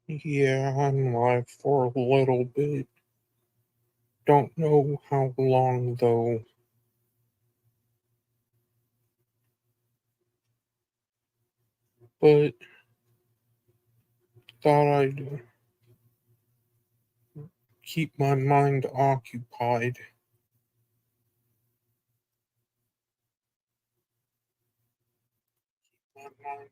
Yeah, I'm live for a little bit. Don't know how long though, but thought I'd keep my mind occupied. My mind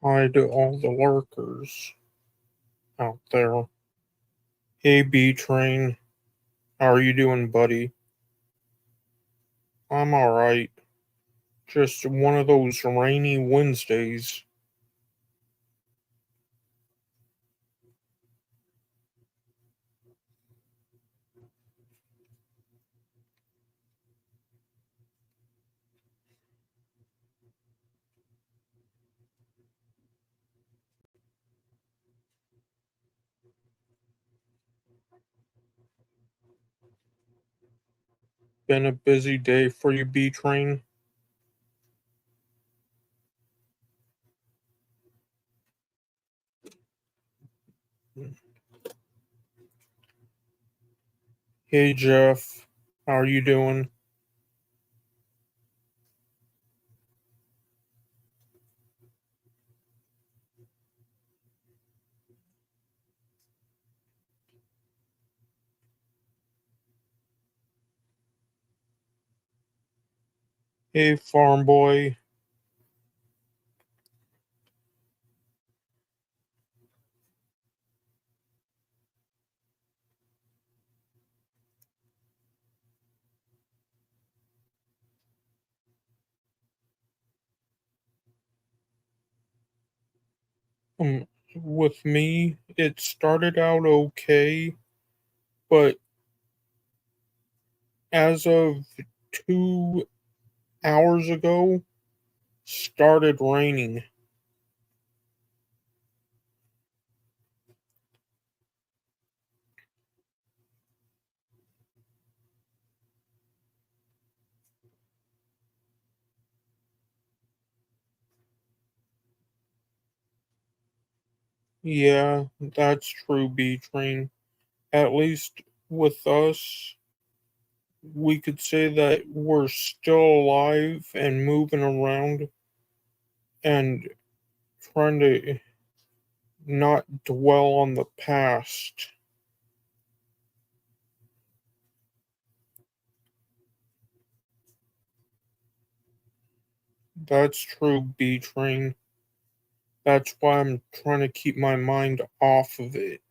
occupied all the lurkers out there. Hey B Train, how are you doing, buddy? I'm alright. Just one of those rainy Wednesdays. Been a busy day for you, B Train? Hey Jeff, how are you doing? Hey Farm Boy. With me, it started out okay, but as of 2 hours ago, started raining. Yeah, that's true, B Train. At least with us, we could say that we're still alive and moving around and trying to not dwell on the past. That's true, B Train. That's why I'm trying to keep my mind off of it.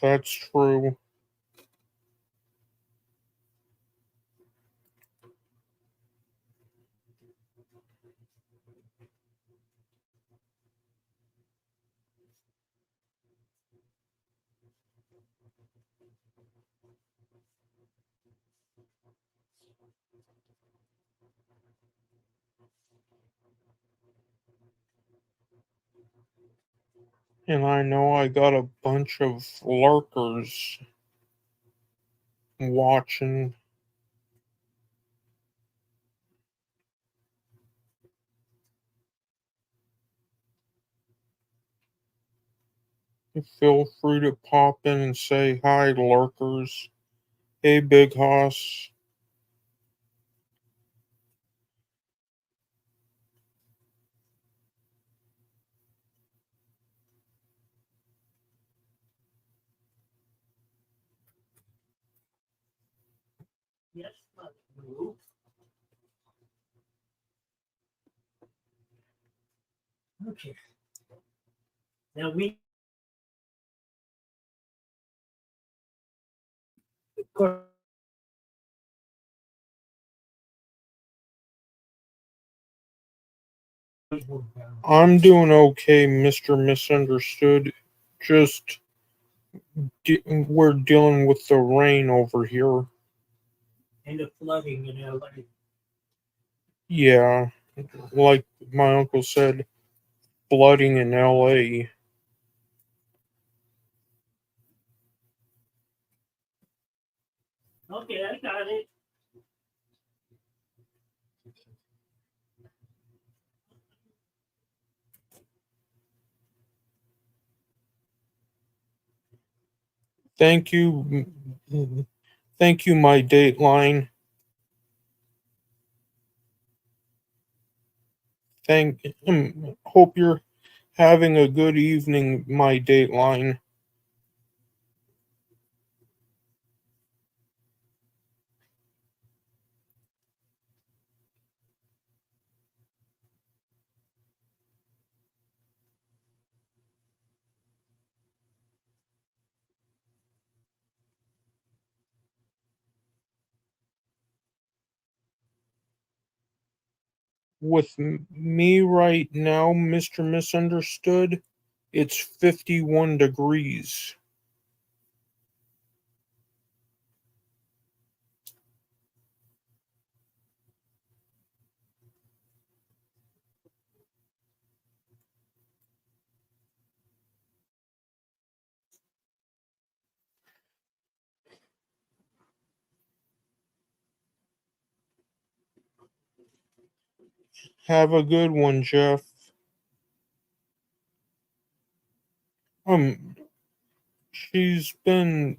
That's true. And I know I got a bunch of lurkers watching. Feel free to pop in and say hi, lurkers. Hey, Big Hoss. Yes, let's move. Okay. Now we. I'm doing okay, Mr. Misunderstood. Just we're dealing with the rain over here. And the flooding in LA. Yeah, like my uncle said, flooding in LA. Okay, I got it. Thank you. Thank you, my Dateline. Hope you're having a good evening, my Dateline. With me right now, Mr. Misunderstood, it's 51 degrees. Have a good one, Jeff. Um, she's been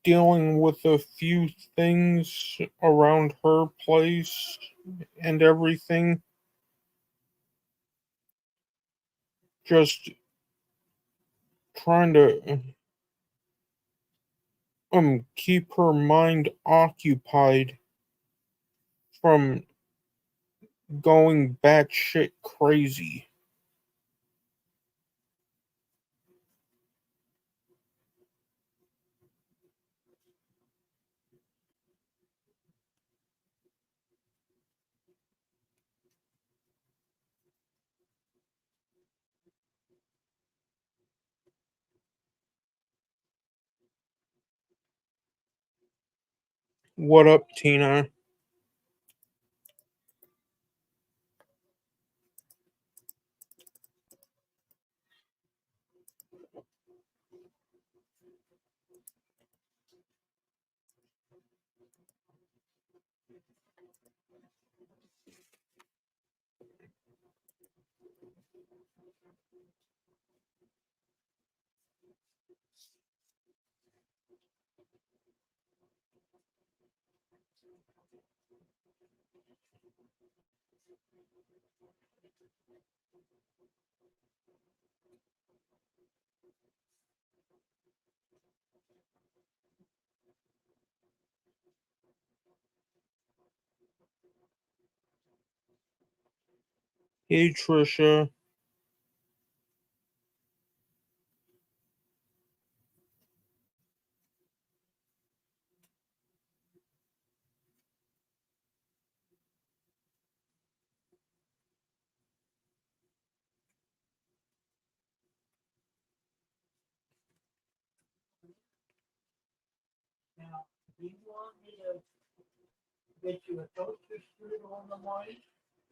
dealing with a few things around her place and everything. Just trying to keep her mind occupied from going batshit crazy. What up, Tina? Hey, Trisha. Now, do you want me to get you a toaster strudel in the morning?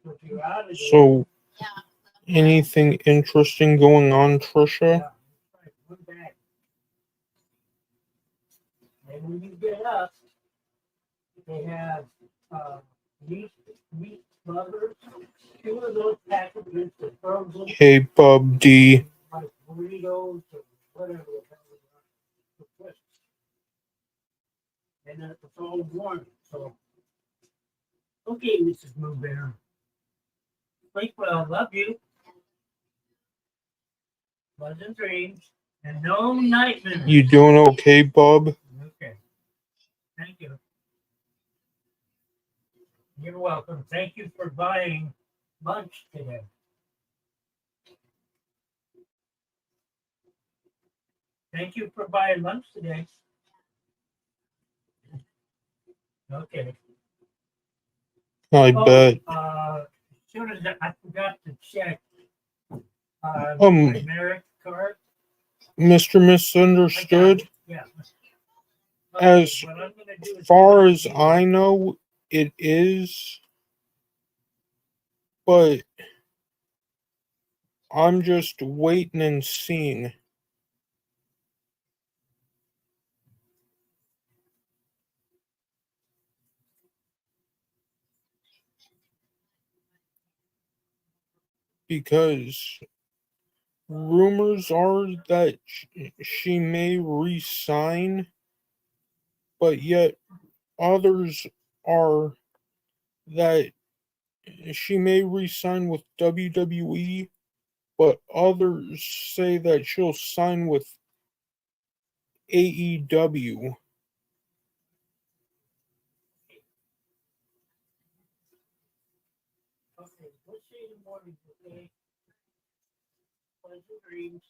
If you're out of there. So, anything interesting going on, Trisha? Yeah, one bag. And when you get up, they have meat butter, 2 of those packages of frozen Hey, Bub D. like burritos or whatever the hell they are. And then it's all warm. So, okay, Mrs. Blueberry. Sleep well. Love you. Pleasant dreams. And no nightmares. You doing okay, Bub? Okay. Thank you. You're welcome. Thank you for buying lunch today. Thank you for buying lunch today. Okay. I bet. As soon as I forgot to check Um, my merit card. Mr. Misunderstood, Yeah. as What I'm gonna do is far as I know, it is, but I'm just waiting and seeing. Because rumors are that she may resign, but yet others are that she may resign with WWE, but others say that she'll sign with AEW. okay, we'll see you in the morning, okay? Pleasant dreams.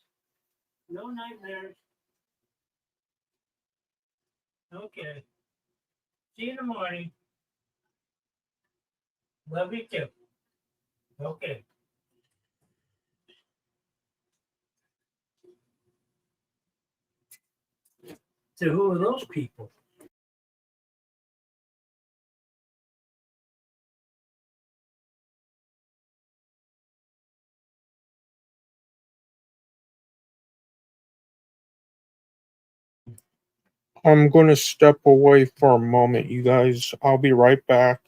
No nightmares. Okay. See you in the morning. Love you too. Okay. So who are those people? I'm going to step away for a moment, you guys. I'll be right back.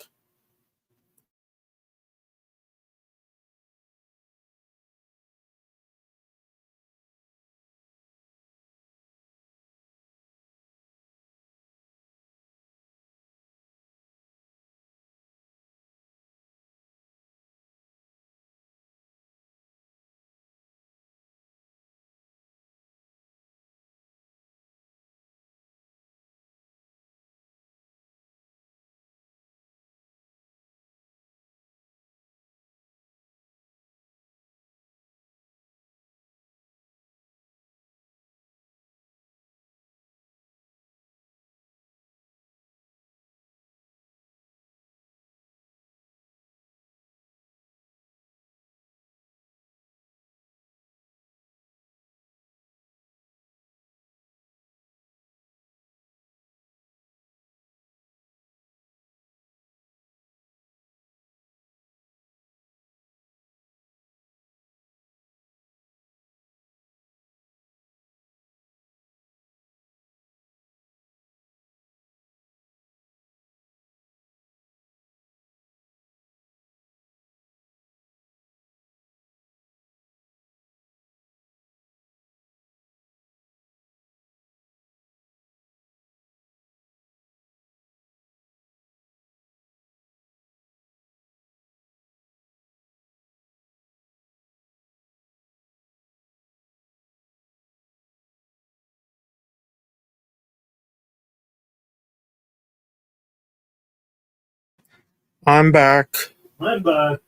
I'm back. I'm back.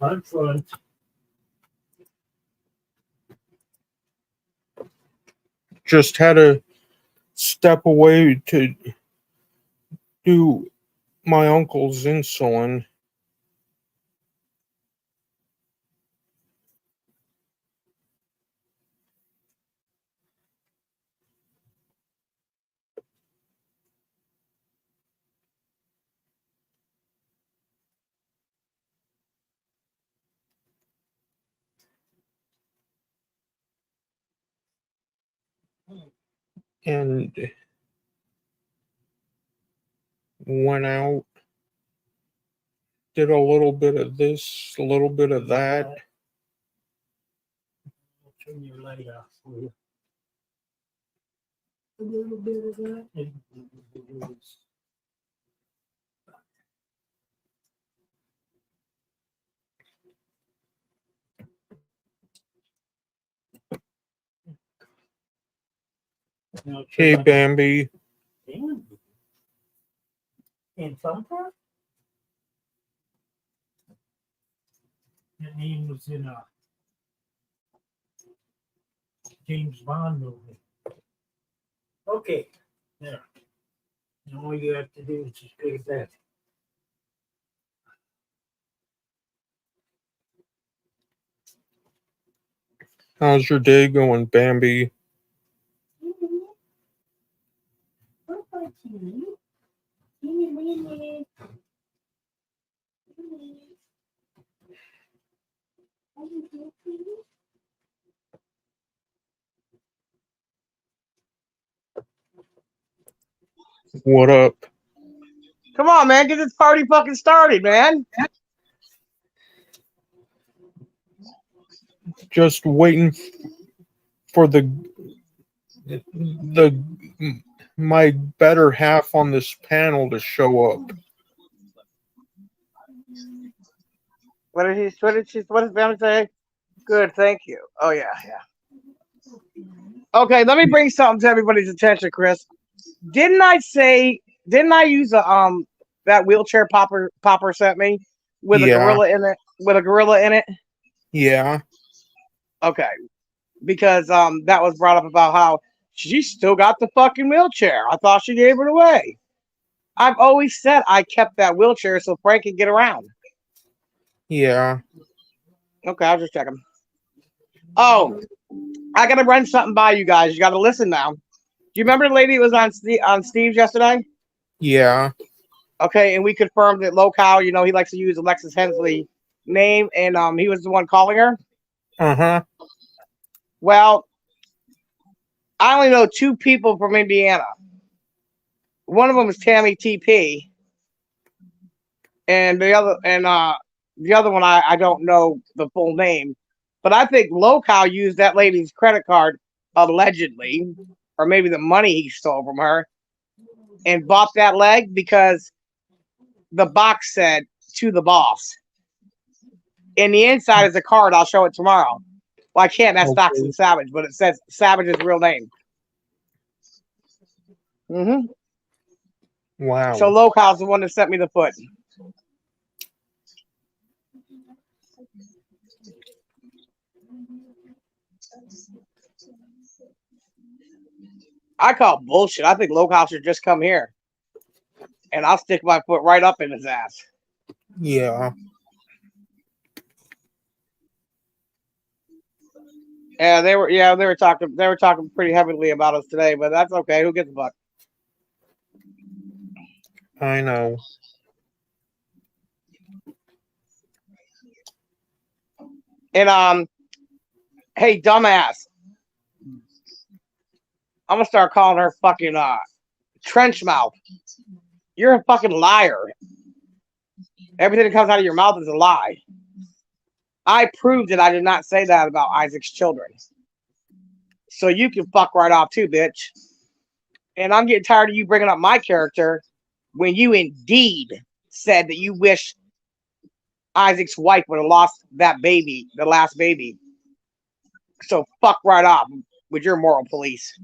I'm front. Just had to step away to do my uncle's insulin. And went out, did a little bit of this, a little bit of that. I'll turn your light off for you. A little bit of that. Now, Hey, Bambi. In Thumbtack? That name was in a James Bond movie. Okay, there. And all you have to do is just go to bed. How's your day going, Bambi? What up? Come on, man, get this party fucking started, man. Just waiting for the my better half on this panel to show up. What does Bama say? Good, thank you. Oh yeah. Okay, let me bring something to everybody's attention, Chris. Didn't I use that wheelchair popper sent me with a gorilla in it? With a gorilla in it? Yeah. Okay. Because that was brought up about how she still got the fucking wheelchair. I thought she gave it away. I've always said I kept that wheelchair so Frank can get around. Yeah. Okay, I'll just check him. Oh, I gotta run something by you guys. You gotta listen now. Do you remember the lady who was on Steve's yesterday? Yeah. Okay, and we confirmed that Locale, he likes to use Alexis Hensley name, and he was the one calling her. Uh-huh. Well, I only know 2 people from Indiana. One of them is Tammy TP, and the other one I don't know the full name, but I think Locale used that lady's credit card allegedly, or maybe the money he stole from her, and bought that leg because the box said "to the boss." And the inside is a card. I'll show it tomorrow. Well, I can't. That's Doxson Savage, but it says Savage's real name. Wow. So Locale's the one that sent me the foot. I call bullshit. I think Locale should just come here, and I'll stick my foot right up in his ass. Yeah. Yeah, they were talking pretty heavily about us today, but that's okay. Who gives a fuck? I know. And hey, dumbass, I'm gonna start calling her fucking trench mouth. You're a fucking liar. Everything that comes out of your mouth is a lie. I proved that I did not say that about Isaac's children. So you can fuck right off too, bitch. And I'm getting tired of you bringing up my character when you indeed said that you wish Isaac's wife would have lost that baby, the last baby. So fuck right off with your moral police.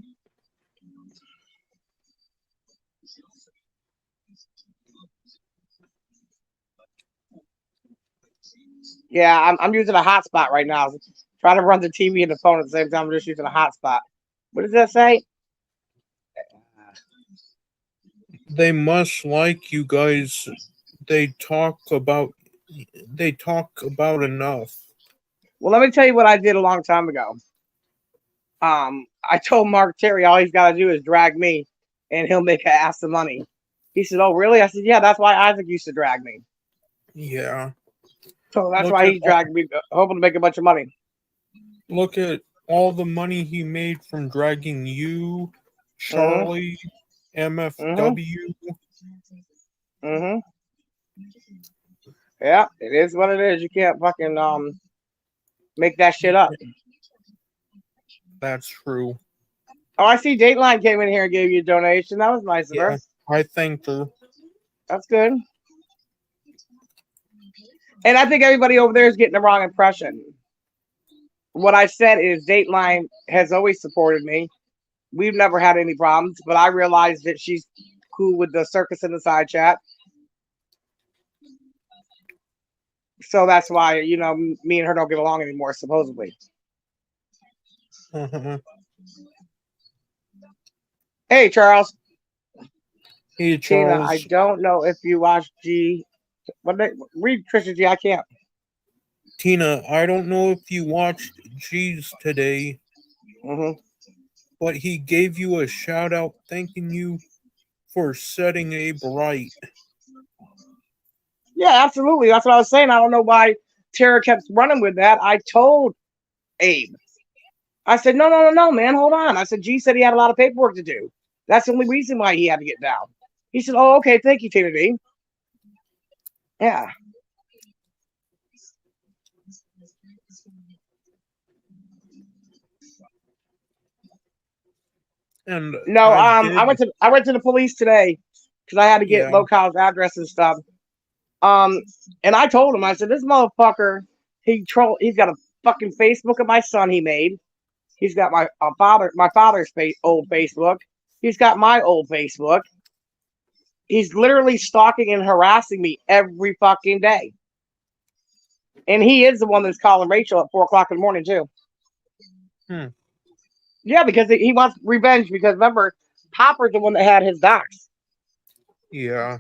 Yeah, I'm using a hotspot right now. Trying to run the TV and the phone at the same time. I'm just using a hotspot. What does that say? They must like you guys. They talk about enough. Well, let me tell you what I did a long time ago. I told Mark Terry all he's got to do is drag me, and he'll make an ass of money. He said, "Oh, really?" I said, "Yeah, that's why Isaac used to drag me." Yeah. So that's why he's dragging me, hoping to make a bunch of money. Look at all the money he made from dragging you, Charlie, MFW. Yeah, it is what it is. You can't fucking make that shit up. That's true. Oh, I see Dateline came in here and gave you a donation. That was nice of her. I thanked her. That's good. And I think everybody over there is getting the wrong impression. What I said is Dateline has always supported me. We've never had any problems, but I realized that she's cool with the circus in the side chat. So that's why, me and her don't get along anymore, supposedly. Uh-huh. Hey, Charles. Hey, Tina, I Charles. don't know if you watched G. Read Trisha G. I can't. Tina, I don't know if you watched G's today, Mm-hmm. but he gave you a shout out thanking you for setting Abe right. Yeah, absolutely. That's what I was saying. I don't know why Tara kept running with that. I told Abe. I said, no, man, hold on. I said, G said he had a lot of paperwork to do. That's the only reason why he had to get down. He said, oh, okay, thank you, Tina D. Yeah. And No, I I did, went to the police today because I had to get yeah, Local's address and stuff. And I told him, I said, this motherfucker, he's got a fucking Facebook of my son he made. He's got my father's old Facebook. He's got my old Facebook. He's literally stalking and harassing me every fucking day. And he is the one that's calling Rachel at 4:00 in the morning too. Hmm. Yeah, because he wants revenge. Because remember, Popper's the one that had his docs. Yeah.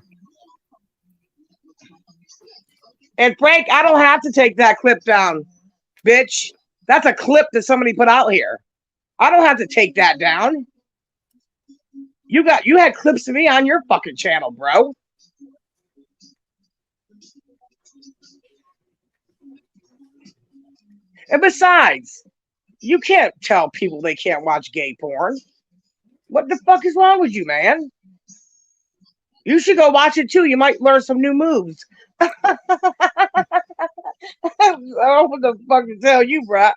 And Frank, I don't have to take that clip down, bitch. That's a clip that somebody put out here. I don't have to take that down. You had clips of me on your fucking channel, bro. And besides, you can't tell people they can't watch gay porn. What the fuck is wrong with you, man? You should go watch it too. You might learn some new moves. I don't know what the fuck to tell you, bro.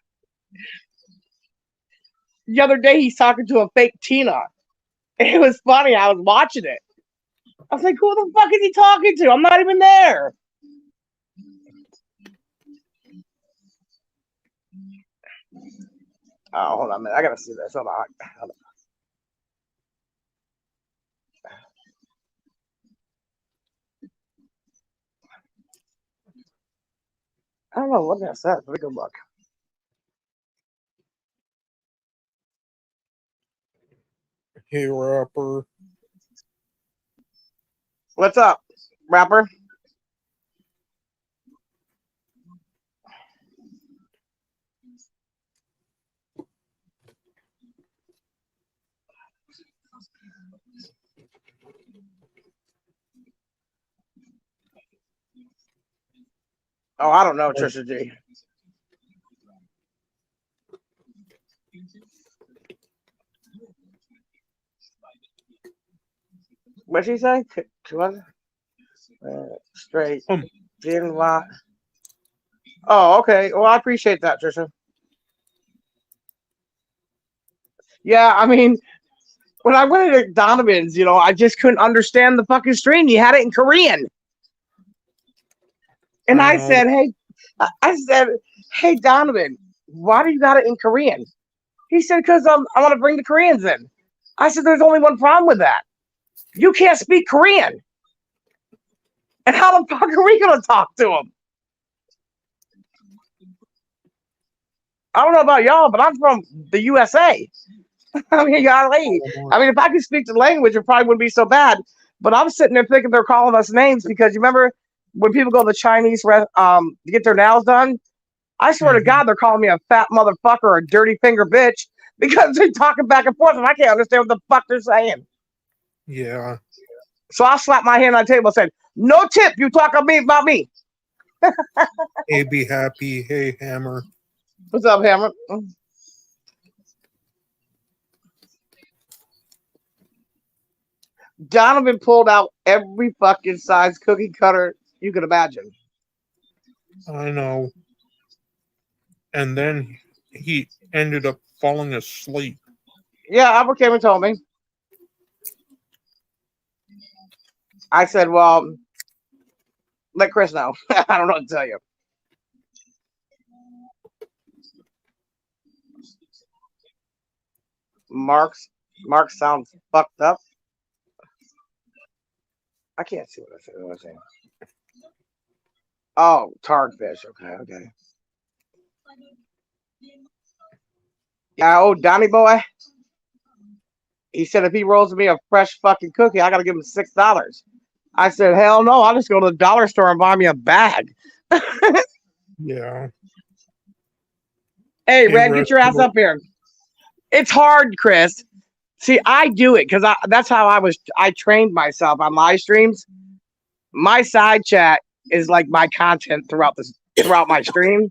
The other day he's talking to a fake Tina. It was funny. I was watching it. I was like, who the fuck is he talking to? I'm not even there. Oh, hold on a minute. I gotta see this. Hold on. I don't know what that says. Let me go look. Hey, rapper. What's up, rapper? Oh, I don't know, Trisha G. What'd she say? What? Straight. Gin lot. Oh, okay. Well, I appreciate that, Trisha. Yeah, I mean, when I went to Donovan's, I just couldn't understand the fucking stream. You had it in Korean. And I said, hey, Donovan, why do you got it in Korean? He said, because I want to bring the Koreans in. I said, there's only one problem with that. You can't speak Korean. And how the fuck are we going to talk to them? I don't know about y'all, but I'm from the USA. I mean, golly. I mean, if I could speak the language, it probably wouldn't be so bad. But I'm sitting there thinking they're calling us names because you remember when people go to the Chinese to get their nails done? I swear to God, they're calling me a fat motherfucker or a dirty finger bitch because they're talking back and forth and I can't understand what the fuck they're saying. Yeah. So I slapped my hand on the table and said, no tip, you talk about me. Hey, be happy. Hey, Hammer. What's up, Hammer? Donovan pulled out every fucking size cookie cutter you could imagine. I know. And then he ended up falling asleep. Yeah, Albert came and told me. I said, well, let Chris know. I don't know what to tell you. Mark sounds fucked up. I can't see what I said. What was I saying? Oh, Targfish. Okay. Yeah, old Donny boy. He said if he rolls me a fresh fucking cookie, I gotta give him $6. I said, hell no, I'll just go to the dollar store and buy me a bag. Yeah. Hey, Hey, Red, Red get your ass Pill. up here. It's hard, Chris. See, I do it because that's how I trained myself on live streams. My side chat is like my content throughout my stream.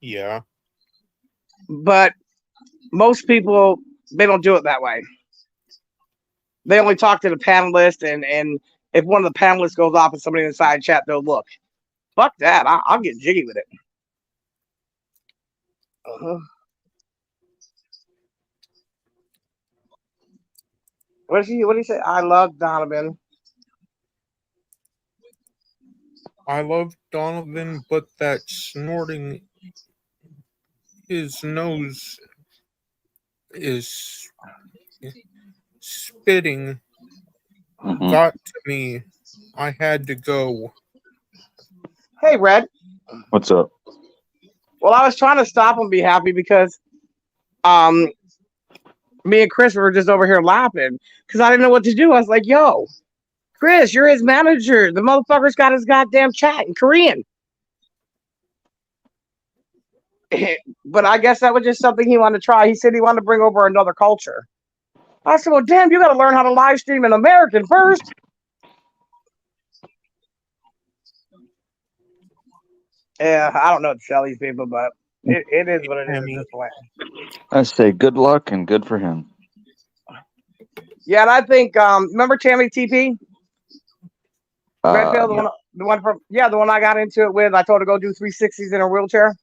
Yeah. But most people, they don't do it that way. They only talk to the panelist, and if one of the panelists goes off and somebody in the side chat, they'll look. Fuck that. I'll get jiggy with it. Uh-huh. What did he say? I love Donovan. I love Donovan, but that snorting, his nose is spitting got to me. I had to go. Hey, Red. What's up? Well, I was trying to stop him, be happy because me and Chris were just over here laughing because I didn't know what to do. I was like, yo, Chris, you're his manager. The motherfucker's got his goddamn chat in Korean. But I guess that was just something he wanted to try. He said he wanted to bring over another culture. I said, well, damn, you got to learn how to live stream in American first. Yeah, I don't know what to tell these people, but it is what it is at this point. I say good luck and good for him. Yeah, and I think remember Tammy TP? Redfield, Yeah. the one I got into it with. I told her to go do 360s in her wheelchair.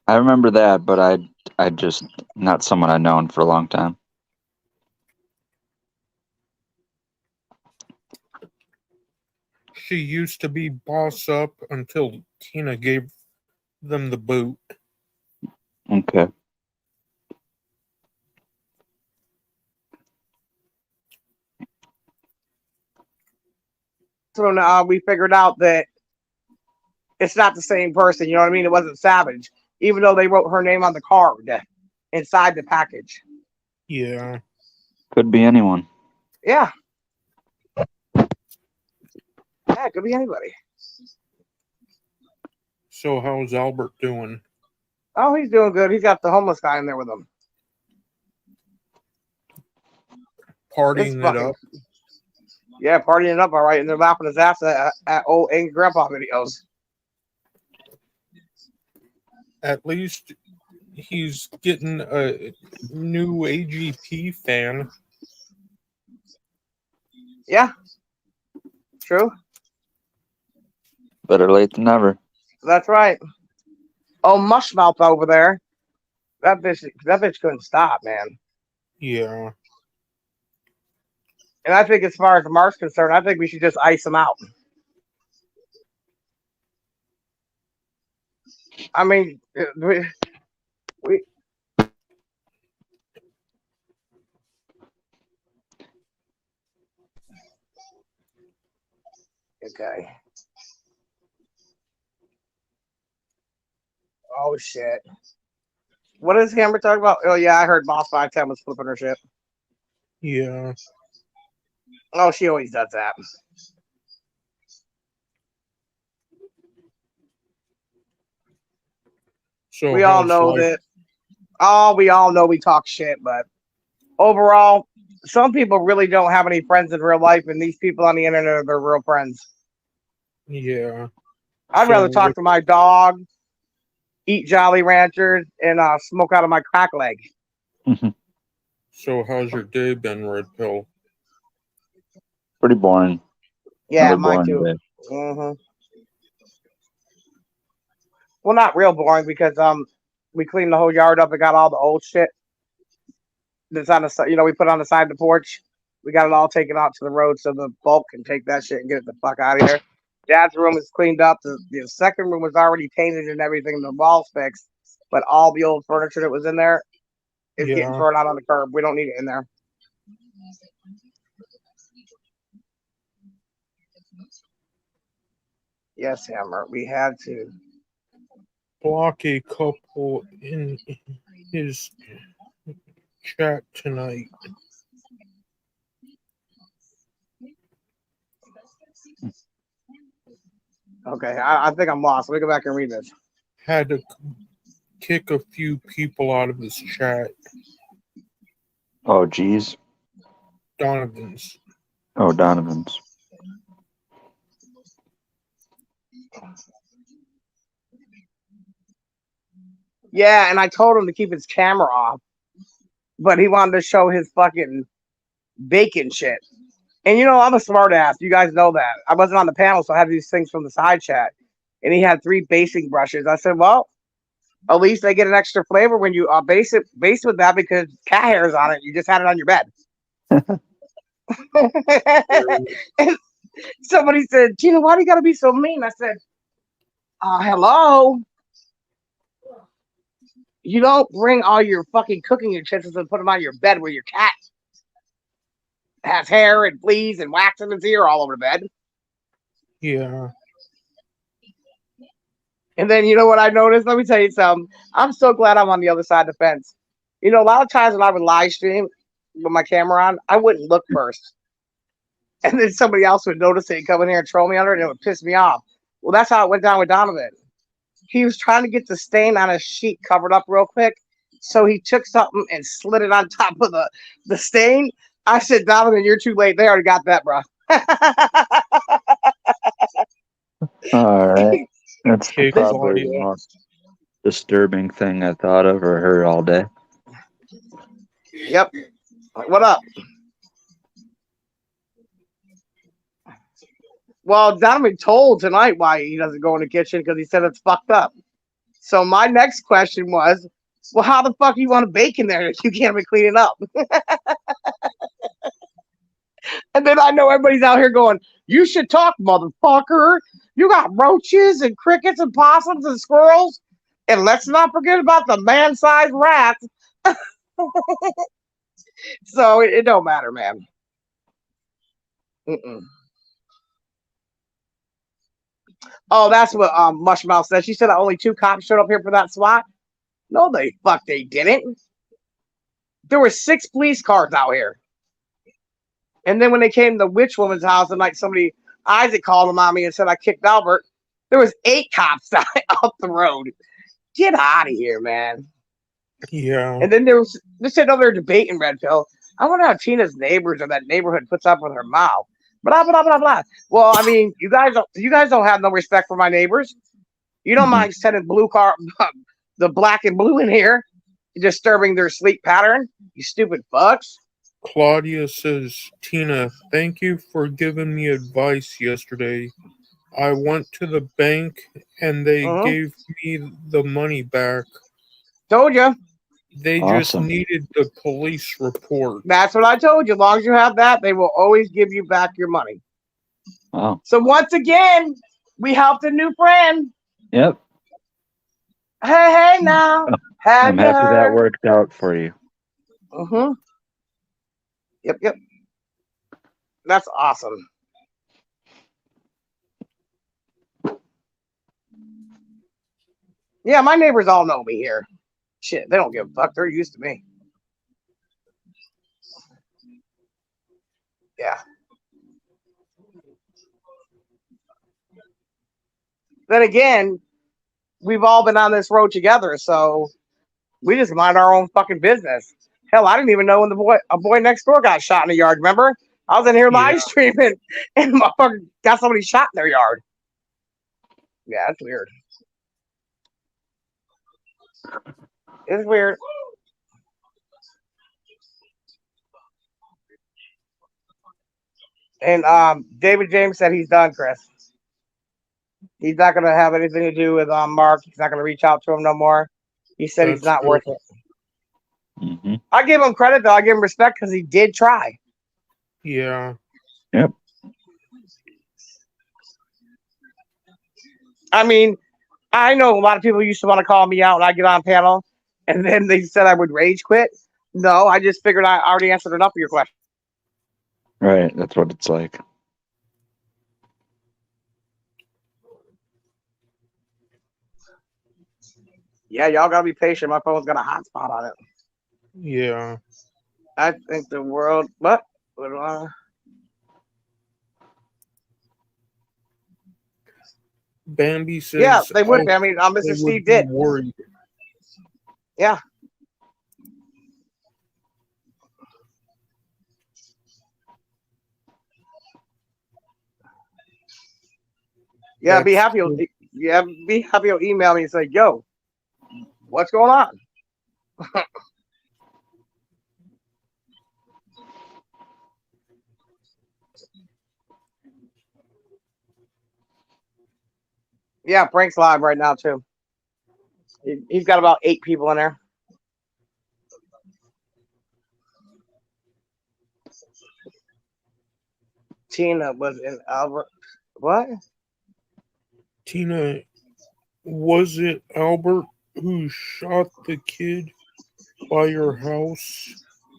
I remember that, but I just not someone I've known for a long time. She used to be boss up until Tina gave them the boot. Okay. So now we figured out that it's not the same person. You know what I mean? It wasn't Savage, even though they wrote her name on the card inside the package. Yeah. Could be anyone. Yeah. Yeah, it could be anybody. So how's Albert doing? Oh, he's doing good. He's got the homeless guy in there with him. Partying it up? Yeah, partying it up all right. And they're laughing his ass at old Angry Grandpa videos. At least he's getting a new AGP fan. Yeah. True. Better late than never. That's right. Oh, Mushmouth over there. That bitch couldn't stop, man. Yeah. And I think as far as Mark's concerned, I think we should just ice him out. I mean, we okay. Oh shit. What is Hammer talking about? Oh yeah, I heard Boss 510 was flipping her shit. Yeah. Oh, she always does that. So We all know that. Oh, we all know we talk shit, but overall, some people really don't have any friends in real life, and these people on the internet are their real friends. Yeah. I'd rather talk to my dog, eat Jolly Ranchers, and smoke out of my crack leg. So how's your day been, Red Pill? Pretty boring. Yeah, Another mine boring too. day. Mm-hmm. Well, not real boring because we cleaned the whole yard up and got all the old shit that's on the we put on the side of the porch. We got it all taken out to the road so the bulk can take that shit and get it the fuck out of here. Dad's room is cleaned up. The second room was already painted and everything. The walls fixed, but all the old furniture that was in there is getting thrown out on the curb. We don't need it in there. Yes, Hammer. We had to. block a couple in his chat tonight. Okay, I think I'm lost. Let me go back and read this. Had to kick a few people out of his chat. Oh, geez. Donovan's. Oh, Donovan's. Yeah, and I told him to keep his camera off, but he wanted to show his fucking bacon shit. And you know, I'm a smart ass. You guys know that. I wasn't on the panel, so I had these things from the side chat. And he had 3 basing brushes. I said, well, at least they get an extra flavor when you base with that because cat hair's on it. You just had it on your bed. And somebody said, Gina, why do you got to be so mean? I said, hello. You don't bring all your fucking cooking utensils and put them on your bed where your cat has hair and fleas and wax in his ear all over the bed. Yeah. And then you know what I noticed? Let me tell you something. I'm so glad I'm on the other side of the fence. You know, a lot of times when I would live stream with my camera on, I wouldn't look first. And then somebody else would notice it and come in here and troll me under it, and it would piss me off. Well, that's how it went down with Donovan. He was trying to get the stain on his sheet covered up real quick. So he took something and slid it on top of the stain. I said, Donovan, you're too late. They already got that, bro. All right. That's Okay, probably Claudia. the most disturbing thing I thought of or heard all day. Yep. What up? Well, Donovan told tonight why he doesn't go in the kitchen because he said it's fucked up. So my next question was, well, how the fuck you want to bake in there if you can't even clean it up? And then I know everybody's out here going, you should talk, motherfucker. You got roaches and crickets and possums and squirrels. And let's not forget about the man-sized rats. So it don't matter, man. Mm-mm. Oh, that's what Mushmouth said. She said only 2 cops showed up here for that SWAT. No, they didn't. There were 6 police cars out here. And then when they came to the witch woman's house and like Isaac called him on me and said I kicked Albert, there was 8 cops up the road. Get out of here, man. Yeah. And then they're sitting over there debating Red Pill. I wonder how Tina's neighbors or that neighborhood puts up with her mouth. Blah blah blah blah. Well, I mean, you guys don't have no respect for my neighbors. You don't mind sending the black and blue in here, disturbing their sleep pattern. You stupid fucks. Claudia says, Tina, thank you for giving me advice yesterday. I went to the bank and they gave me the money back. Told you. They just needed the police report. That's what I told you. As long as you have that, they will always give you back your money. Wow. So once again, we helped a new friend. Yep. Hey now. I'm happy that worked out for you. Yep. That's awesome. Yeah, my neighbors all know me here. Shit, they don't give a fuck. They're used to me. Yeah. Then again, we've all been on this road together, so we just mind our own fucking business. Hell, I didn't even know when a boy next door got shot in the yard. Remember? I was in here live streaming, and motherfucker got somebody shot in their yard. Yeah, that's weird. It's weird. And David James said he's done, Chris. He's not going to have anything to do with Mark. He's not going to reach out to him no more. He said he's not worth it. Mm-hmm. I give him credit, though. I give him respect because he did try. Yeah. Yep. I mean, I know a lot of people used to want to call me out when I get on panel, and then they said I would rage quit. No, I just figured I already answered enough of your question. Right, that's what it's like. Yeah, y'all gotta be patient. My phone's got a hotspot on it. Yeah. I think the world. What? What? Bambi says Yeah, they would be. I mean, they Mr. would Steve be did. worried. Yeah. Yeah, be That's happy. Yeah, be happy. You'll email me and say, "Yo, what's going on?" Yeah, Frank's live right now too. He's got about 8 people in there. Tina was in Albert. What? Tina, was it Albert who shot the kid by your house?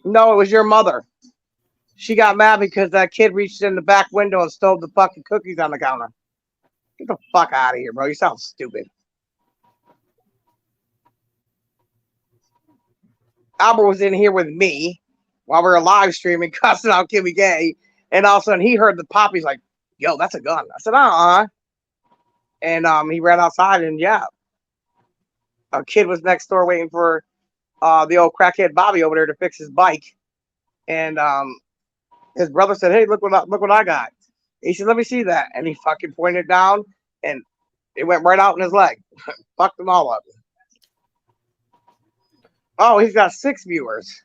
No, it was your mother. She got mad because that kid reached in the back window and stole the fucking cookies on the counter. Get the fuck out of here, bro. You sound stupid. Albert was in here with me while we were live streaming, cussing out Kimmy Gay, and all of a sudden he heard the pop. He's like, "Yo, that's a gun." I said, And he ran outside, and yeah, a kid was next door waiting for the old crackhead Bobby over there to fix his bike, and his brother said, "Hey, look what I got." He said, "Let me see that," and he fucking pointed it down, and it went right out in his leg. Fucked them all up. Oh, he's got 6 viewers.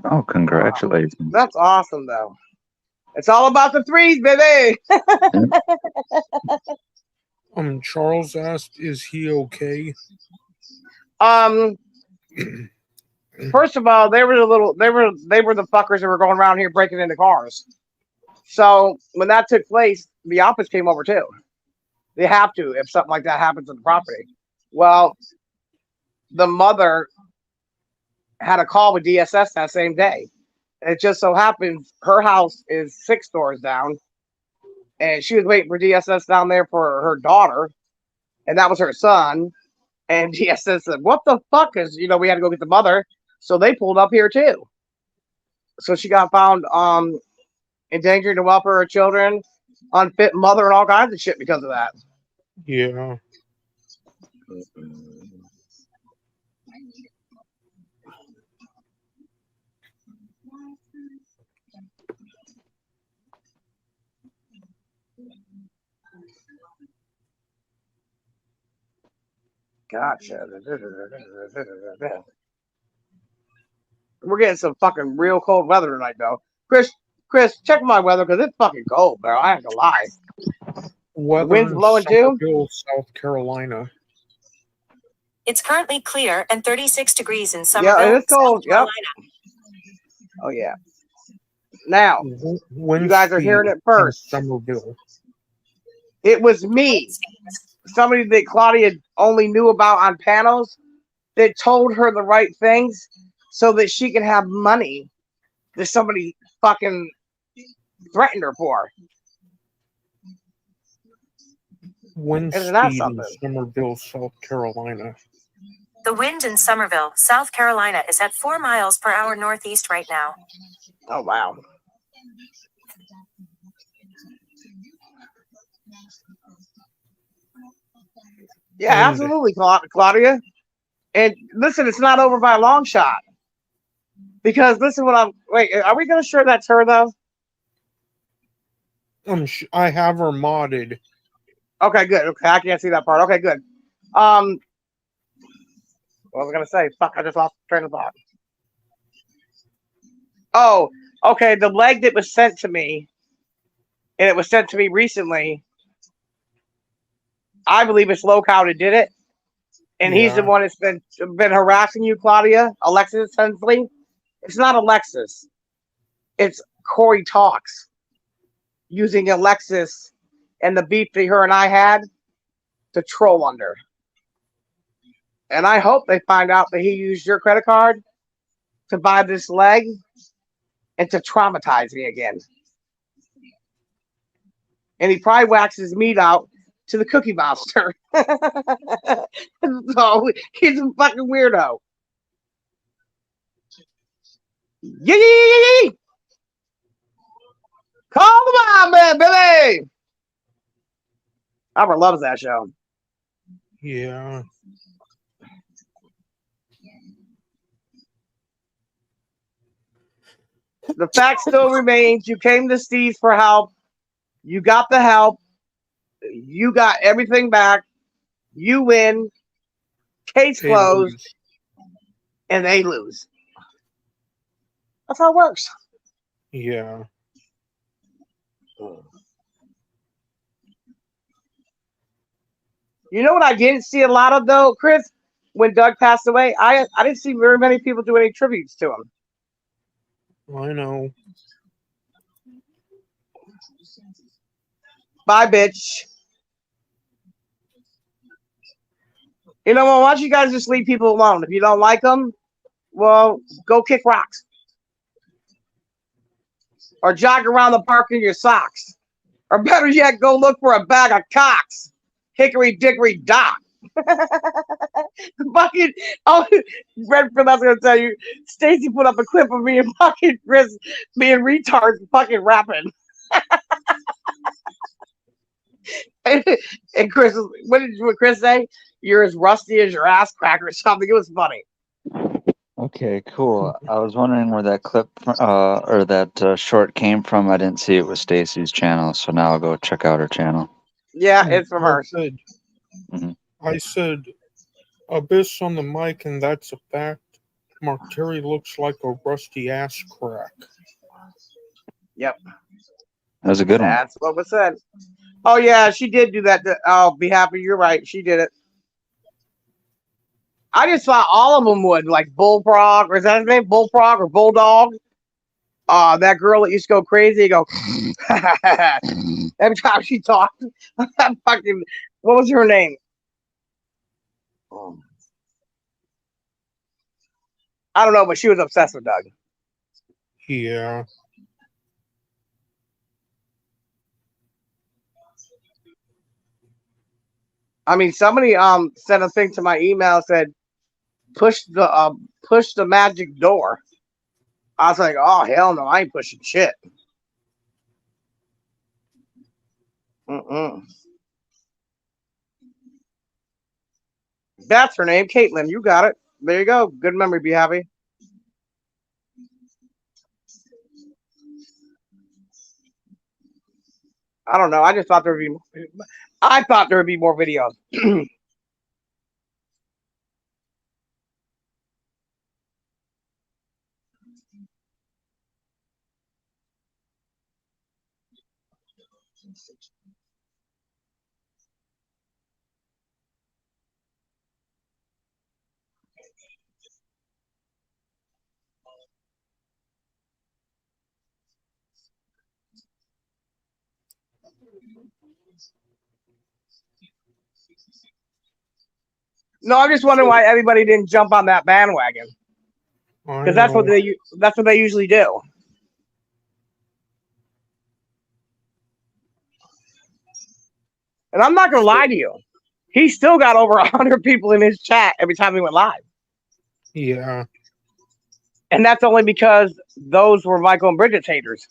Oh, congratulations. Wow. That's awesome, though. It's all about the 3s, baby. Charles asked, "Is he okay?" First of all, they were the fuckers that were going around here breaking into cars. So when that took place, the office came over too. They have to if something like that happens on the property. Well, the mother had a call with DSS that same day. It just so happens her house is 6 doors down, and she was waiting for DSS down there for her daughter, and that was her son. And DSS said, "What the fuck?" Because we had to go get the mother, so they pulled up here too. So she got found endangering the welfare of children, unfit mother, and all kinds of shit because of that. Yeah. Gotcha. We're getting some fucking real cold weather tonight, though. Chris, check my weather because it's fucking cold, bro. I have to lie. Weather Wind's in blowing too? Summerville, South Carolina. It's currently clear and 36 degrees in Somerville, Yeah, it's cold. South Carolina. Yep. Oh yeah. Now, Wind you guys are hearing speed it first. in Somerville. It was me, somebody that Claudia only knew about on panels, that told her the right things so that she could have money that somebody fucking threatened her for. Wind Isn't that speed in something? Somerville, South Carolina. The wind in Somerville, South Carolina is at 4 miles per hour northeast right now. Oh, wow. Yeah, And- absolutely, Claudia. And listen, it's not over by a long shot. Because listen, wait, are we going to share that her though? I have her modded. Okay, good. Okay, I can't see that part. Okay, good. What was I going to say? Fuck, I just lost train of thought. Oh, okay. The leg that was sent to me, and it was sent to me recently. I believe it's Lowcow that did it, and he's the Yeah. one that's been harassing you, Claudia. Alexis Hensley. It's not Alexis. It's Corey Talks using Alexis and the beef that her and I had to troll under. And I hope they find out that he used your credit card to buy this leg and to traumatize me again. And he probably waxes meat out to the Cookie Monster. So he's a fucking weirdo. Yee! Call the mom, man, Billy. Albert loves that show. Yeah. The fact still remains: you came to Steve's for help. You got the help. You got everything back. You win. Case They closed, lose. and they lose. That's how it works. Yeah. You know what I didn't see a lot of though, Chris? When Doug passed away, I didn't see very many people do any tributes to him. I know. Bye, bitch. You know what? Why don't you guys just leave people alone? If you don't like them, well, go kick rocks. Or jog around the park in your socks. Or better yet, go look for a bag of cocks. Hickory dickory dock. Fucking, oh, Redford, I was going to tell you, Stacy put up a clip of me and fucking Chris being retards fucking rapping. And Chris, what Chris say? You're as rusty as your ass crack or something. It was funny. Okay, cool. I was wondering where that clip or that short came from. I didn't see it was Stacy's channel, so now I'll go check out her channel. Yeah, it's from her. I said Abyss on the mic, and that's a fact. Mark Terry looks like a rusty ass crack. Yep. That was a good one. That's what was said. Oh, yeah, she did do that. I'll be happy. You're right. She did it. I just thought all of them would, like Bullfrog, or is that his name? Bullfrog or Bulldog? That girl that used to go crazy, go every time she talked. Fucking, what was her name? I don't know, but she was obsessed with Doug. Yeah. I mean, somebody sent a thing to my email, said push the magic door. I was like, oh hell no, I ain't pushing shit. That's her name, Caitlin. You got it. There you go. Good memory. Be happy. I don't know. I just thought there would be more videos. No, I'm just wondering why everybody didn't jump on that bandwagon. Because that's what they usually do. And I'm not gonna lie to you, he still got over 100 people in his chat every time he went live. Yeah. And that's only because those were Michael and Bridget's haters.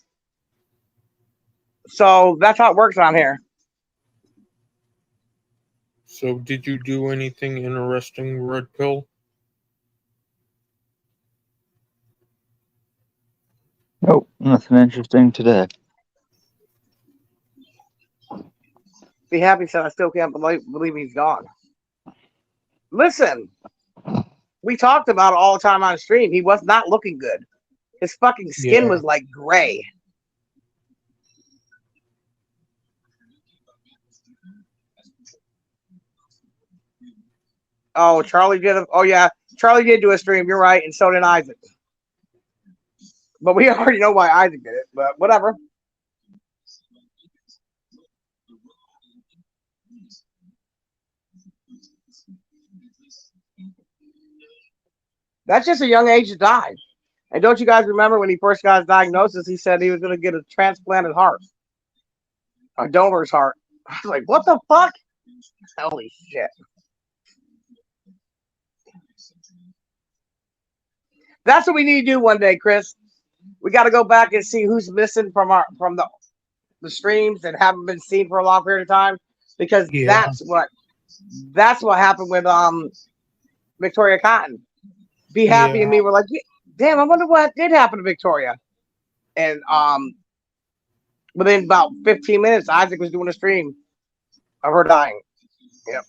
So that's how it works on here. So did you do anything interesting, Red Pill? Nope, nothing interesting today. Be happy, said I still can't believe he's gone. Listen, we talked about it all the time on stream. He was not looking good. His fucking skin was like gray. Oh, Charlie did. Oh yeah, Charlie did do a stream. You're right, and so did Isaac. But we already know why Isaac did it. But whatever. That's just a young age to die. And don't you guys remember when he first got his diagnosis? He said he was going to get a transplanted heart, a donor's heart. I was like, what the fuck? Holy shit. That's what we need to do one day, Chris. We got to go back and see who's missing from the streams that haven't been seen for a long period of time, because Yeah. that's what happened with Victoria Cotton. Be Happy Yeah. and me were like, damn, I wonder what did happen to Victoria. And within about 15 minutes, Isaac was doing a stream of her dying. Yep.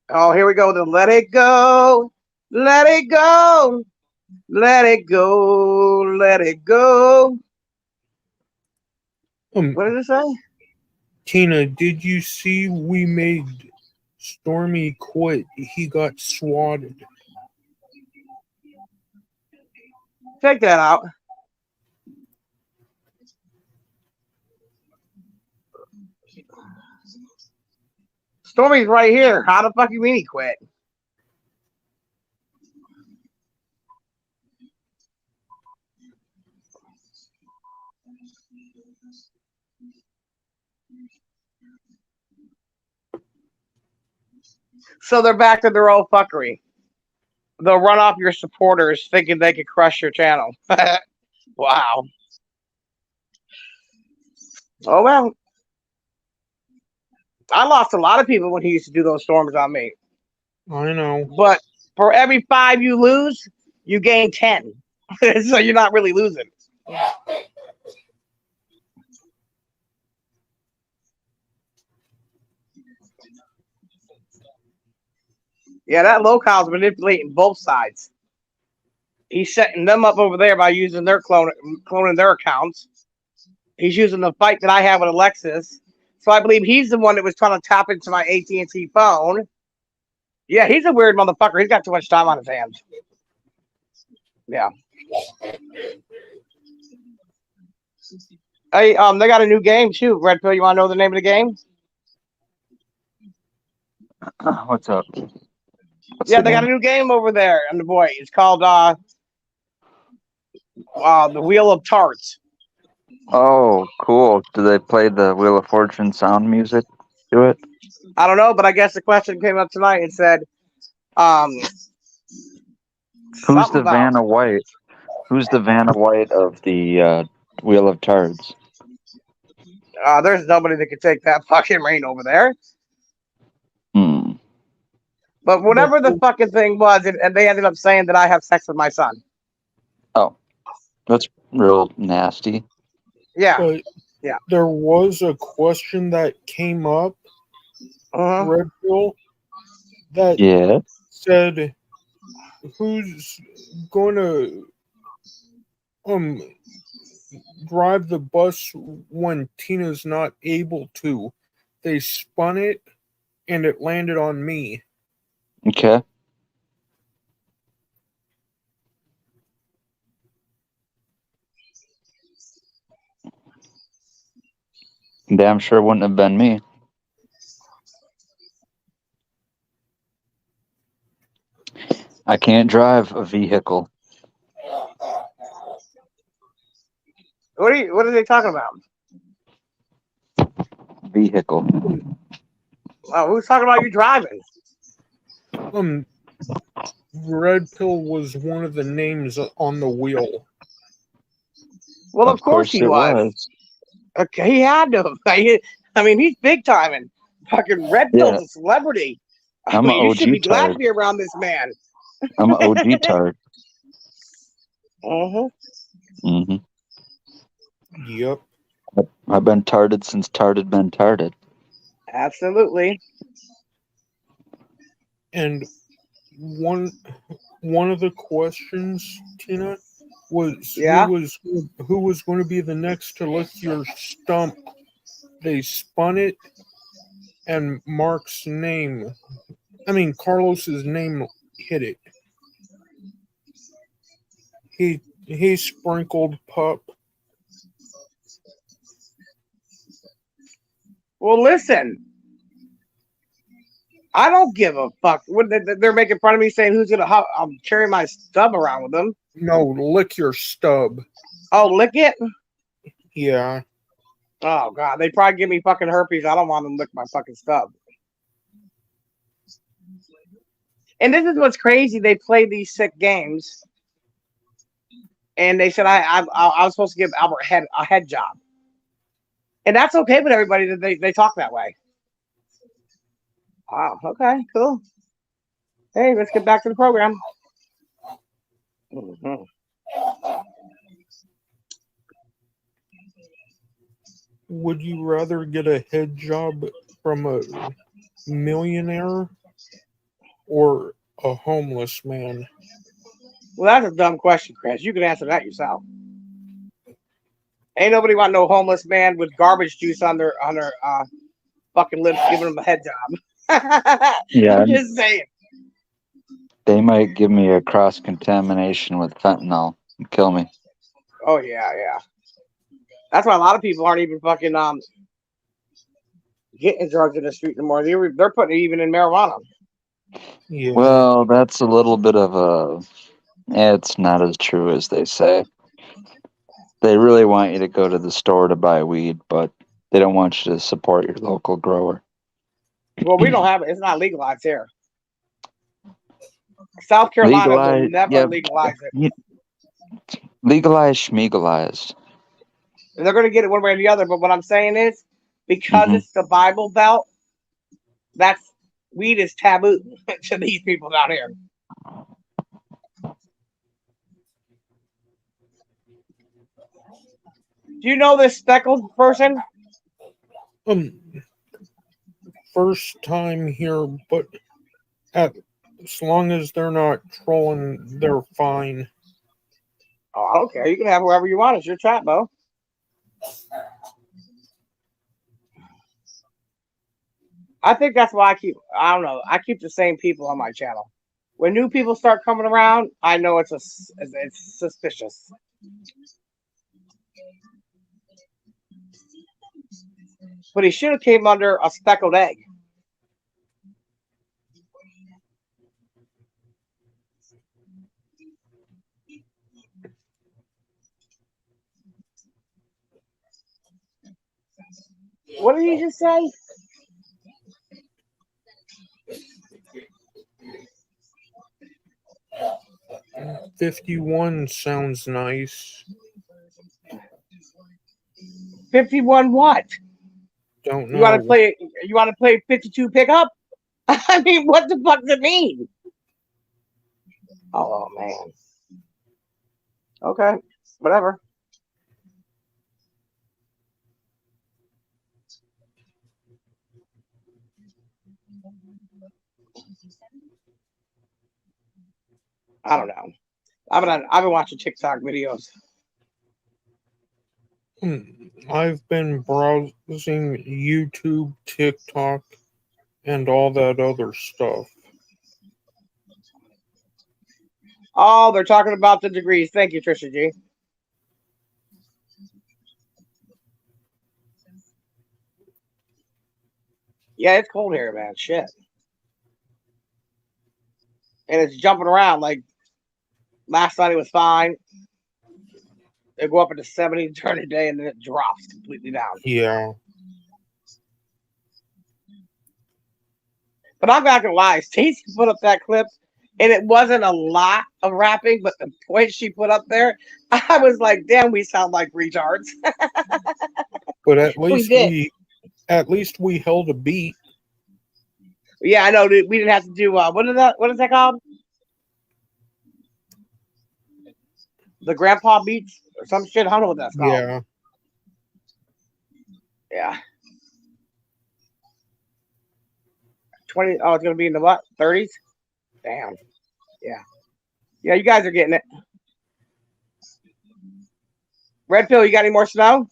Oh, here we go. Then let it go, let it go, let it go, let it go. What did it say? Tina, did you see we made Stormy quit? He got swatted. Check that out. Stormy's right here. How the fuck you mean he quit? So they're back to their old fuckery. They'll run off your supporters thinking they could crush your channel. Wow. Oh, well. I lost a lot of people when he used to do those storms on me. I know. But for every 5 you lose, you gain 10. So you're not really losing. Yeah, that locale's manipulating both sides. He's setting them up over there by using their cloning their accounts. He's using the fight that I have with Alexis. So I believe he's the one that was trying to tap into my AT&T phone. Yeah, he's a weird motherfucker. He's got too much time on his hands. Yeah. Hey, they got a new game too. Red Pill, you want to know the name of the game? What's up? Yeah, they got a new game over there on the boy. It's called the Wheel of Tarts. Oh, cool. Do they play the Wheel of Fortune sound music to it? I don't know, but I guess the question came up tonight and said, Who's the Vanna White? Who's the Vanna White of the Wheel of Tards? There's nobody that could take that fucking reign over there. But whatever the fucking thing was, and they ended up saying that I have sex with my son. Oh, that's real nasty. Yeah. But yeah. There was a question that came up, Red Pill, that said, who's going to drive the bus when Tina's not able to? They spun it and it landed on me. Okay. Damn sure wouldn't have been me. I can't drive a vehicle. What are they talking about? Vehicle. Oh, who's talking about you driving? Red Pill was one of the names on the wheel. Well, of course he was. Okay, he had to. I mean, he's big timing. Fucking Red Pill's a celebrity. I'm an you OG should be glad tard. to be around this man. I'm an OG tard. Yep. I've been tarded since tarded been tarded. Absolutely. And one of the questions, Tina, was who was going to be the next to lick your stump. They spun it, and Mark's name, Carlos's name hit it. He sprinkled pup. Well, listen. I don't give a fuck. They're making fun of me saying who's gonna carry my stub around with them. No, lick your stub. Oh, lick it? Yeah. Oh god, they probably give me fucking herpes. I don't want them to lick my fucking stuff. And this is what's crazy. They play these sick games, and they said I was supposed to give Albert a head job, and that's okay with everybody that they talk that way. Wow. Okay. Cool. Hey, let's get back to the program. Mm-hmm. Would you rather get a head job from a millionaire or a homeless man? Well, that's a dumb question, Chris. You can answer that yourself. Ain't nobody want no homeless man with garbage juice on their fucking lips giving them a head job. Yeah. I'm just saying. They might give me a cross contamination with fentanyl and kill me. Oh yeah, yeah. That's why a lot of people aren't even fucking getting drugs in the street anymore. They're putting it even in marijuana. Yeah. Well, that's a little bit of a. It's not as true as they say. They really want you to go to the store to buy weed, but they don't want you to support your local grower. Well, we don't have it. It's not legalized here. South Carolina will never legalize it. Legalized, schmegalized. And they're going to get it one way or the other. But what I'm saying is, because it's the Bible Belt, weed is taboo to these people down here. Do you know this speckled person? First time here, but as long as they're not trolling, they're fine. Oh, I don't care. You can have whoever you want. It's your chat, Bo. I think that's why I don't know. I keep the same people on my channel. When new people start coming around, I know it's suspicious. But he should have came under a speckled egg. What did he just say? $51 sounds nice. 51 what? Don't know. You want to play 52 pickup? I mean, what the fuck does it mean? Oh man. Okay, whatever. I don't know. I've been watching TikTok videos. I've been browsing YouTube, TikTok, and all that other stuff. Oh, they're talking about the degrees. Thank you, Trisha G. Yeah, it's cold here, man. Shit. And it's jumping around. Like last night it was fine. They go up into 70 during the day and then it drops completely down. Yeah. But I'm not gonna lie, Stacey put up that clip and it wasn't a lot of rapping, but the point she put up there, I was like, damn, we sound like retards. But at least we held a beat. Yeah, I know. We didn't have to do what is that called? The grandpa beats or some shit. I don't know what that's called. Yeah. Yeah. 20. Oh, it's gonna be in the what? 30s? Damn. Yeah. Yeah, you guys are getting it. Red Pill, you got any more snow?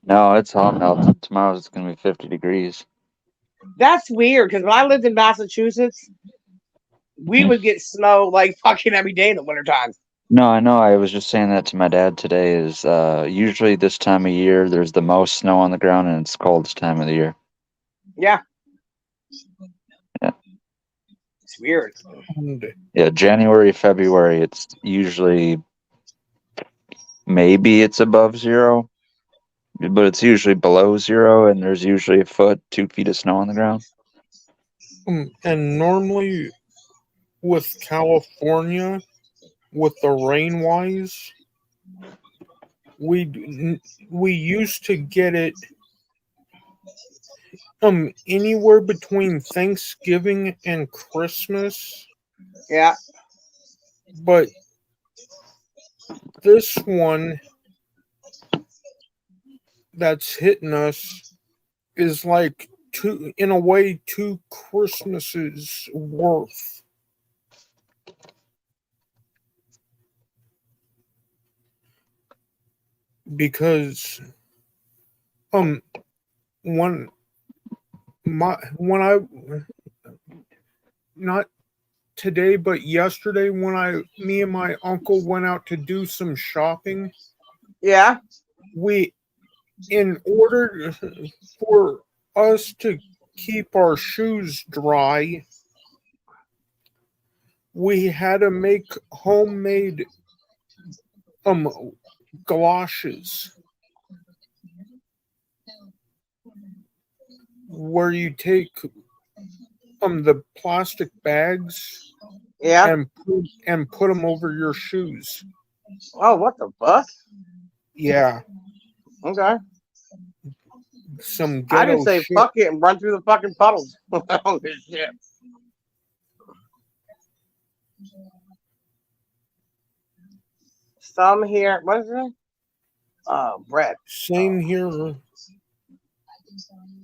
No, it's all melted. Tomorrow it's going to be 50 degrees. That's weird because when I lived in Massachusetts, we would get snow like fucking every day in the wintertime. No, I know. I was just saying that to my dad today. Is usually this time of year there's the most snow on the ground and it's the coldest time of the year. Yeah. Yeah. It's weird. Yeah, January, February, it's usually maybe it's above zero, but it's usually below zero, and there's usually a foot, 2 feet of snow on the ground. And normally with California, with the rain wise, we used to get it anywhere between Thanksgiving and Christmas, Yeah. but this one that's hitting us is like in a way, 2 Christmases worth. Because when I not today but yesterday when me and my uncle went out to do some shopping, Yeah. we, in order for us to keep our shoes dry, we had to make homemade galoshes where you take the plastic bags Yeah. and put them over your shoes. Oh, what the fuck? Yeah, Okay. some I ghetto just say shit. fuck it and run through the fucking puddles. Holy shit. Some here. What is it? Bread. Same here.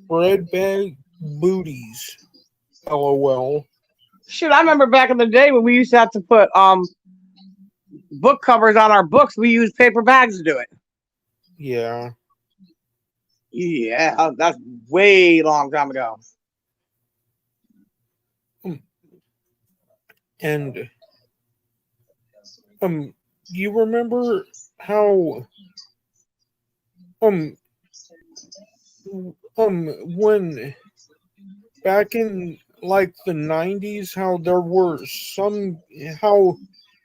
Bread bag booties. LOL. Shit, I remember back in the day when we used to have to put book covers on our books. We used paper bags to do it. Yeah. Yeah, that's way long time ago. And you remember how when back in like the 90s, how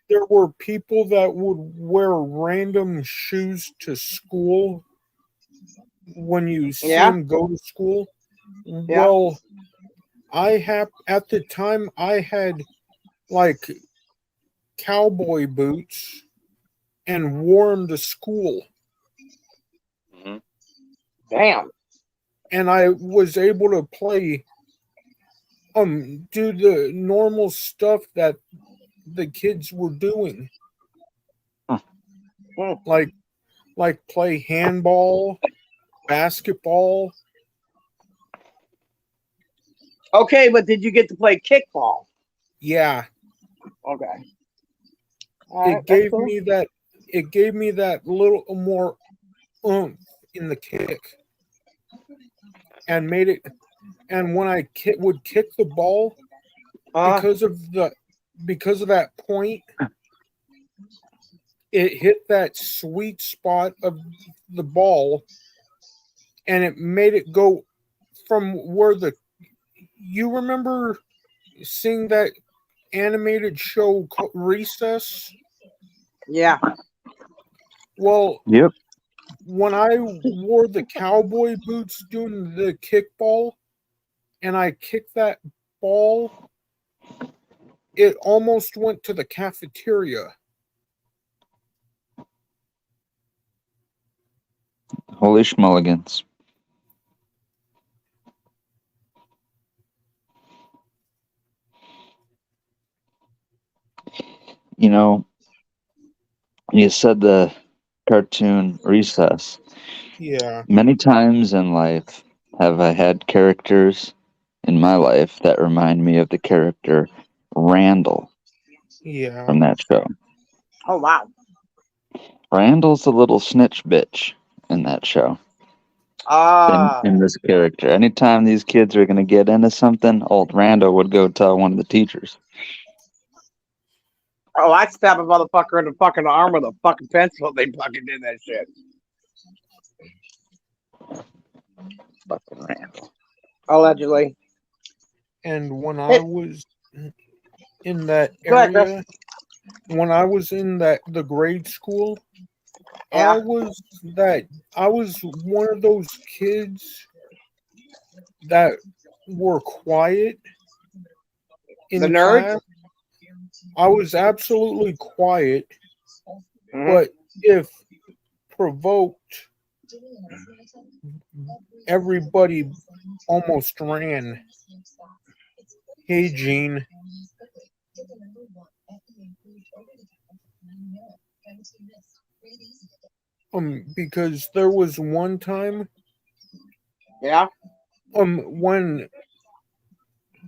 there were people that would wear random shoes to school when you see Yeah. them go to school? Yeah. Well, at the time I had like cowboy boots and wore them to school. Damn. And I was able to play do the normal stuff that the kids were doing. Like play handball, basketball. Okay, but did you get to play kickball? Yeah. Okay. It gave me that little more oomph in the kick. And made it, and when I would kick the ball, because of that point, it hit that sweet spot of the ball, and it made it go from where you remember seeing that animated show called Recess? Yeah. Well, Yep. when I wore the cowboy boots doing the kickball, and I kicked that ball, it almost went to the cafeteria. Holy schmulligans. You know, you said the cartoon Recess. Yeah. Many times in life have I had characters in my life that remind me of the character Randall Yeah. from that show. Oh, wow. Randall's a little snitch bitch in that show. In this character. Anytime these kids are going to get into something, old Randall would go tell one of the teachers. Oh, I'd stab a motherfucker in the fucking arm with a fucking pencil if they fucking did that shit. Fucking Randall. Allegedly. And when I was in that Go ahead, area, when I was in the grade school, Yeah. I was one of those kids that were quiet in The nerd? class. I was absolutely quiet, Mhm. but if provoked, everybody almost ran. Hey, Gene. Because there was one time, Yeah. when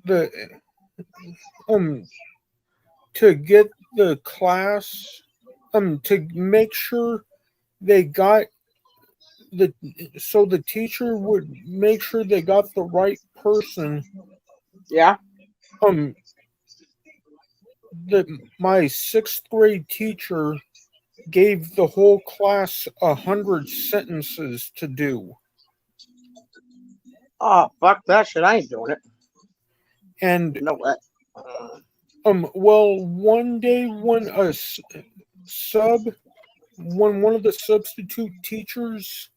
the to get the class, to make sure they got the so the teacher would make sure they got the right person. Yeah. um my sixth grade teacher gave the whole class 100 sentences to do. Oh, fuck that shit. I ain't doing it. And No way. well, one day when when one of the substitute teachers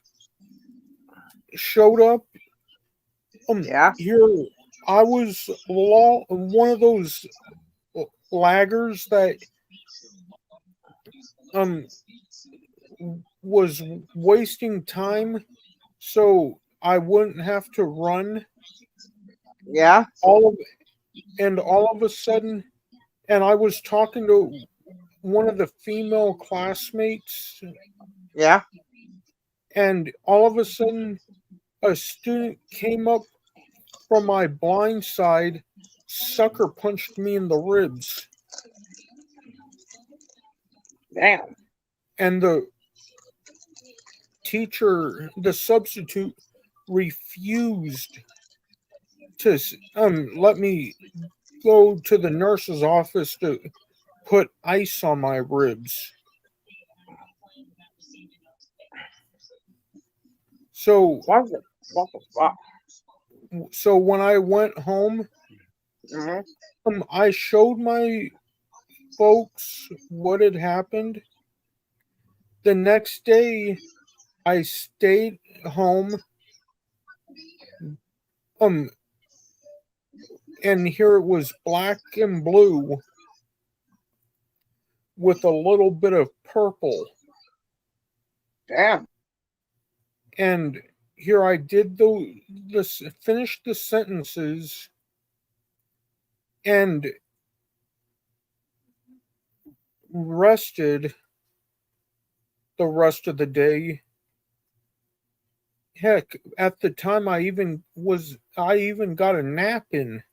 showed up, Yeah. here I was one of those laggers that was wasting time so I wouldn't have to run. Yeah. All of a sudden, and I was talking to one of the female classmates, Yeah. and all of a sudden a student came up from my blind side, sucker punched me in the ribs. Damn. And the substitute, refused to let me go to the nurse's office to put ice on my ribs. So What the fuck? So when I went home, I showed my folks what had happened. The next day, I stayed home. And here it was black and blue with a little bit of purple. Damn. And here I did finished the sentences and rested the rest of the day. Heck, at the time I even got a nap in.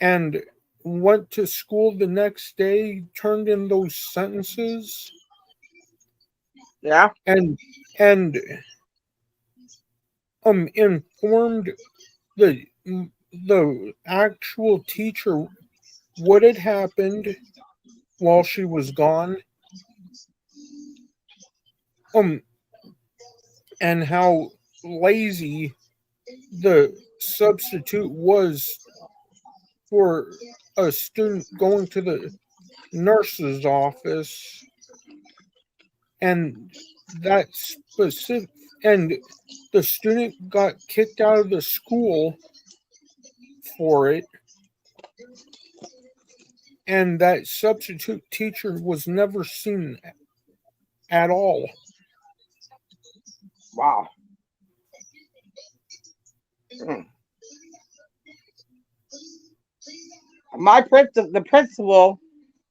And went to school the next day, turned in those sentences. Yeah. And informed the actual teacher what had happened while she was gone. And how lazy the substitute was for a student going to the nurse's office, and the student got kicked out of the school for it, and that substitute teacher was never seen at all. Wow. The principal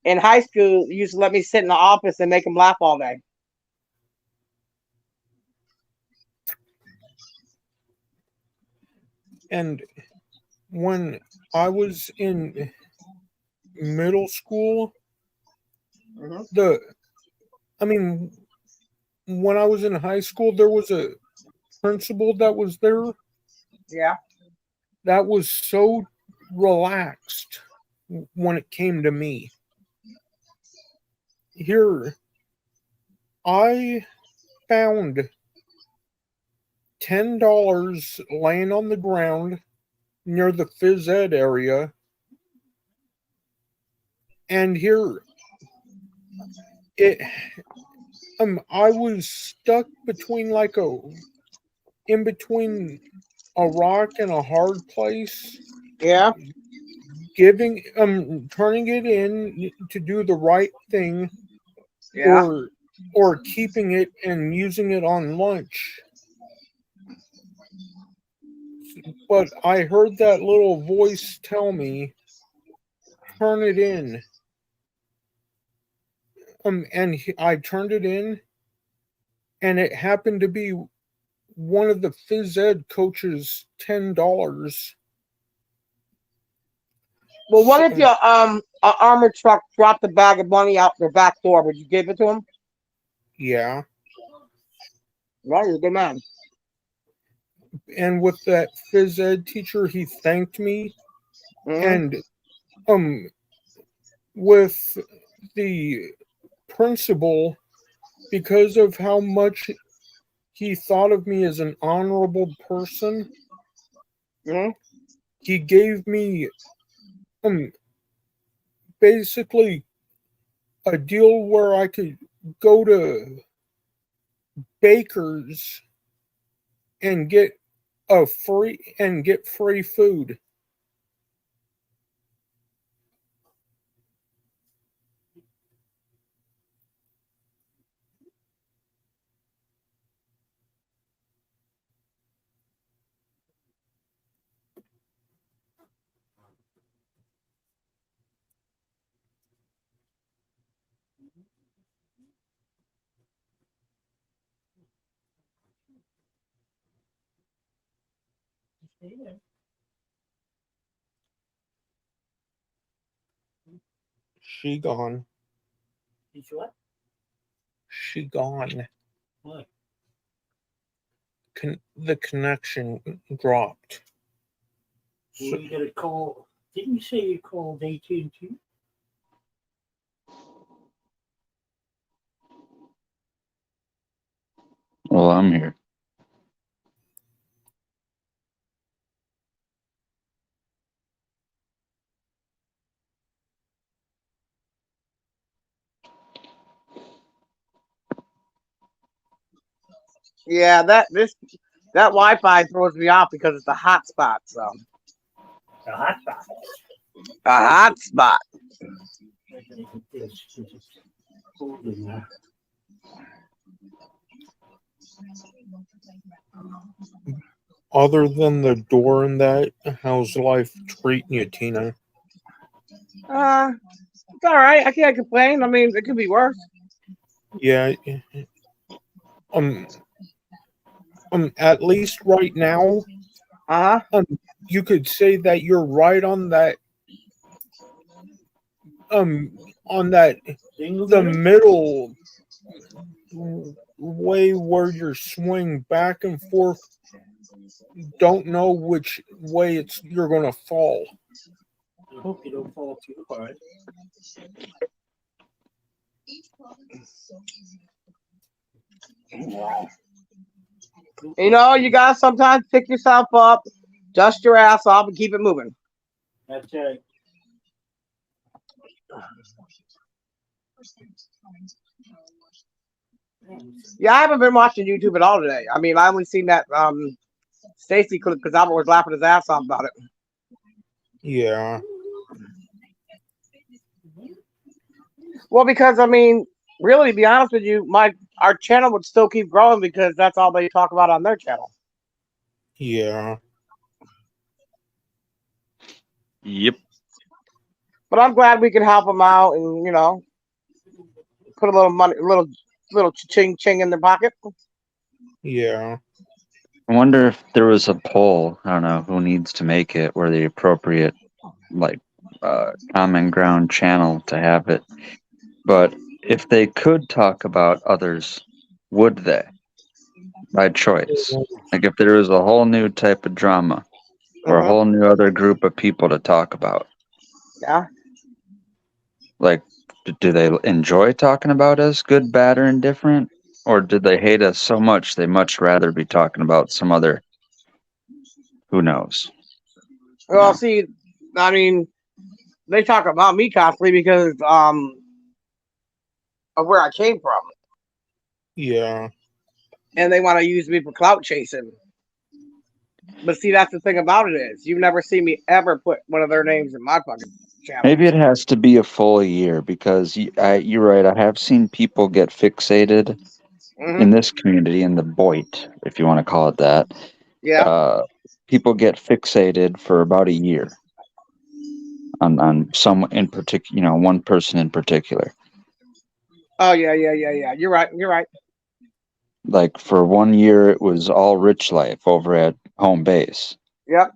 in high school used to let me sit in the office and make him laugh all day. And when I was in middle school, when I was in high school, there was a principal that was there. Yeah. That was so relaxed when it came to me. Here, I found $10 laying on the ground near the phys ed area. And here, it I was stuck between in between a rock and a hard place, Yeah. turning it in to do the right thing, Yeah. or keeping it and using it on lunch. But I heard that little voice tell me, turn it in. I turned it in, and it happened to be one of the phys ed coaches' $10. Well, what if your a armored truck dropped a bag of money out their back door? Would you give it to him? Yeah, Well, you're a good man. and with that phys ed teacher, he thanked me, Mhm. and with the principal, because of how much he thought of me as an honorable person, Mhm. he gave me basically a deal where I could go to Baker's and get free food. Stay there. She gone. Did you what? She gone. What? The connection dropped. So you gotta call. Didn't you say you called AT&T? Well, I'm here. Yeah, that Wi-Fi throws me off because it's a hotspot. So The hot spot. a hotspot. I gotta get this 'cause it's cold in there. Other than the door and that, how's life treating you, Tina? It's all right. I can't complain. I mean, it could be worse. Yeah. At least right now, you could say that you're right on that the middle way where you're swing back and forth. Don't know which way you're gonna fall. I hope you don't fall too hard. You know, you gotta sometimes pick yourself up, dust your ass off, and keep it moving. That's right. Yeah, I haven't been watching YouTube at all today. I mean, I only seen that Stacy clip because Albert was laughing his ass off about it. Yeah. Well, because I mean, really, to be honest with you, our channel would still keep growing because that's all they talk about on their channel. Yeah. Yep. But I'm glad we can help them out and put a little money, little ching ching in their pocket. Yeah. I wonder if there was a poll. I don't know who needs to make it, where the appropriate, common ground channel to have it. But if they could talk about others, would they? By choice. Like if there was a whole new type of drama or a whole new other group of people to talk about. Yeah. Like, do they enjoy talking about us, good, bad, or indifferent? Or did they hate us so much they much rather be talking about some other, who knows? Well, see, I mean, they talk about me constantly because of where I came from. Yeah. And they want to use me for clout chasing. But see, that's the thing about it is, you've never seen me ever put one of their names in my fucking channel. Maybe it has to be a full year because you're right. I have seen people get fixated in this community, in the Boit, if you want to call it that. Yeah. People get fixated for about a year on some in particular, one person in particular. Oh yeah. You're right. Like for 1 year, it was all Rich Life over at home base. Yep.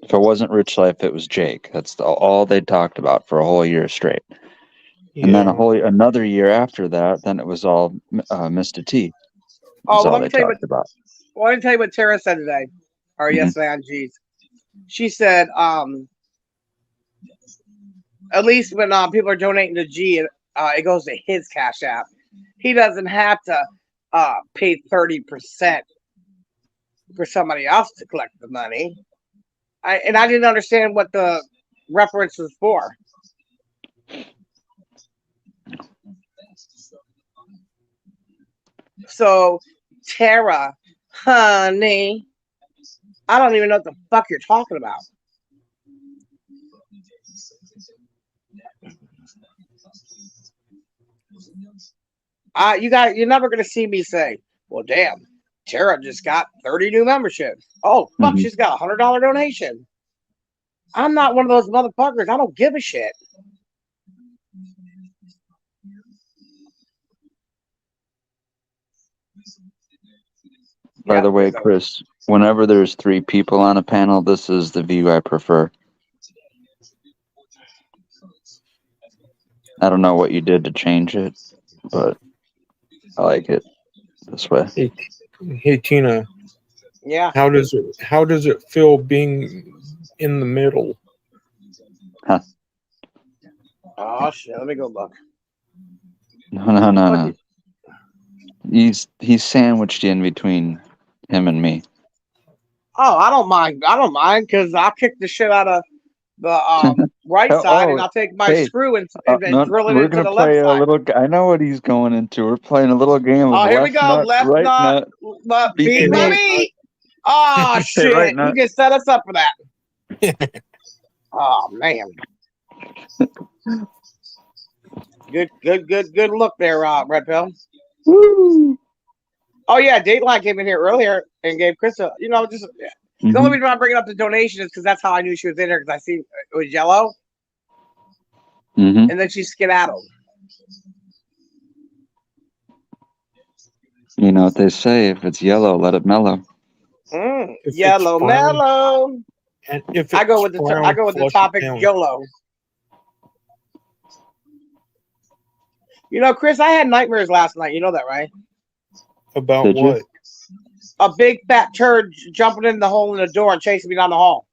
If it wasn't Rich Life, it was Jake. That's all they talked about for a whole year straight. And then another year after that, then it was all Mr. T. Oh, all let me they tell you talked about. Well, let me tell you what Tara said today, or yesterday on G's. She said, at least when people are donating to G, it goes to his Cash App. He doesn't have to pay 30% for somebody else to collect the money. I didn't understand what the reference was for. So, Tara, honey, I don't even know what the fuck you're talking about. You're never gonna see me say, well, damn, Tara just got 30 new memberships. Oh, fuck, she's got a $100 donation. I'm not one of those motherfuckers. I don't give a shit. By the way, Chris, whenever there's 3 people on a panel, this is the view I prefer. I don't know what you did to change it, but I like it this way. Hey Tina. Yeah. How does it feel being in the middle? Huh. Oh shit! Let me go look. No. He's sandwiched in between him and me. Oh, I don't mind because I'll kick the shit out of the right side, and I'll take my screw and drill it into the left side. A little. I know what he's going into. We're playing a little game of here we go. Left right nut, beat my meat. Oh shit! Right you can set us up for that. Oh man. Good look there, Red Pill. Woo. Oh yeah, Dateline came in here earlier and gave Chris a, the only reason I'm bringing up the donation is because that's how I knew she was in there, because I see it was yellow, and then she skedaddled. You know what they say: if it's yellow, let it mellow. Yellow mellow. And if I go with the topic YOLO. Chris, I had nightmares last night. You know that, right? About Did what? You? A big fat turd jumping in the hole in the door and chasing me down the hall.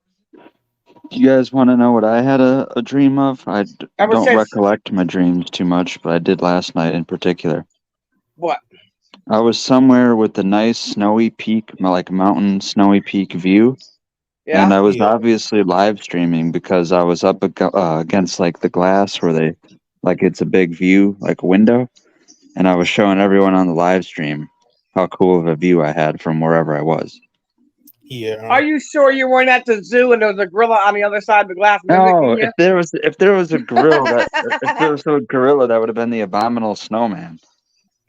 You guys want to know what I had a dream of? I don't recollect my dreams too much, but I did last night in particular. What? I was somewhere with a nice snowy peak, like mountain snowy peak view. Yeah. And I was obviously live streaming because I was up against like the glass where it's a big view, like a window. And I was showing everyone on the live stream how cool of a view I had from wherever I was. Yeah. Are you sure you weren't at the zoo and there was a gorilla on the other side of the glass? No, if there was a gorilla, if there was a gorilla, that would have been the Abominable Snowman.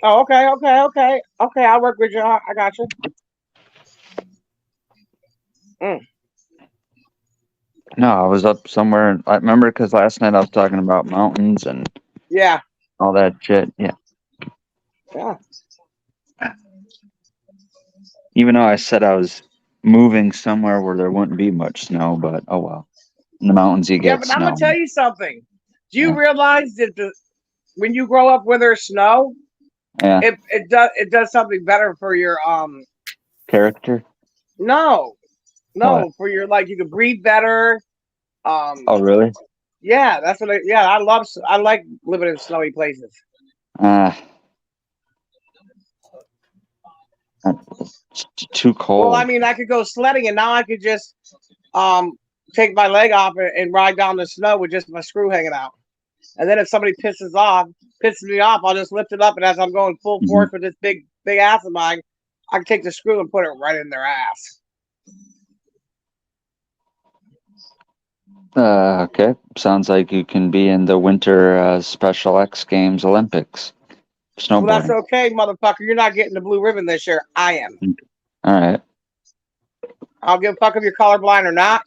Oh, okay. I'll work with you. I got you. No, I was up somewhere. I remember because last night I was talking about mountains and all that shit. Yeah. Even though I said I was moving somewhere where there wouldn't be much snow, but oh well. In the mountains you get but snow. I'm gonna tell you something. Do you realize that when you grow up where there's snow, it does something better for your character? No, for your you can breathe better. Oh really? Yeah, that's what. I like living in snowy places. Too cold. Well, I mean, I could go sledding, and now I could just take my leg off and ride down the snow with just my screw hanging out. And then if somebody pisses off, pisses me off, I'll just lift it up, and as I'm going full force with this big ass of mine, I can take the screw and put it right in their ass. Okay. Sounds like you can be in the Winter Special X Games Olympics. Well, that's Snowboarding. okay, motherfucker. You're not getting the blue ribbon this year. I am. All right. I don't give a fuck if you're colorblind or not.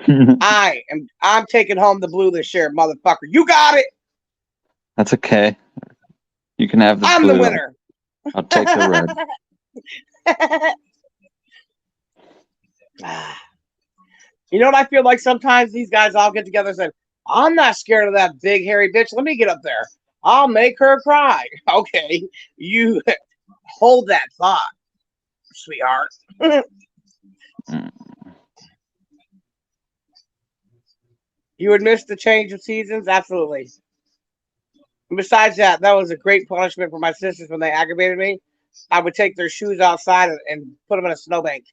I'm taking home the blue this year, motherfucker. You got it. That's okay. You can have the I'm blue. the winner. I'll take the red. You know what I feel like sometimes these guys all get together and say, I'm not scared of that big hairy bitch. Let me get up there. I'll make her cry. Okay. You hold that thought, sweetheart. You would miss the change of seasons? Absolutely. And besides that, that was a great punishment for my sisters when they aggravated me. I would take their shoes outside and put them in a snowbank.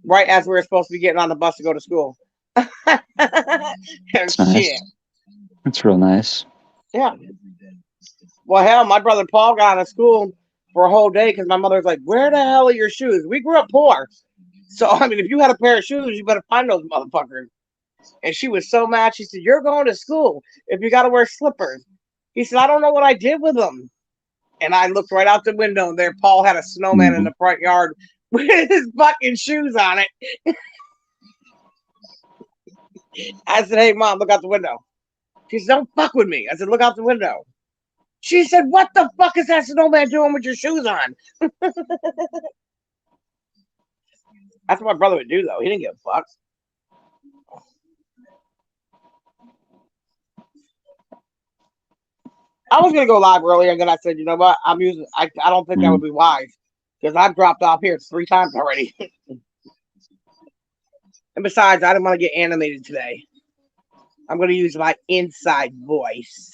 Right as we were supposed to be getting on the bus to go to school. That's nice. That's real nice. Yeah. Well, hell, my brother Paul got out of school for a whole day because my mother's like, where the hell are your shoes? We grew up poor. So, I mean, if you had a pair of shoes, you better find those motherfuckers. And she was so mad. She said, you're going to school if you got to wear slippers. He said, I don't know what I did with them. And I looked right out the window, and there Paul had a snowman in the front yard with his fucking shoes on it. I said, hey, Mom, look out the window. She said, don't fuck with me. I said, look out the window. She said, what the fuck is that snowman doing with your shoes on? That's what my brother would do, though. He didn't give a fuck. I was going to go live earlier, and then I said, you know what? I don't think that would be wise. Because I've dropped off here 3 times already. And besides, I didn't want to get animated today. I'm going to use my inside voice.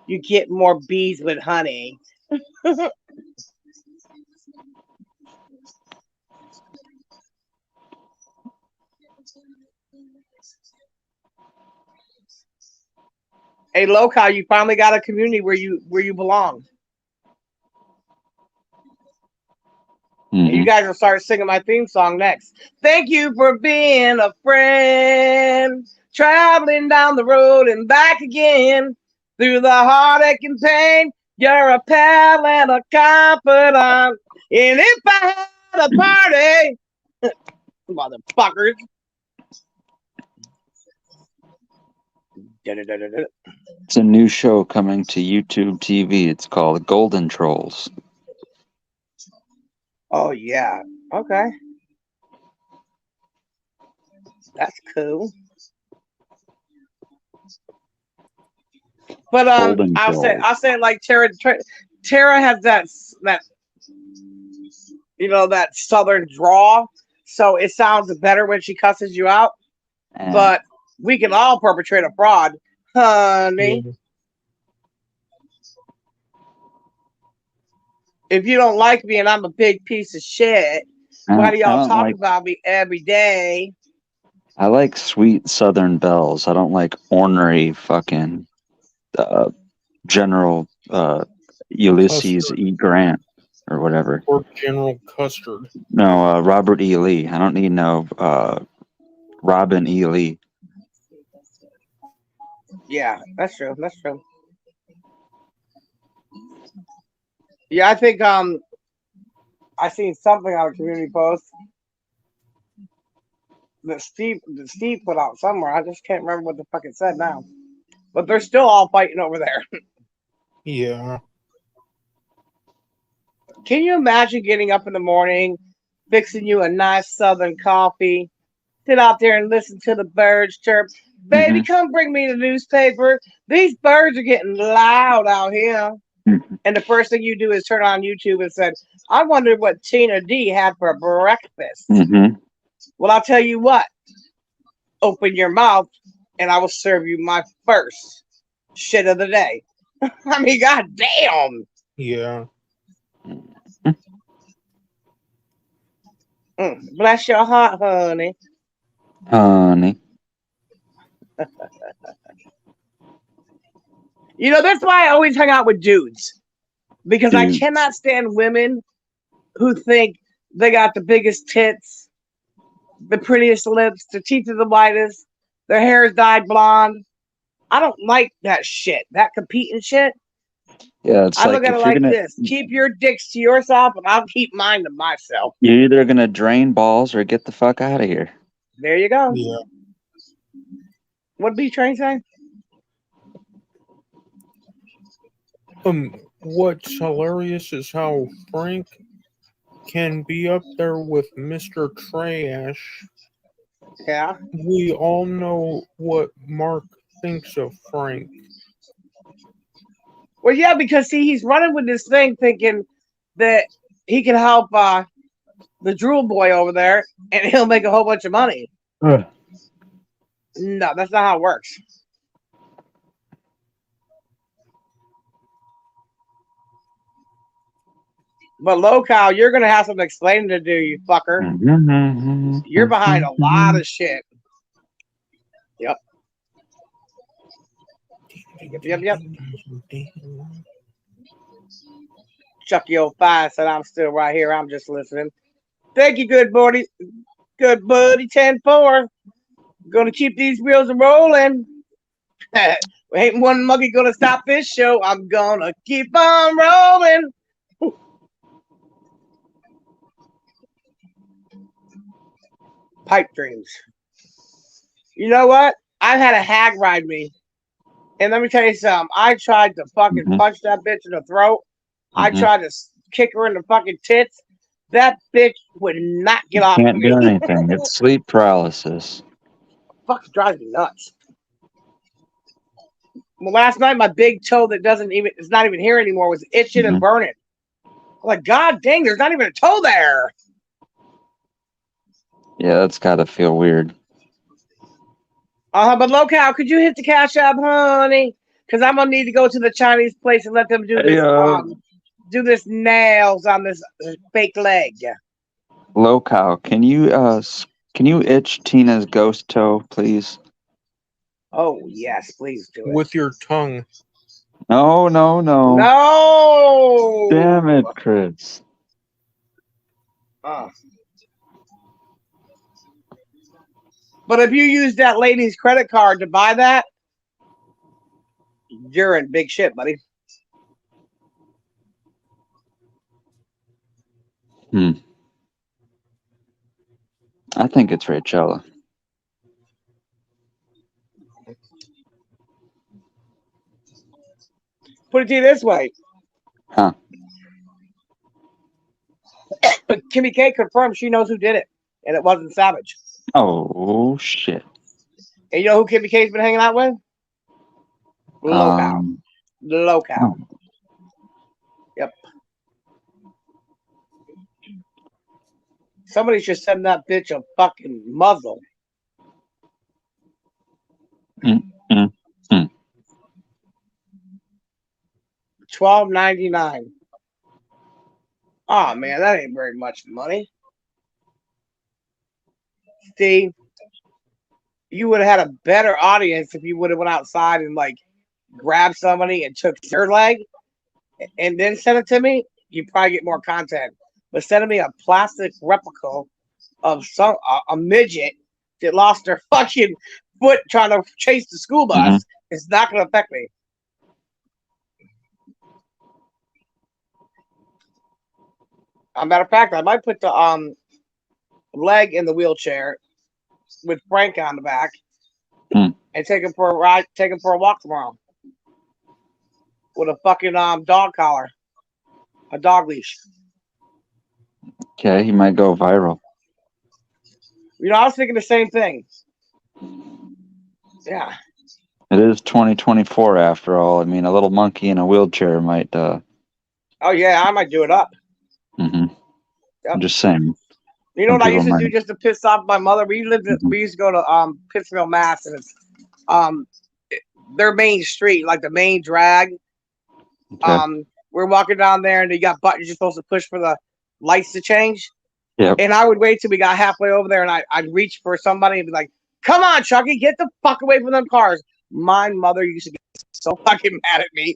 You get more bees with honey. Hey, Lokai, you finally got a community where you belong. And you guys will start singing my theme song next. Thank you for being a friend, traveling down the road and back again, through the heartache and pain. You're a pal and a confidant. And if I had a party, motherfuckers. It's a new show coming to YouTube TV. It's called Golden Trolls. Oh, yeah. Okay. That's cool. But I'll say it like Tara has that that southern drawl, so it sounds better when she cusses you out. But we can all perpetrate a fraud, honey. Yeah. If you don't like me and I'm a big piece of shit, why do y'all talk about me every day? I like sweet Southern belles. I don't like ornery fucking General Ulysses Custard. E. Grant or whatever. Or General Custard. No, Robert E. Lee. I don't need no Robin E. Lee. Yeah, that's true. That's true. Yeah, I think I seen something on a community post that Steve put out somewhere. I just can't remember what the fuck it said now. But they're still all fighting over there. Yeah. Can you imagine getting up in the morning, fixing you a nice Southern coffee, sit out there and listen to the birds chirp? Baby, come bring me the newspaper. These birds are getting loud out here. And the first thing you do is turn on YouTube and say, I wonder what Tina D had for breakfast. Well, I'll tell you what. Open your mouth and I will serve you my first shit of the day. I mean, goddamn. Yeah. Bless your heart, honey. Honey. You know, that's why I always hang out with dudes. Because I Dudes. cannot stand women who think they got the biggest tits, the prettiest lips, the teeth are the whitest, their hair is dyed blonde. I don't like that shit. That competing shit. Yeah, it's I like look at it if you're like gonna, this. Keep your dicks to yourself and I'll keep mine to myself. you're either gonna drain balls or get the fuck out of here. There you go. Yeah. What B Train say? What's hilarious is how Frank can be up there with Mr. Trash. Yeah. We all know what Mark thinks of Frank. Well, yeah, because see, he's running with this thing thinking that he can help the drool boy over there and he'll make a whole bunch of money. Ugh. No, that's not how it works. But Local, you're gonna have some explaining to do, you fucker. You're behind a lot of shit. Yep. Yep. Chucky 05 said I'm still right here. I'm just listening. Thank you, good buddy. Good buddy 10-4. Gonna keep these wheels rolling. Ain't one monkey gonna stop this show. I'm gonna keep on rolling. Pipe dreams. You know what? I've had a hag ride me. And let me tell you something. I tried to fucking punch that bitch in the throat. I tried to kick her in the fucking tits. That bitch would not get off of Can't me. do anything. It's sleep paralysis. Fucking drives me nuts. Well, last night my big toe that it's not even here anymore was itching and burning. I'm like, God dang, there's not even a toe there. Yeah, that's gotta feel weird. But Local, could you hit the cash app, honey? Because I'm gonna need to go to the Chinese place and let them do this. Do this nails on this fake leg. Local, can you itch Tina's ghost toe, please? Oh yes, please do it. With your tongue. No. No. Damn it, Chris. But if you use that lady's credit card to buy that, you're in big shit, buddy. I think it's Rachella. Put it to you this way. Huh. But Kimmy K confirmed she knows who did it, and it wasn't Savage. Oh shit. And you know who Kimmy K's been hanging out with? Local. Oh. Yep. Somebody should send that bitch a fucking muzzle. $12.99. Oh man, that ain't very much money. Steve, you would have had a better audience if you would have went outside and like grabbed somebody and took their leg and then sent it to me. You'd probably get more content. But sending me a plastic replica of a midget that lost their fucking foot trying to chase the school bus is not going to affect me. As a matter of fact, I might put the leg in the wheelchair with Frank on the back and take him for a ride, take him for a walk tomorrow with a fucking dog collar, a dog leash. Okay, he might go viral. You know, I was thinking the same thing. Yeah. It is 2024 after all. I mean, a little monkey in a wheelchair might. Oh yeah, I might do it up. Yep. I'm just saying. You know what I used to do just to piss off my mother? We used to go to Pittsfield, Mass, and it's their main street, like the main drag. Okay. We're walking down there, and you got buttons you're supposed to push for the lights to change. Yep. And I would wait till we got halfway over there, and I'd reach for somebody and be like, "Come on, Chucky, get the fuck away from them cars." My mother used to get so fucking mad at me.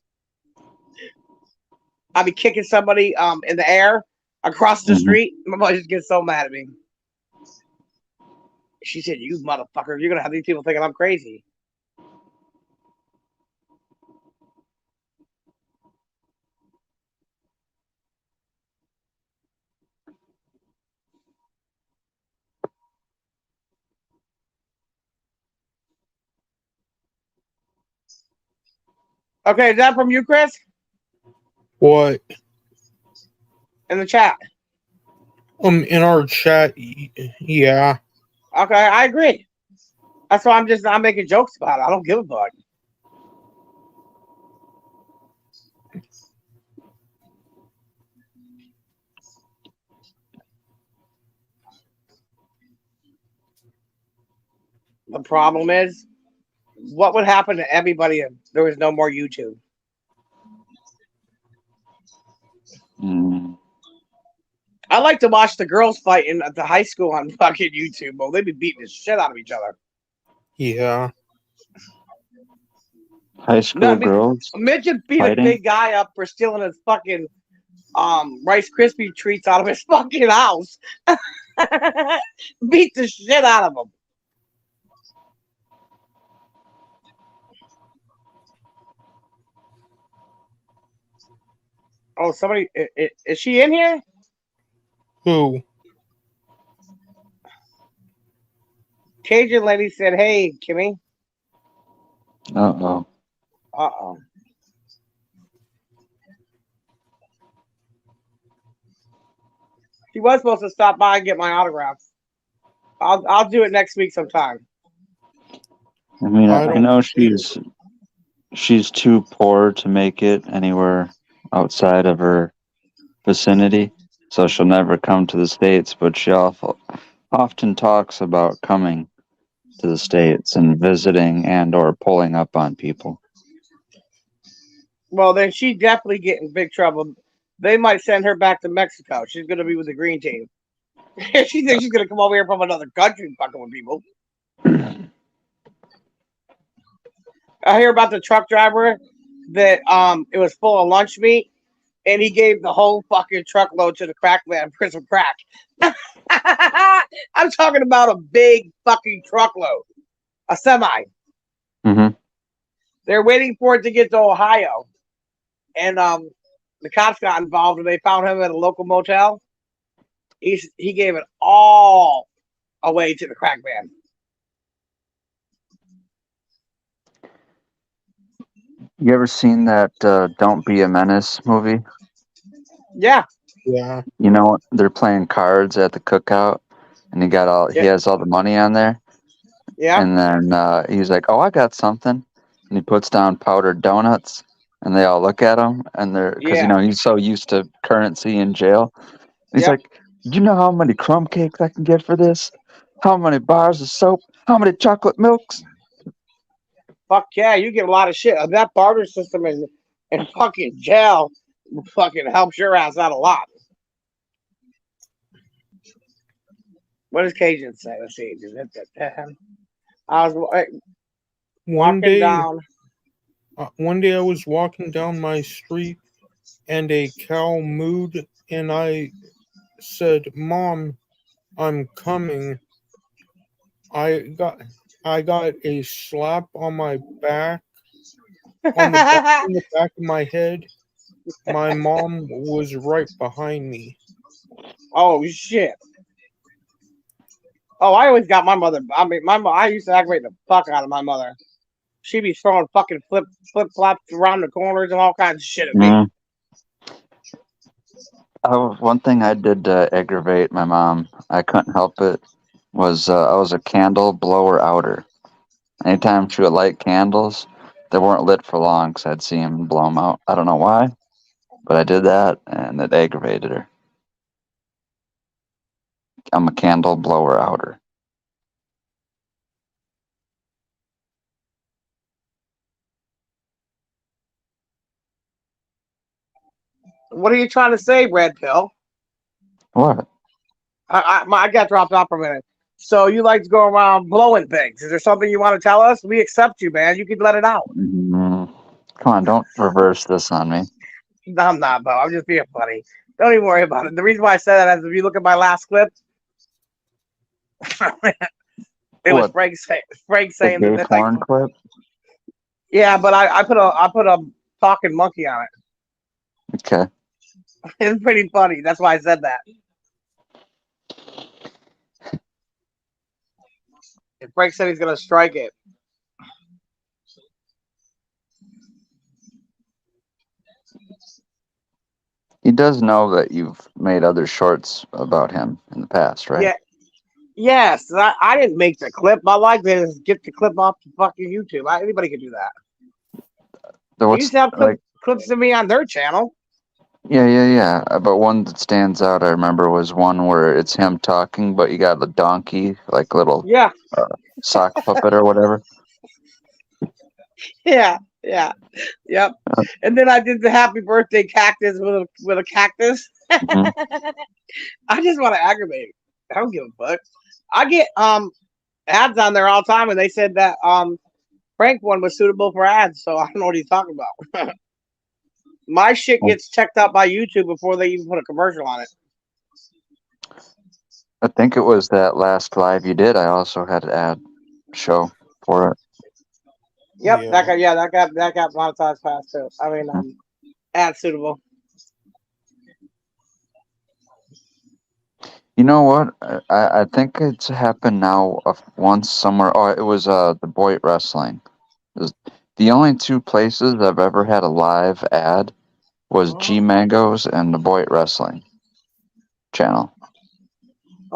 I'll be kicking somebody in the air across the street. My mother just gets so mad at me. She said, "You motherfucker, you're gonna have these people thinking I'm crazy." Okay, is that from you, Chris? What? In the chat. In our chat, yeah. Okay, I agree. That's why I'm not making jokes about it. I don't give a fuck. The problem is, what would happen to everybody if there was no more YouTube? I like to watch the girls fighting at the high school on fucking YouTube, bro. They be beating the shit out of each other. Yeah. High school girls. Midget beat fighting? a big guy up for stealing his fucking Rice Krispie treats out of his fucking house. Beat the shit out of him. Oh, somebody is she in here? Who? Cajun lady said, "Hey, Kimmy." Uh-oh. Uh-oh. She was supposed to stop by and get my autograph. I'll do it next week sometime. I mean, I don't know see she's too poor to make it anywhere outside of her vicinity, so she'll never come to the States, but she often talks about coming to the States and visiting and or pulling up on people. Well, then she definitely get in big trouble. They might send her back to Mexico. She's gonna be with the green team. She thinks she's gonna come over here from another country and fucking with people. I hear about the truck driver that it was full of lunch meat, and he gave the whole fucking truckload to the crack man for some crack. I'm talking about a big fucking truckload, a semi. Mm-hmm. They're waiting for it to get to Ohio, and the cops got involved, and they found him at a local motel. He gave it all away to the crack man. You ever seen that Don't Be a Menace movie? Yeah. Yeah. You know, they're playing cards at the cookout, and he has all the money on there. Yeah. And then he's like, "Oh, I got something," and he puts down powdered donuts, and they all look at him, and because he's so used to currency in jail. And he's like, "Do you know how many crumb cakes I can get for this? How many bars of soap? How many chocolate milks?" Fuck yeah, you get a lot of shit. That barter system in fucking jail fucking helps your ass out a lot. What does Cajun say? Let's see. I was One day, down. One day I was walking down my street and a cow mooed, and I said, "Mom, I'm coming." I got a slap on my back, on the back of my head. My mom was right behind me. Oh shit. Oh, I always got my mother. I mean, I used to aggravate the fuck out of my mother. She'd be throwing fucking flip flops around the corners and all kinds of shit at me. Mm. One thing I did to aggravate my mom, I couldn't help it, was I was a candle blower outer. Anytime she would light candles, they weren't lit for long because I'd see them blow them out. I don't know why, but I did that, and it aggravated her. I'm a candle blower outer. What are you trying to say, Red Pill? What? I got dropped off for a minute. So you like to go around blowing things? Is there something you want to tell us? We accept you, man. You can let it out. Come on, don't reverse this on me. No, I'm not, Bo. I'm just being funny. Don't even worry about it. The reason why I said that is if you look at my last clip, it was What, Frank the saying gay that, like, porn clip? yeah, but I put a talking monkey on it. Okay. It's pretty funny. That's why I said that. And Frank said he's gonna strike it. He does know that you've made other shorts about him in the past, right? Yeah. Yes, I didn't make the clip. My life is get the clip off the fucking YouTube. Anybody can do that. So They what's used to have like? clips of me on their channel. Yeah. But one that stands out, I remember, was one where it's him talking, but you got the donkey, like little Yeah, sock puppet or whatever. yeah, yep. Uh, And then I did the happy birthday cactus with a cactus. mhm. I just want to aggravate it. I don't give a fuck. I get ads on there all the time, and they said that Frank one was suitable for ads, so I don't know what he's talking about. My shit gets checked out by YouTube before they even put a commercial on it. I think it was that last live you did. I also had an ad show for it. Yep, Yeah. that got monetized fast too. I mean, ad suitable. You know what? I think it's happened now once somewhere. Oh, it was the Boyd Wrestling. It was the only two places I've ever had a live ad was G Mangoes and the Boyd Wrestling channel.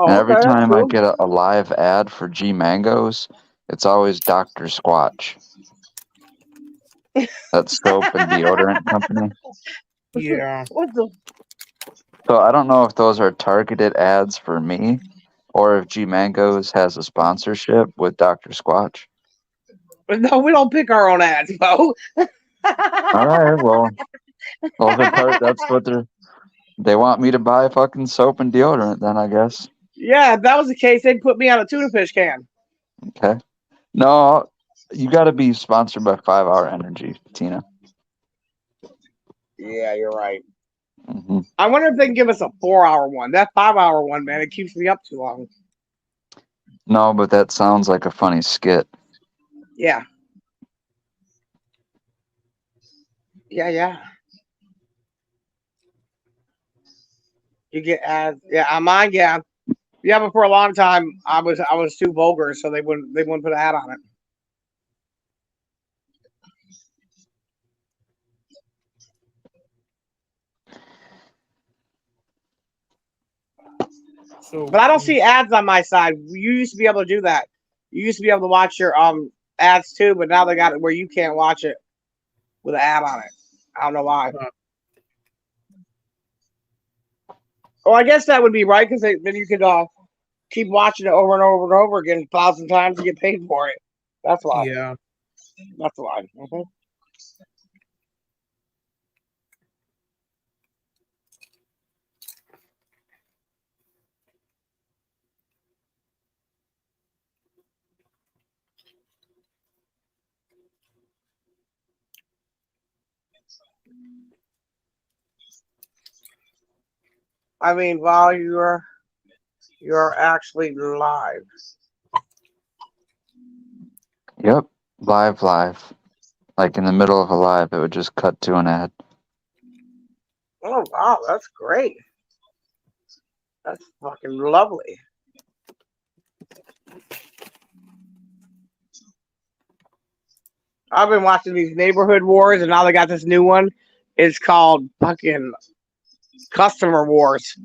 And Oh, every okay, that's time I cool. get a live ad for G Mangoes, it's always Dr. Squatch. That soap and deodorant company. Yeah. What the? So I don't know if those are targeted ads for me or if G Mangoes has a sponsorship with Dr. Squatch. No, we don't pick our own ads, Bo. All right, well, those are that's what they want me to buy fucking soap and deodorant then, I guess. Yeah, if that was the case, they'd put me on a tuna fish can. Okay. No, you got to be sponsored by 5 Hour Energy, Tina. Yeah, you're right. Hmm. I wonder if they can give us a 4-hour one. That 5-hour one, man, it keeps me up too long. No, but that sounds like a funny skit. Yeah. Yeah. You get ads. Yeah, on mine, yeah. Yeah, but for a long time I was too vulgar, so they wouldn't put an ad on it. So But I don't see ads on my side. You used to be able to do that. You used to be able to watch your ads too, but now they got it where you can't watch it with an ad on it. I don't know why. Oh, I guess that would be right because then you could keep watching it over and over and over again 1,000 times to get paid for it. That's why. yeah. That's why. Mhm. I mean, while you're actually live. Yep. Live. Like in the middle of a live, it would just cut to an ad. Oh wow, that's great. That's fucking lovely. I've been watching these neighborhood wars, and now they got this new one. It's called fucking Customer Wars.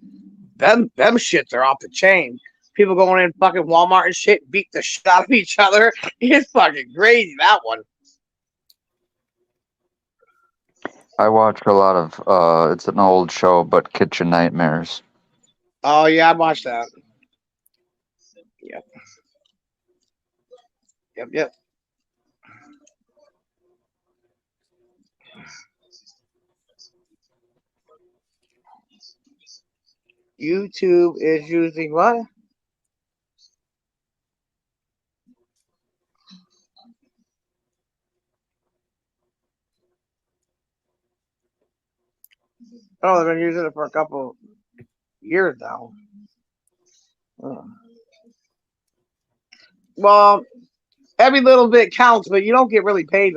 Them shits are off the chain. People going in fucking Walmart and shit, beat the shit out of each other. It's fucking crazy, that one. I watch a lot of it's an old show, but Kitchen Nightmares. Oh yeah, I watched that. Yep. YouTube is using what? Oh, they've been using it for a couple years now. Oh. Well, every little bit counts, but you don't get really paid,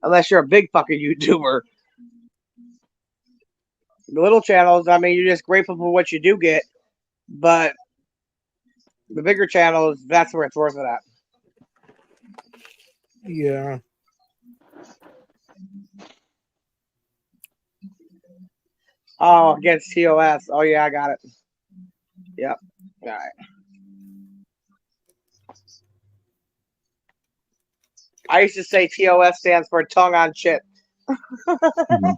unless you're a big fucking YouTuber. The little channels, I mean, you're just grateful for what you do get, but the bigger channels, that's where it's worth it at. Yeah. Oh, against TOS. Oh, yeah, I got it. Yep. All right. I used to say TOS stands for tongue on chip. Mhm.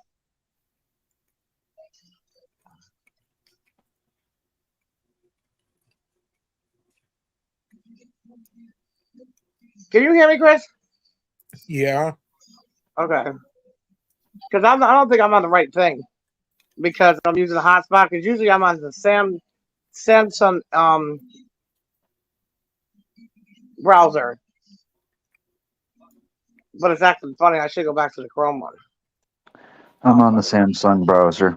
Can you hear me, Chris? Yeah. Okay. Because I don't think I'm on the right thing. Because I'm using the hotspot. Because usually I'm on the Samsung browser. But it's actually funny. I should go back to the Chrome one. I'm on the Samsung browser.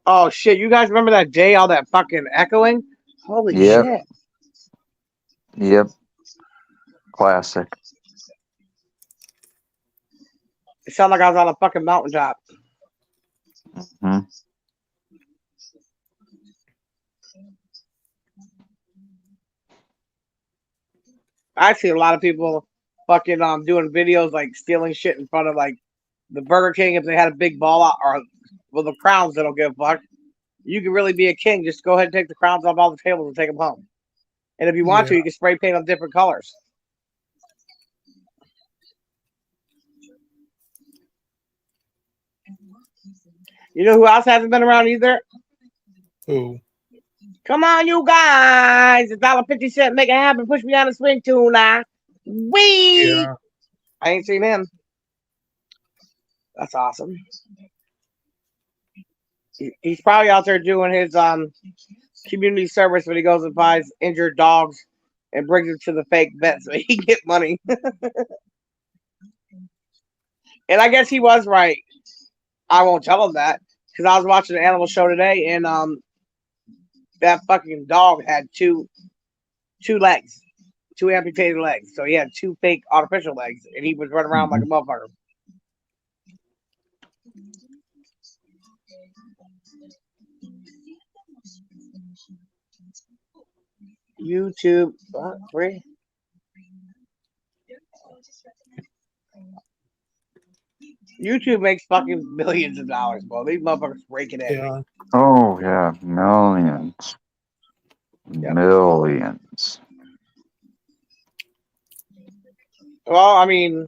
Oh shit! You guys remember that day? All that fucking echoing. Holy Yep. shit! Yep. Classic. It sounded like I was on a fucking mountaintop. Hmm. I see a lot of people fucking doing videos like stealing shit in front of like the Burger King if they had a big ball out, or well the crowns they don't give a fuck. You can really be a king. Just go ahead and take the crowns off all the tables and take them home. And if you want to, Yeah. you can spray paint them different colors. You know who else hasn't been around either? Who? Come on, you guys! $1.50, make it happen. Push me on the swing tuna. Wee! Yeah. I ain't seen him. That's awesome. He's probably out there doing his community service when he goes and buys injured dogs and brings them to the fake vet so he can get money. And I guess he was right. I won't tell him that because I was watching an animal show today, and that fucking dog had two legs, two amputated legs. So he had two fake artificial legs, and he was running around like a motherfucker. YouTube free. YouTube makes fucking millions of dollars, bro. These motherfuckers breaking in. Yeah. Oh yeah, millions. Yep. Millions. Well, I mean,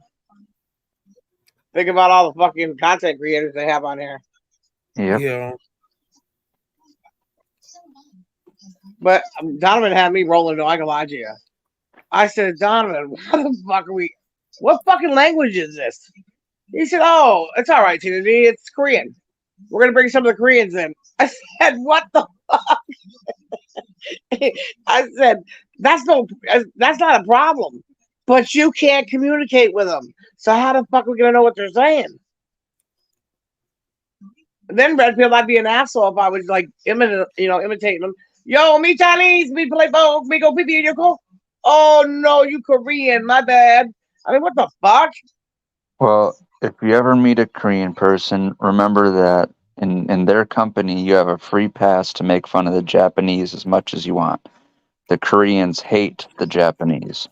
think about all the fucking content creators they have on here. Yep. Yeah. But Donovan had me rolling, no, I can lie to you. I said, Donovan, what the fuck are we? What fucking language is this? He said, oh, it's all right, TND. It's Korean. We're going to bring some of the Koreans in. I said, what the fuck? I said, that's not a problem. But you can't communicate with them. So how the fuck are we going to know what they're saying? And then Redfield, I'd be an asshole if I was like imitating them. Yo, me Chinese, me play ball, me go pee pee in your coat. Oh no, you Korean, my bad. I mean, what the fuck? Well, if you ever meet a Korean person, remember that in their company you have a free pass to make fun of the Japanese as much as you want. The Koreans hate the Japanese.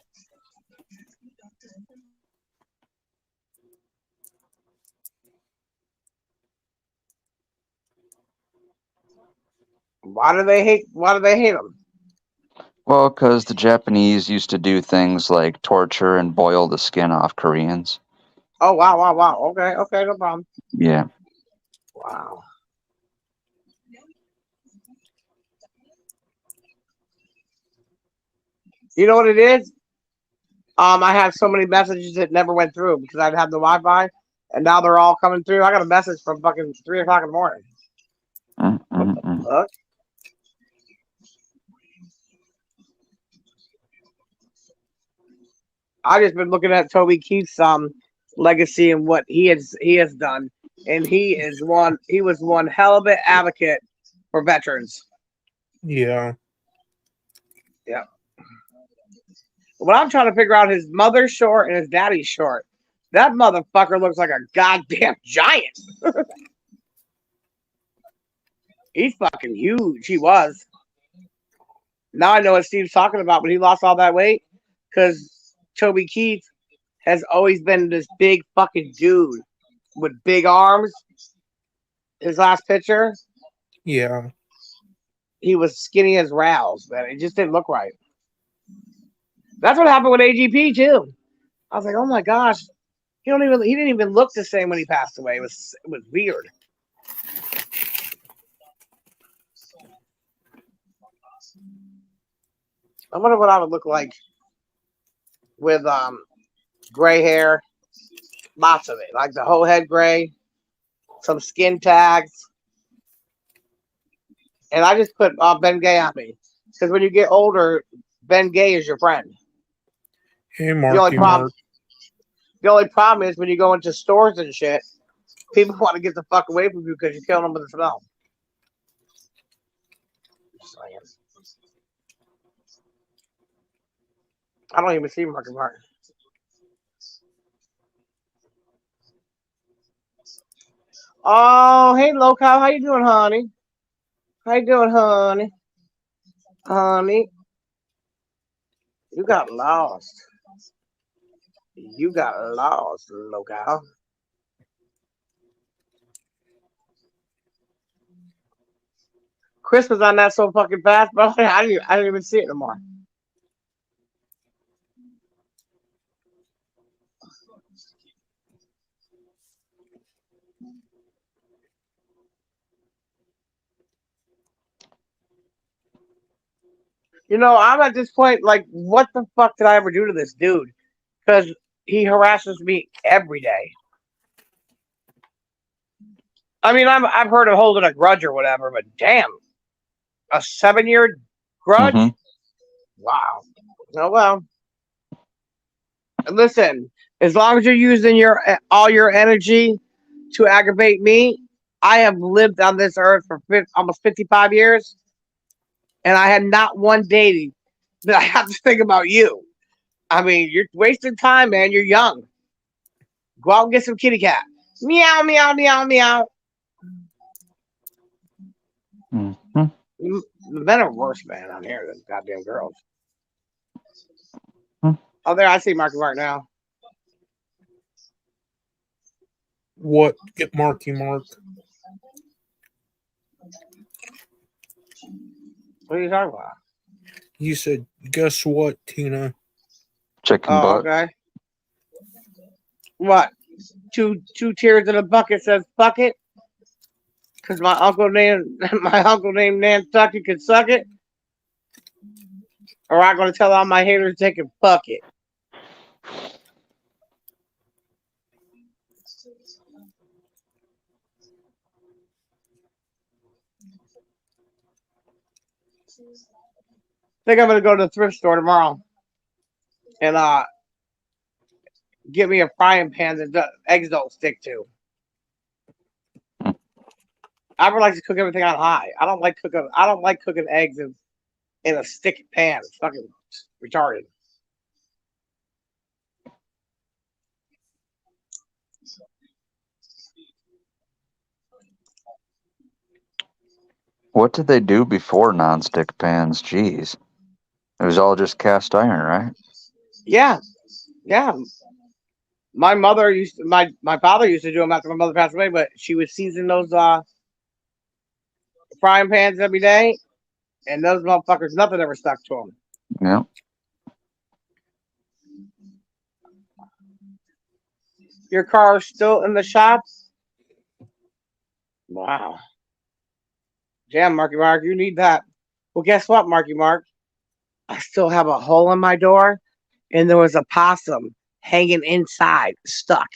Why do they hate them? Well, because the Japanese used to do things like torture and boil the skin off Koreans. Oh wow. Okay, no problem. Yeah. Wow. You know what it is? I have so many messages that never went through because I'd have the Wi-Fi, and now they're all coming through. I got a message from fucking 3 o'clock in the morning. What the fuck? I just been looking at Toby Keith's legacy and what he has done, and he was one hell of an advocate for veterans. Yeah. Yeah. What I'm trying to figure out, his mother's short and his daddy's short. That motherfucker looks like a goddamn giant. He's fucking huge. He was. Now I know what Steve's talking about, but he lost all that weight because Toby Keith has always been this big fucking dude with big arms. His last picture, Yeah. he was skinny as rails, man. It just didn't look right. That's what happened with AGP too. I was like, oh my gosh, he didn't even look the same when he passed away. It was weird. I wonder what I would look like with gray hair, lots of it, like the whole head gray, some skin tags, and I just put Ben Gay on me because when you get older, Ben Gay is your friend. Hey, Marky Mark. The only problem is when you go into stores and shit, people want to get the fuck away from you because you're killing them with the smell. I don't even see Marky Mark. Oh, hey, Loco. How you doing, honey? How you doing, honey? Honey. You got lost. You got lost, Loco. Chris was on that so fucking fast, bro. I didn't even see it no more. You know, I'm at this point, like, what the fuck did I ever do to this dude? Because he harasses me every day. I mean, I've heard of holding a grudge or whatever, but damn, a 7-year grudge? Mhm. Wow. Oh, well. Listen, as long as you're using all your energy to aggravate me, I have lived on this earth for almost 55 years, and I had not one day that I have to think about you. I mean, you're wasting time, man. You're young. Go out and get some kitty cat. Meow, meow, meow, meow. Mhm. The men are worse, man, on here than goddamn girls. Oh, there, I see Marky Mark now. What? Get Marky Mark. What are you talking about? He said, guess what, Tina? Chicken Oh, butt. okay. What? Two tears in a bucket says bucket? Because my uncle named Nantucket could suck it? Or I'm going to tell all my haters they can fuck it. I think I'm going to go to the thrift store tomorrow and get me a frying pan that the eggs don't stick to. I would like to cook everything on high. I don't like cooking eggs in a sticky pan. It's fucking retarded. What did they do before nonstick pans? Jeez. It was all just cast iron, right? Yeah. Yeah. My father used to do them after my mother passed away, but she would season those frying pans every day, and those motherfuckers, nothing ever stuck to them. Yeah. Your car's still in the shop? Wow. Damn, Marky Mark, you need that. Well, guess what, Marky Mark? I still have a hole in my door, and there was a possum hanging inside, stuck.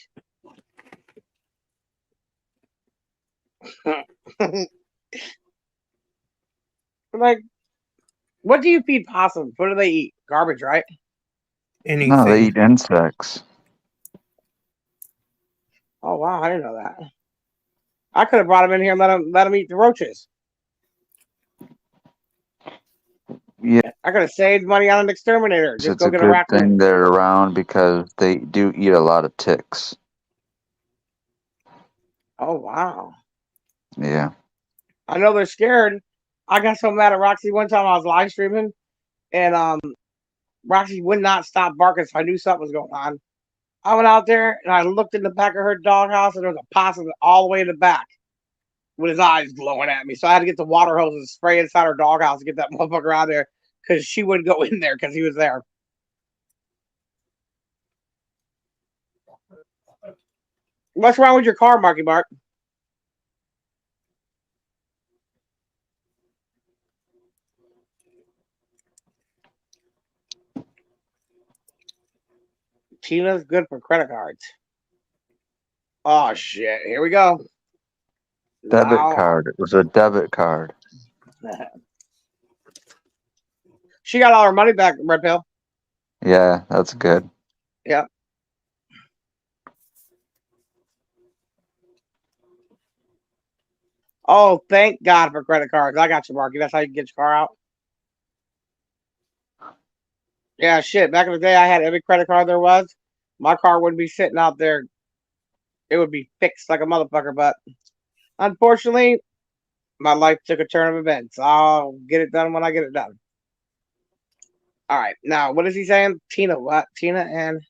Like, what do you feed possums? What do they eat? Garbage, right? Anything. No, they eat insects. Oh, wow, I didn't know that. I could have brought him in here and let him eat the roaches. Yeah, I could have saved money on an exterminator. Just it's go a get a good raccoon. thing they're around because they do eat a lot of ticks. Oh wow. Yeah. I know they're scared. I got so mad at Roxy one time I was live streaming and Roxy would not stop barking, so I knew something was going on. I went out there and I looked in the back of her doghouse and there was a possum all the way in the back with his eyes glowing at me. So I had to get the water hose and spray inside her doghouse to get that motherfucker out of there because she wouldn't go in there because he was there. What's wrong with your car, Marky Mark? Tina's good for credit cards. Oh shit! Here we go. Debit Now- card. It was a debit card. She got all her money back, Red Pill. Yeah, that's good. Yeah. Oh, thank God for credit cards. I got you, Marky. That's how you get your car out. Yeah, shit. Back in the day, I had every credit card there was. My car wouldn't be sitting out there. It would be fixed like a motherfucker. But unfortunately, my life took a turn of events. I'll get it done when I get it done. All right. Now, what is he saying? Tina, what? Tina and.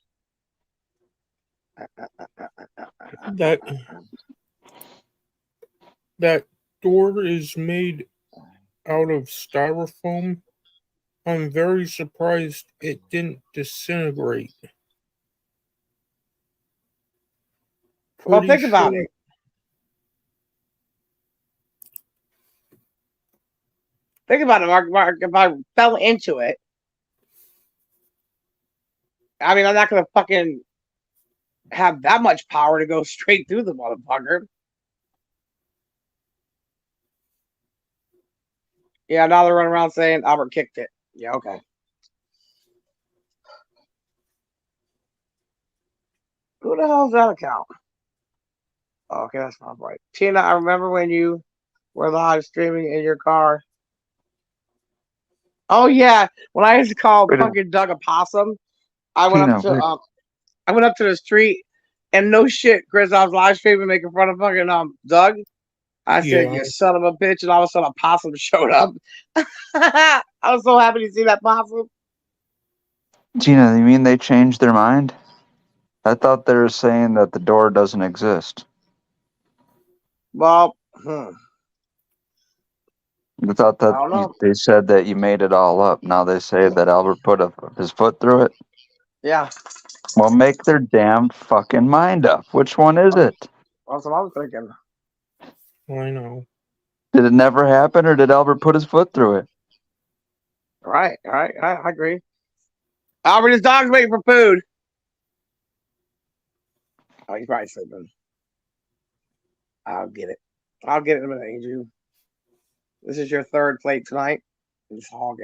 That door is made out of styrofoam. I'm very surprised it didn't disintegrate. Well, Pretty think about sure- it. Think about it, Mark. If I fell into it, I mean, I'm not going to fucking have that much power to go straight through the motherfucker. Yeah, now they're running around saying Albert kicked it. Yeah, okay. Who the hell's that account? Oh, okay, that's not right. Tina, I remember when you were live streaming in your car. Oh yeah, when I used to call Wait a- fucking Doug a possum, I went up Tina, to I went up to the street and no shit, Chris, I was live streaming making fun of fucking Doug. I said, Yeah. "You son of a bitch," and all of a sudden a possum showed up. I was so happy to see that possum. Gina, you mean they changed their mind? I thought they were saying that the door doesn't exist. Well, I thought I don't know. they said that you made it all up. Now they say that Albert put his foot through it. Yeah, Well, make their damn fucking mind up. Which one is it? that's what I was thinking. I know. Did it never happen, or did Albert put his foot through it? Right, I agree. Albert, his dog's waiting for food. Oh, he's probably sleeping. I'll get it. I'll get it in a minute, Andrew. This is your third plate tonight. This hog.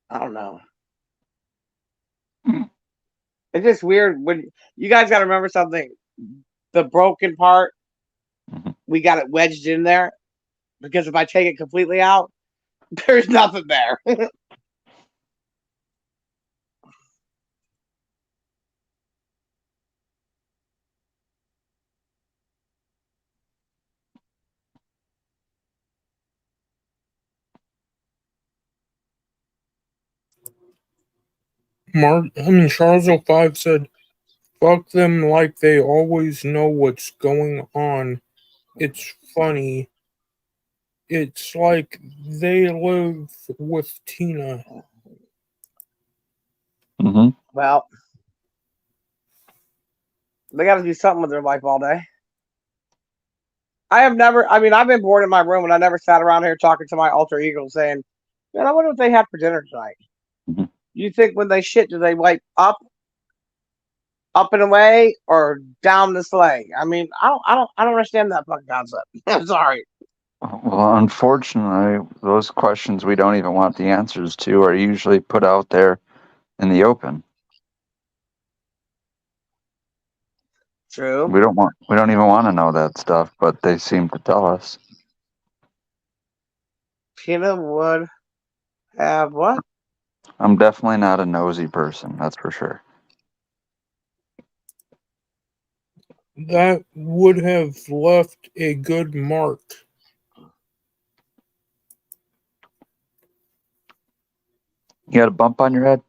I don't know. It's just weird when you guys got to remember something. The broken part, we got it wedged in there because if I take it completely out, there's nothing there. Charles 05 said, "Fuck them like they always know what's going on. It's funny. It's like they live with Tina." Mm-hmm. Well, they got to do something with their life all day. I've been bored in my room and I never sat around here talking to my alter ego saying, man, I wonder what they had for dinner tonight. Mm-hmm. You think when they shit, do they wipe up and away, or down the sleigh? I mean, I don't understand that fucking concept. I'm sorry. Well, unfortunately, those questions we don't even want the answers to are usually put out there in the open. True. We don't even want to know that stuff, but they seem to tell us. Tina would have what? I'm definitely not a nosy person, that's for sure. That would have left a good mark. You got a bump on your head?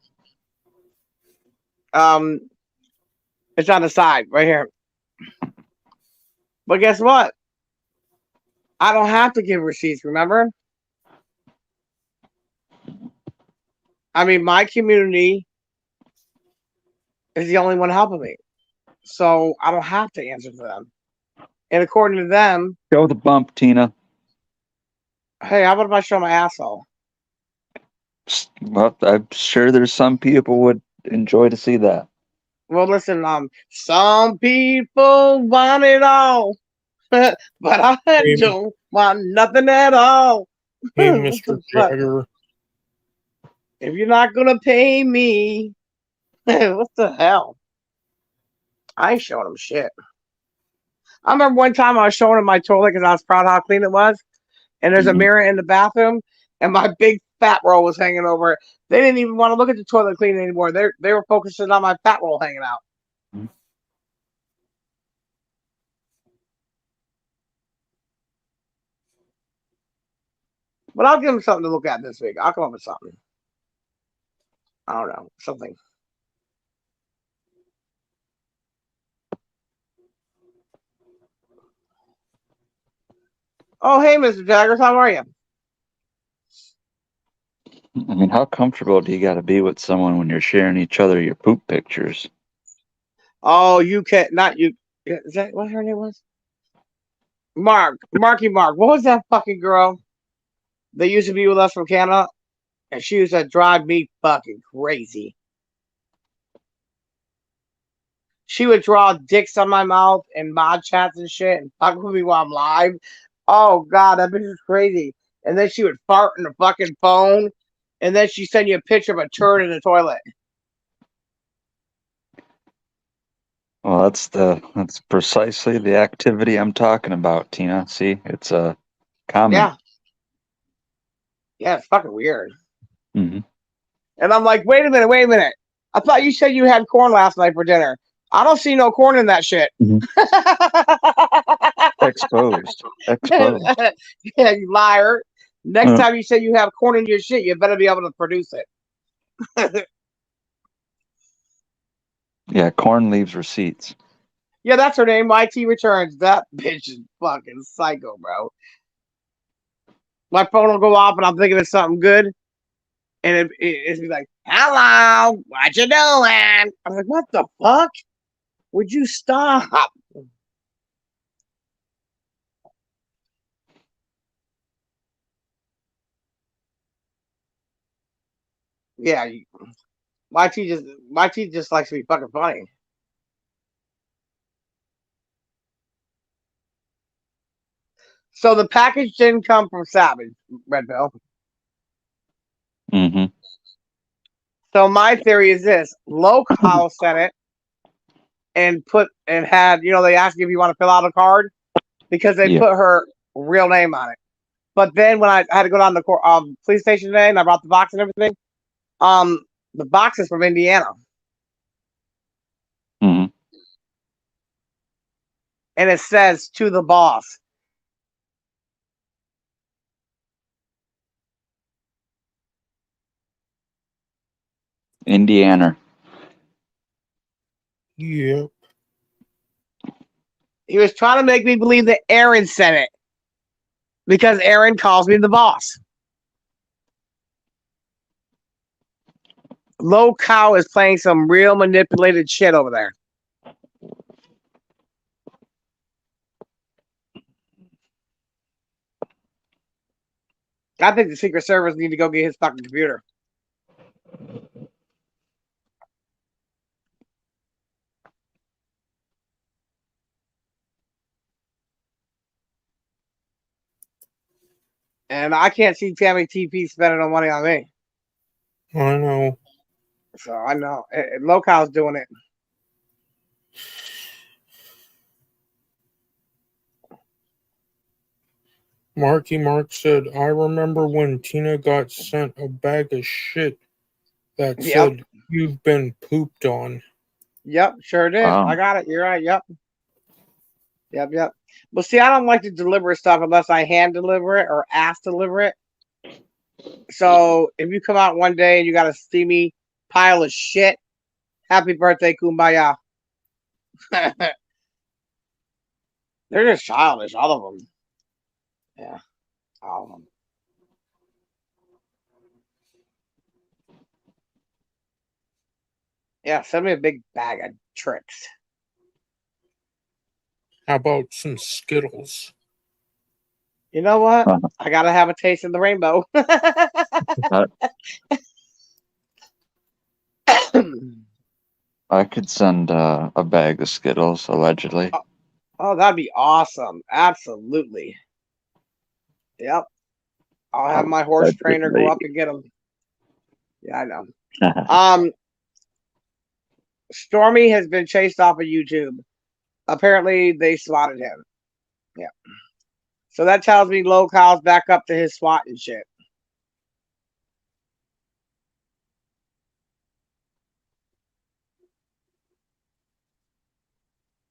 It's on the side right here. But guess what? I don't have to give receipts, remember? I mean, my community is the only one helping me. So I don't have to answer to them. And according to them, Show the bump, Tina. hey, how about if I show my asshole? Well, I'm sure there's some people would enjoy to see that. Well, listen, some people want it all, but I Hey, don't want nothing at all. hey, What Mr. the fuck? Jagger. If you're not gonna pay me, what the hell? I ain't showing him shit. I remember one time I was showing him my toilet because I was proud how clean it was, and there's a Mhm. mirror in the bathroom, and my big fat roll was hanging over it. They didn't even want to look at the toilet cleaning anymore. They were focusing on my fat roll hanging out. Mhm. But I'll give them something to look at this week. I'll come up with something. I don't know, something. Oh, hey, Mr. Jaggers, how are you? I mean, how comfortable do you got to be with someone when you're sharing each other your poop pictures? Oh, you can't, not you. Is that what her name was? Marky Mark. What was that fucking girl that used to be with us from Canada? And she used to drive me fucking crazy. She would draw dicks on my mouth and mod chats and shit and fuck with me while I'm live. Oh god, that bitch is crazy. And then she would fart in the fucking phone, and then she send you a picture of a turd in the toilet. Well, that's precisely the activity I'm talking about, Tina. See, it's common. Yeah. Yeah, it's fucking weird. Hmm. And I'm like, wait a minute. I thought you said you had corn last night for dinner. I don't see no corn in that shit. Mhm. Exposed. Yeah, you liar. Next time you say you have corn in your shit, you better be able to produce it. Yeah, corn leaves receipts. Yeah, that's her name. YT Returns. That bitch is fucking psycho, bro. My phone will go off and I'm thinking of something good. And it's be like, hello, what you doing? I'm like, what the fuck? Would you stop? Yeah, YT just likes to be fucking funny. So the package didn't come from Savage, Red Pill. Mm-hmm. So my theory is this: Low House sent it and had, they asked you if you want to fill out a card because they put her real name on it. But then when I had to go down to the police station today and I brought the box and everything, the box is from Indiana. Mm-hmm. And it says to the boss. Indiana. Yep. He was trying to make me believe that Aaron sent it because Aaron calls me the boss. Low Cow is playing some real manipulated shit over there. I think the Secret Service need to go get his fucking computer. And I can't see Tammy TP spending no money on me. I know. So I know. Low Cow's doing it. Marky Mark said, I remember when Tina got sent a bag of shit that Yep. said, you've been pooped on. Yep, sure did. Wow. I got it. You're right. Yep. Yep. But see, I don't like to deliver stuff unless I hand deliver it or ask deliver it. So if you come out one day and you got a steamy pile of shit, happy birthday, kumbaya. They're just childish, all of them. Yeah, all of them. Yeah, send me a big bag of tricks. How about some Skittles? You know what? Uh-huh. I gotta have a taste of the rainbow. I could send a bag of Skittles, allegedly. Oh, that'd be awesome. Absolutely. Yep. I'll have my horse trainer go up and get them. Yeah, I know. Stormy has been chased off of YouTube. Apparently, they swatted him. Yeah. So that tells me Local's back up to his SWAT and shit.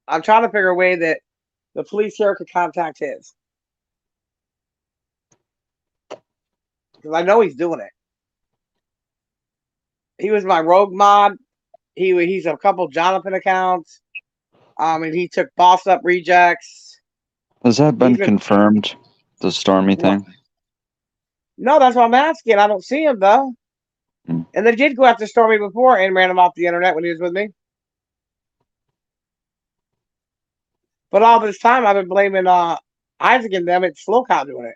I'm trying to figure a way that the police here could contact his. Because I know he's doing it. He was my rogue mod. He's a couple Jonathan accounts. And he took Boss Up Rejects. Has that been He's been- confirmed? The Stormy thing? No, that's what I'm asking. I don't see him though. Hmm. And they did go after Stormy before and ran him off the internet when he was with me. But all this time I've been blaming Isaac and them. It's Slowcow doing it.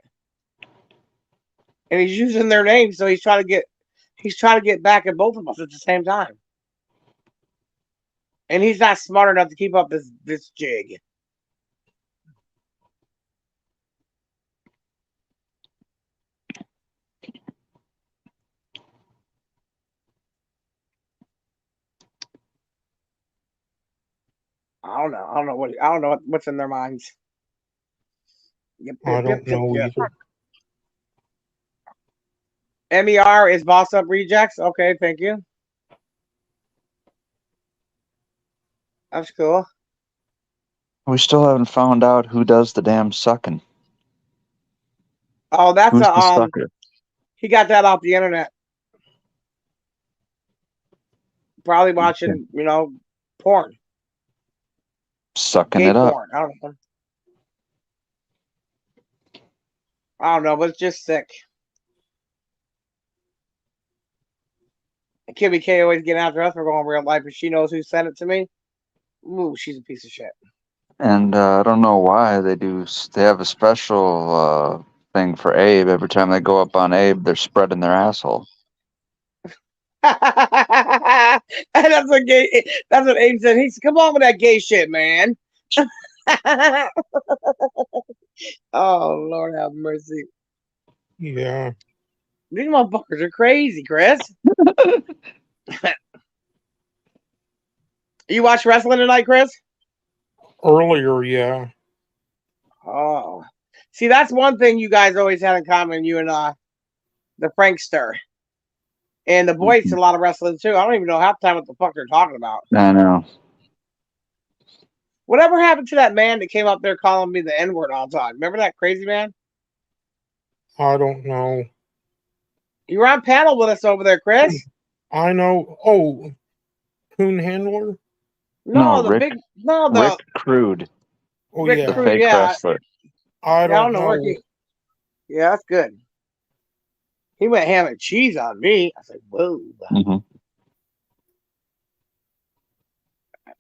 And he's using their names, so he's trying to get back at both of us at the same time. And he's not smart enough to keep up this jig. I don't know what's in their minds. Yep, I don't know yep. either. MER is Boss Up Rejects. Okay, thank you. That's cool. We still haven't found out who does the damn sucking. Oh, that's Who's the sucker? he got that off the internet. Probably watching, porn. Sucking Gay it up. porn. I don't know, but it's just sick. Kimmy K always getting after us for going real life, but she knows who sent it to me. Ooh, she's a piece of shit. And I don't know why they do. They have a special thing for Abe. Every time they go up on Abe, they're spreading their asshole. And that's what Abe said. He said, "Come on with that gay shit, man." Oh, Lord have mercy. Yeah. These motherfuckers are crazy, Chris. You watch wrestling tonight, Chris? Earlier, yeah. Oh. See, that's one thing you guys always had in common, you and the Frankster. And the boys did a lot of wrestling too. I don't even know half the time what the fuck they're talking about. I know. Whatever happened to that man that came up there calling me the N-word all the time? Remember that crazy man? I don't know. You were on panel with us over there, Chris. I know. Oh, Poon Handler? No, the Rick- big the Rick Crude, Oh, Rick yeah. Crude. fake yeah. wrestler. I I don't don't know know. where yeah, that's good. He went ham and cheese on me. I said, "Whoa, Hmm.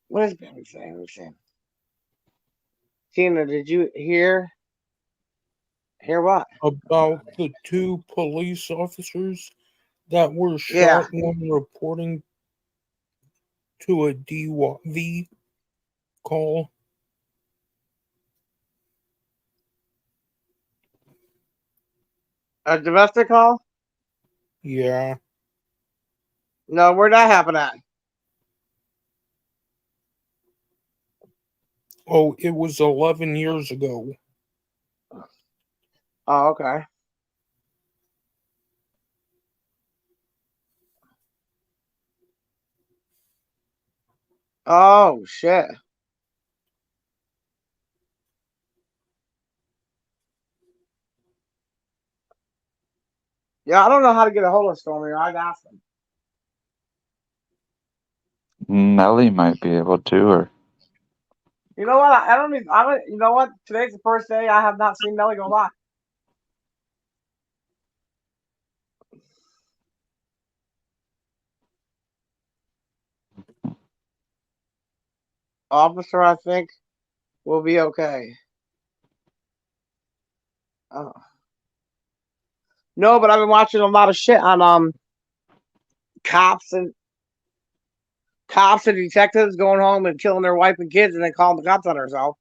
what is Barry saying?" We're saying, Tina, did you hear what? About the two police officers that were Yeah. shot when reporting to a DV call. A domestic call? Yeah. No, where'd that happen at? Oh, it was 11 years ago. Oh, okay. Oh shit. Yeah, I don't know how to get a hold of Stormy. I'd ask him. Nelly might be able to, or You know what? I don't even. I don't. You know what? Today's the first day I have not seen Nelly go live. Officer, I think will be okay. Oh. No, but I've been watching a lot of shit on cops and detectives going home and killing their wife and kids and then calling the cops on herself.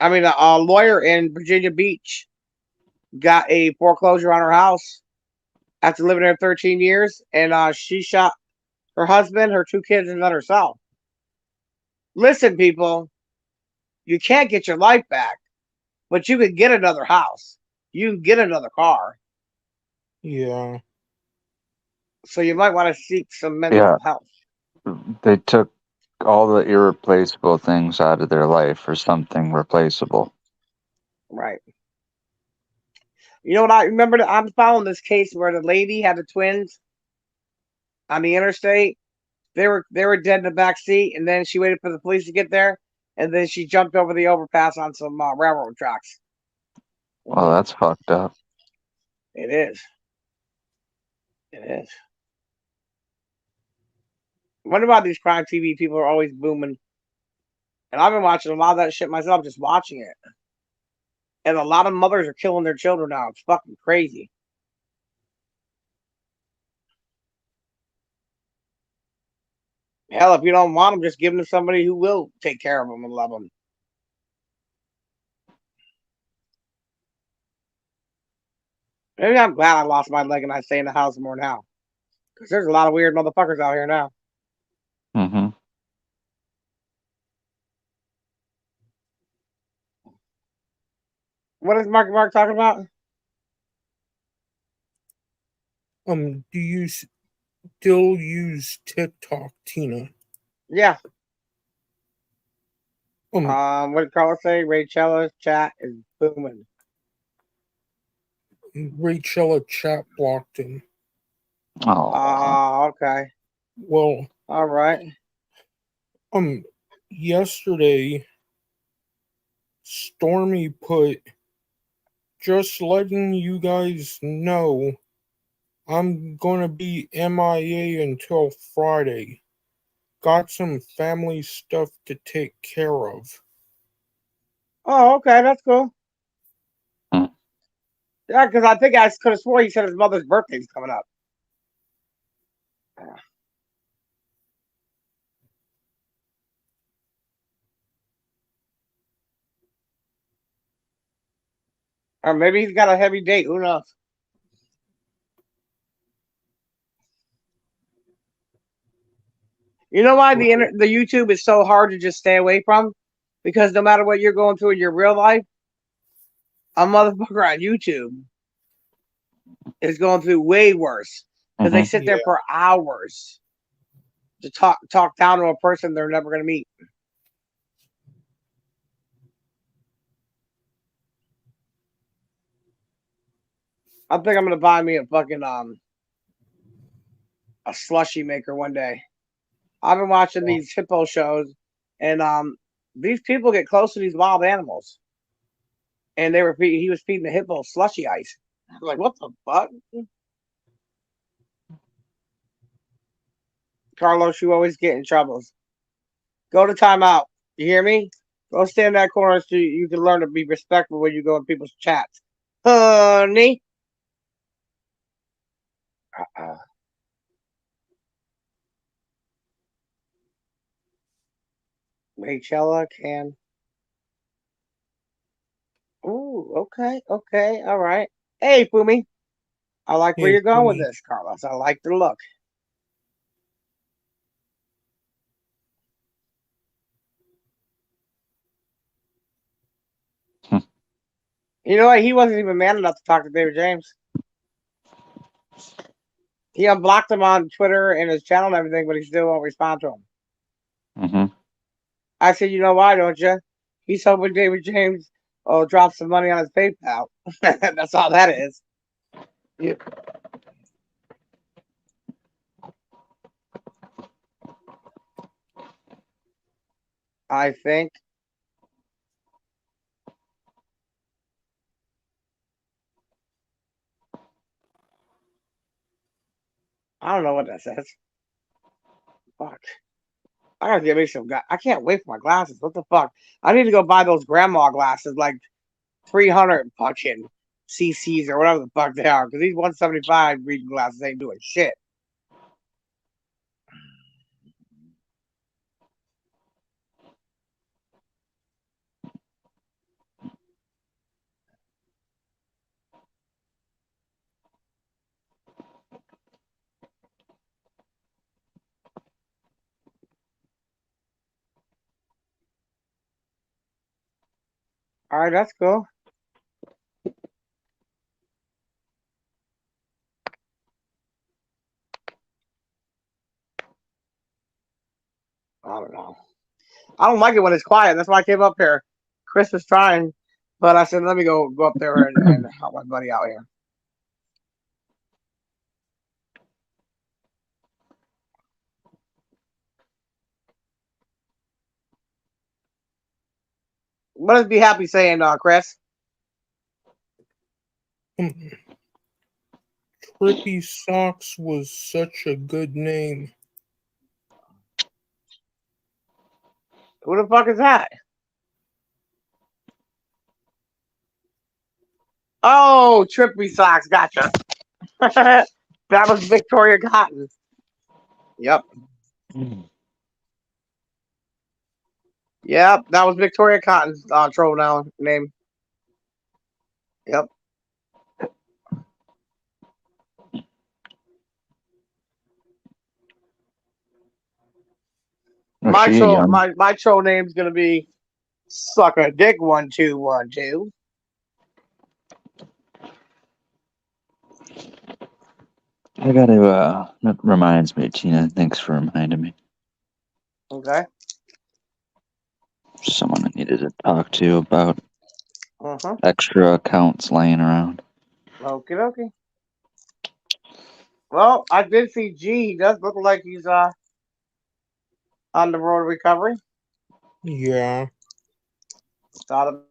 I mean, a lawyer in Virginia Beach got a foreclosure on her house after living there 13 years, and she shot her husband, her 2 kids, and then herself. Listen, people, you can't get your life back, but you can get another house. You can get another car. Yeah. So you might want to seek some mental yeah, health. they took all the irreplaceable things out of their life for something replaceable. Right. You know what I remember? I'm following this case where the lady had the twins on the interstate. They were dead in the back seat, and then she waited for the police to get there, and then she jumped over the overpass on some railroad tracks. Well, that's fucked up. It is. It is. What about these crime TV people are always booming? And I've been watching a lot of that shit myself, just watching it. And a lot of mothers are killing their children now. It's fucking crazy. Hell, if you don't want them, just give them to somebody who will take care of them and love them. Maybe I'm glad I lost my leg and I stay in the house more now. Because there's a lot of weird motherfuckers out here now. Mm-hmm. What is Mark talking about? Do you still use TikTok, Tina? Yeah. Um, What did Carlos say? Rachel's chat is booming. Rachella chat blocked him. Oh, Okay. Well, All right. yesterday, Stormy put, just letting you guys know, I'm gonna be MIA until Friday. Got some family stuff to take care of. Oh, okay. That's cool. Hmm. Yeah, because I think I could have swore he said his mother's birthday's coming up. Or maybe he's got a heavy date. Who knows? You know why the YouTube is so hard to just stay away from? Because no matter what you're going through in your real life, a motherfucker on YouTube is going through way worse. Because they sit there for hours to talk down to a person they're never going to meet. I think I'm going to buy me a fucking a slushy maker one day. I've been watching these hippo shows, and these people get close to these wild animals, and he was feeding the hippo slushy ice. I was like, what the fuck? Carlos, you always get in troubles. Go to timeout. You hear me? Go stand in that corner so you can learn to be respectful when you go in people's chats. Honey. Rachella can. Ooh, okay, all right. Hey, Fumi. I like where Hey, you're going with Fumi. this, Carlos. I like the look. You know what? He wasn't even man enough to talk to David James. He unblocked him on Twitter and his channel and everything, but he still won't respond to him. Mm-hmm. I said, you know why, don't you? He's hoping David James will drop some money on his PayPal. That's all that is. Yep. I think. I don't know what that says. Fuck. I gotta get me some. I can't wait for my glasses. What the fuck? I need to go buy those grandma glasses, like 300 fucking CCs or whatever the fuck they are, because these 175 reading glasses ain't doing shit. All right, that's cool. I don't know. I don't like it when it's quiet. That's why I came up here. Chris was trying, but I said, let me go up there and help my buddy out here. What does Be Happy saying, Chris? Trippy Socks was such a good name. Who the fuck is that? Oh, Trippy Socks. Gotcha. That was Victoria Cotton. Yep. Yep, that was Victoria Cotton's troll now name. Yep. My troll, my troll name's gonna be Sucker Dick 1212. I gotta, that reminds me, Tina, thanks for reminding me. Okay. Someone I needed to talk to about extra accounts laying around. Okie dokie. Well, I did see G. He does look like he's on the road to recovery. Yeah. Thought of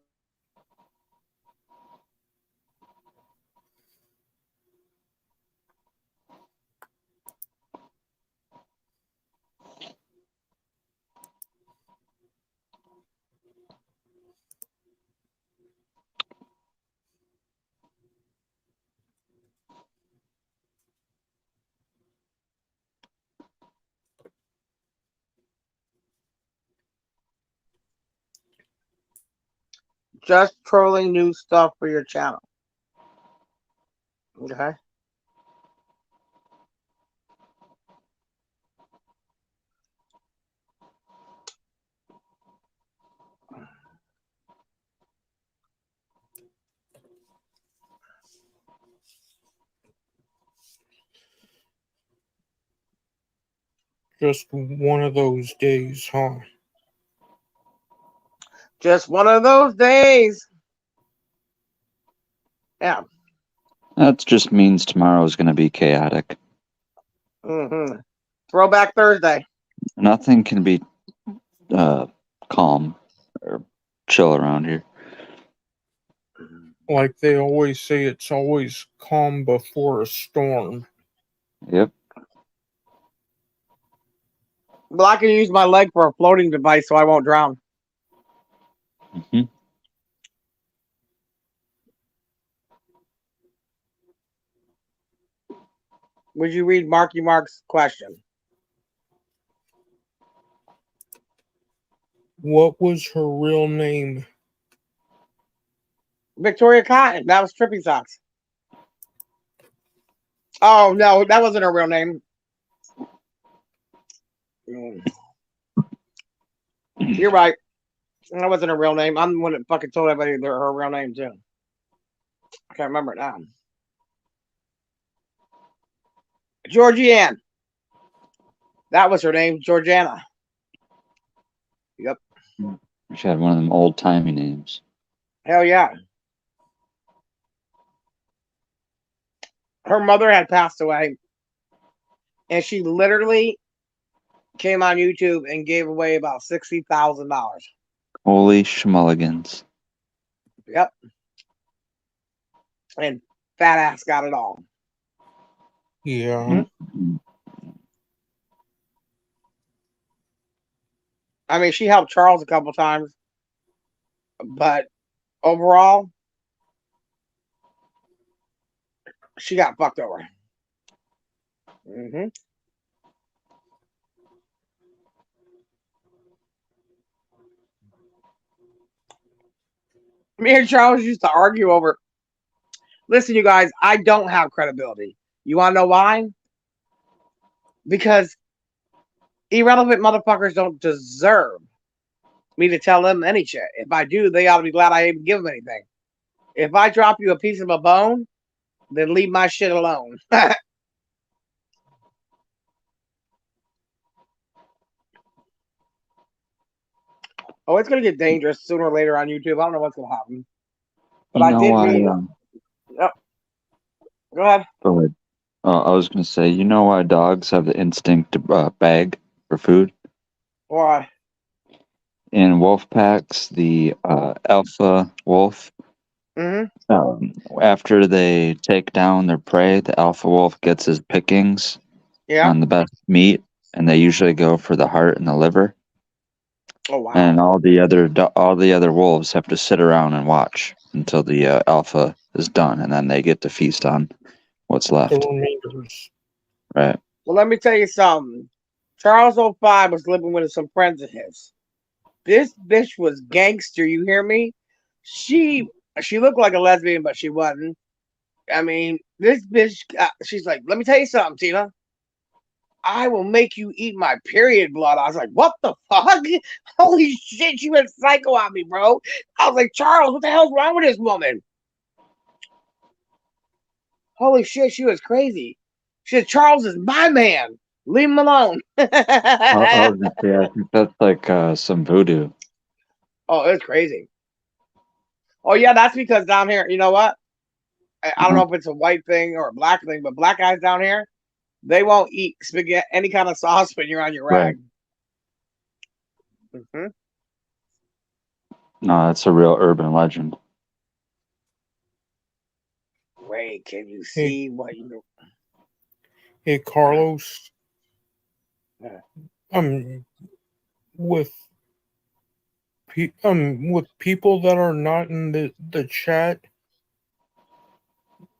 just trolling new stuff for your channel. Okay. Just one of those days, huh? Just one of those days. Yeah. That just means tomorrow's gonna be chaotic. Throwback Thursday. Nothing can be calm or chill around here. Like they always say, it's always calm before a storm. Yep. Well, I can use my leg for a floating device so I won't drown. Mm-hmm. Would you read Marky Mark's question? What was her real name? Victoria Cotton. That was Trippy Socks. Oh, no, that wasn't her real name. You're right. That wasn't her real name. I'm the one that fucking told everybody her real name, too. I can't remember it now. Georgianne. That was her name, Georgiana. Yep. She had one of them old timey names. Hell yeah. Her mother had passed away, and she literally came on YouTube and gave away about $60,000. Holy schmulligans. Yep. And fat ass got it all. Yeah. I mean, she helped Charles a couple times, but overall, she got fucked over. Mm-hmm. Me and Charles used to argue over. Listen, you guys, I don't have credibility. You want to know why? Because irrelevant motherfuckers don't deserve me to tell them any shit. If I do, they ought to be glad I even give them anything. If I drop you a piece of a bone, then leave my shit alone. Oh, it's gonna get dangerous sooner or later on YouTube. I don't know what's gonna happen. But I did read. Yep. Go ahead. Go ahead. I was going to say, you know why dogs have the instinct to bag for food? Why? In wolf packs, the alpha wolf, after they take down their prey, the alpha wolf gets his pickings on the best meat, and they usually go for the heart and the liver. Oh wow! And all the other wolves have to sit around and watch until the alpha is done, and then they get to feast on what's left. The remainders. Right. Well, let me tell you something. Charles 05 was living with some friends of his. This bitch was gangster. You hear me? She looked like a lesbian, but she wasn't. I mean, this bitch. She's like, let me tell you something, Tina. I will make you eat my period blood. I was like, what the fuck? Holy shit, you went psycho on me, bro. I was like, Charles, what the hell's wrong with this woman? Holy shit, she was crazy. She said, Charles is my man. Leave him alone. I think that's like some voodoo. Oh, it's crazy. Oh, yeah, that's because down here, you know what? I don't know if it's a white thing or a black thing, but black guys down here, they won't eat spaghetti, any kind of sauce when you're on your rag. Right. Mm-hmm. No, that's a real urban legend. Wait, can you see what you do? Hey, Carlos. With people that are not in the chat,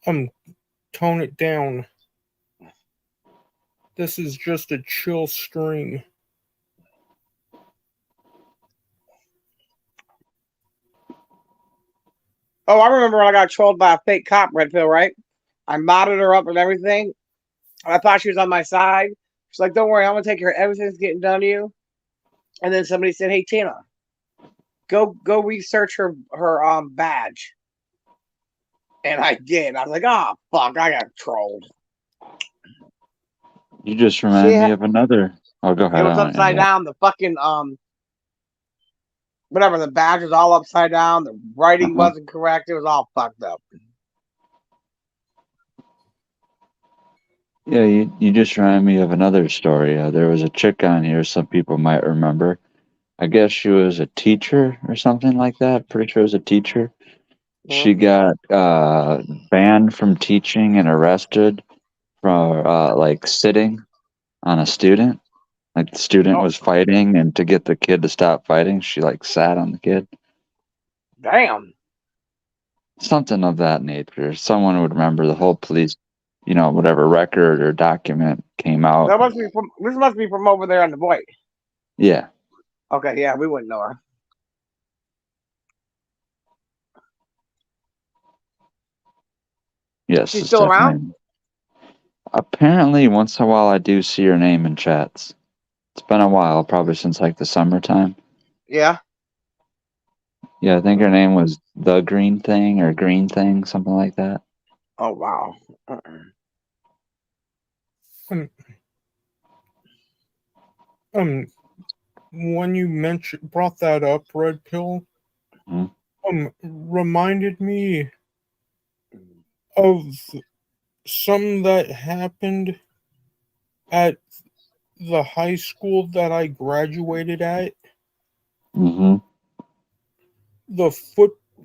tone it down. This is just a chill stream. Oh, I remember when I got trolled by a fake cop, Red Pill, right? I modded her up and everything. I thought she was on my side. She's like, don't worry, I'm going to take care of everything's getting done to you. And then somebody said, hey, Tina, go research her badge. And I did. I was like, oh, fuck, I got trolled. You just remind me of another. Oh, go ahead. It was upside down. The fucking, whatever, the badge was all upside down. The writing wasn't correct. It was all fucked up. Yeah, you just remind me of another story. There was a chick on here, some people might remember. I guess she was a teacher or something like that. Pretty sure it was a teacher. She got banned from teaching and arrested for like sitting on a student. Like the student was fighting, and to get the kid to stop fighting, she like sat on the kid. Damn. Something of that nature. Someone would remember. The whole police, whatever record or document came out. This must be from over there on the Void. Yeah. Okay, yeah, we wouldn't know her. Yes. She's still around? Apparently, once in a while I do see her name in chats. It's been a while, probably since like the summertime. Yeah. Yeah, I think her name was The Green Thing or Green Thing, something like that. Oh wow. Um, when you brought that up, Red Pill, Mhm. reminded me of something that happened at the high school that I graduated at. Mhm. The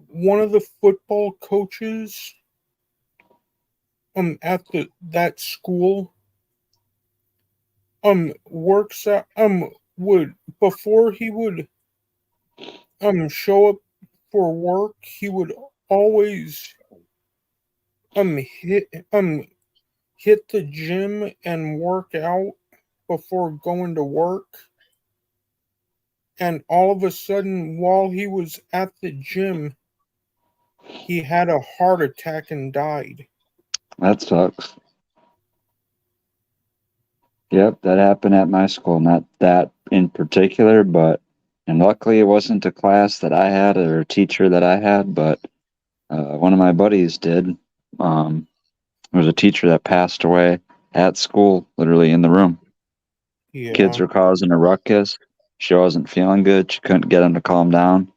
one of the football coaches at that school works at would before he would show up for work, he would always hit hit the gym and work out before going to work. And all of a sudden, while he was at the gym, he had a heart attack and died. That sucks. Yep, that happened at my school. Not that in particular, but and luckily it wasn't a class that I had or a teacher that I had, but one of my buddies did. There was a teacher that passed away at school, literally in the room. Kids Yeah. were causing a ruckus. She wasn't feeling good. She couldn't get him to calm down.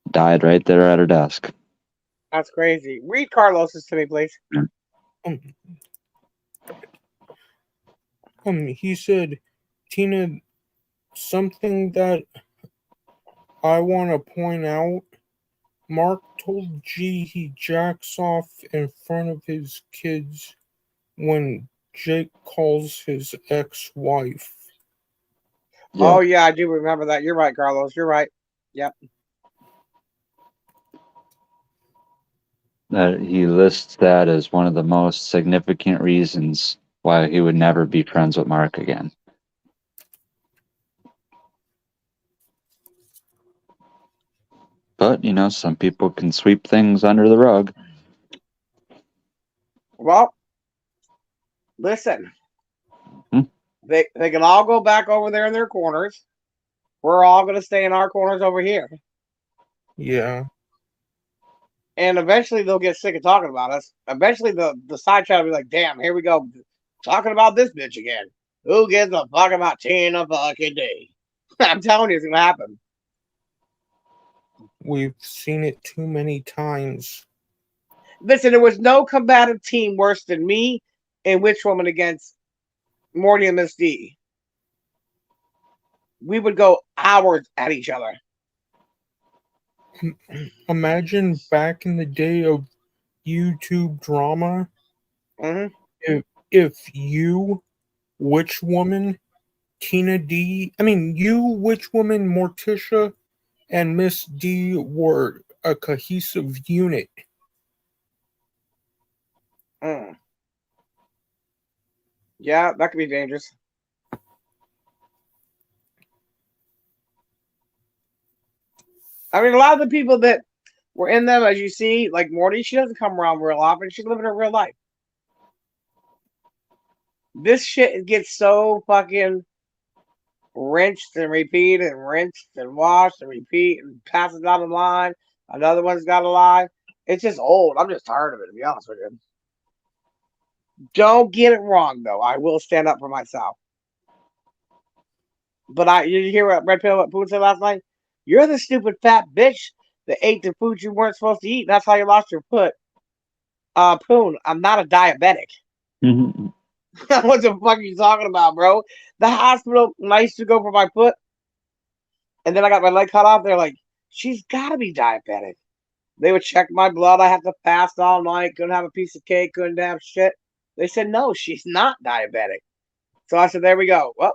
Died right there at her desk. That's crazy. Read Carlos's to me, please. Um, he said, Tina, something that I want to point out. Mark told G he jacks off in front of his kids when Jake calls his ex-wife. Yeah, Oh yeah, I do remember that. You're right, Carlos. You're right. Yep. that he lists that as one of the most significant reasons why he would never be friends with Mark again. But, some people can sweep things under the rug. Well, listen. Hmm. They can all go back over there in their corners. We're all gonna stay in our corners over here. Yeah. And eventually they'll get sick of talking about us. Eventually the side chat will be like, damn, here we go. Talking about this bitch again. Who gives a fuck about Tina fucking D? I'm telling you, it's gonna happen. We've seen it too many times. Listen, there was no combative team worse than me and Witch Woman against Morty and Miss D. We would go hours at each other. Imagine back in the day of YouTube drama, Mm-hmm. if you, Witch Woman, you, Witch Woman, Morticia, and Miss D were a cohesive unit. Mm. Yeah, that could be dangerous. I mean, a lot of the people that were in them, as you see, like Morty, she doesn't come around real often. She's living her real life. This shit gets so fucking rinsed and repeat and rinsed and washed and repeat and passes down the line. Another one's got to lie. It's just old. I'm just tired of it, to be honest with you. Don't get it wrong, though. I will stand up for myself. But you hear what Red Pill, what Poon said last night? You're the stupid fat bitch that ate the food you weren't supposed to eat. That's how you lost your foot. Poon, I'm not a diabetic. Mhm. What the fuck are you talking about, bro? The hospital, when I used to go for my foot, and then I got my leg cut off, they're like, she's got to be diabetic. They would check my blood. I have to fast all night. Couldn't have a piece of cake. Couldn't have shit. They said, no, she's not diabetic. So I said, there we go. Well,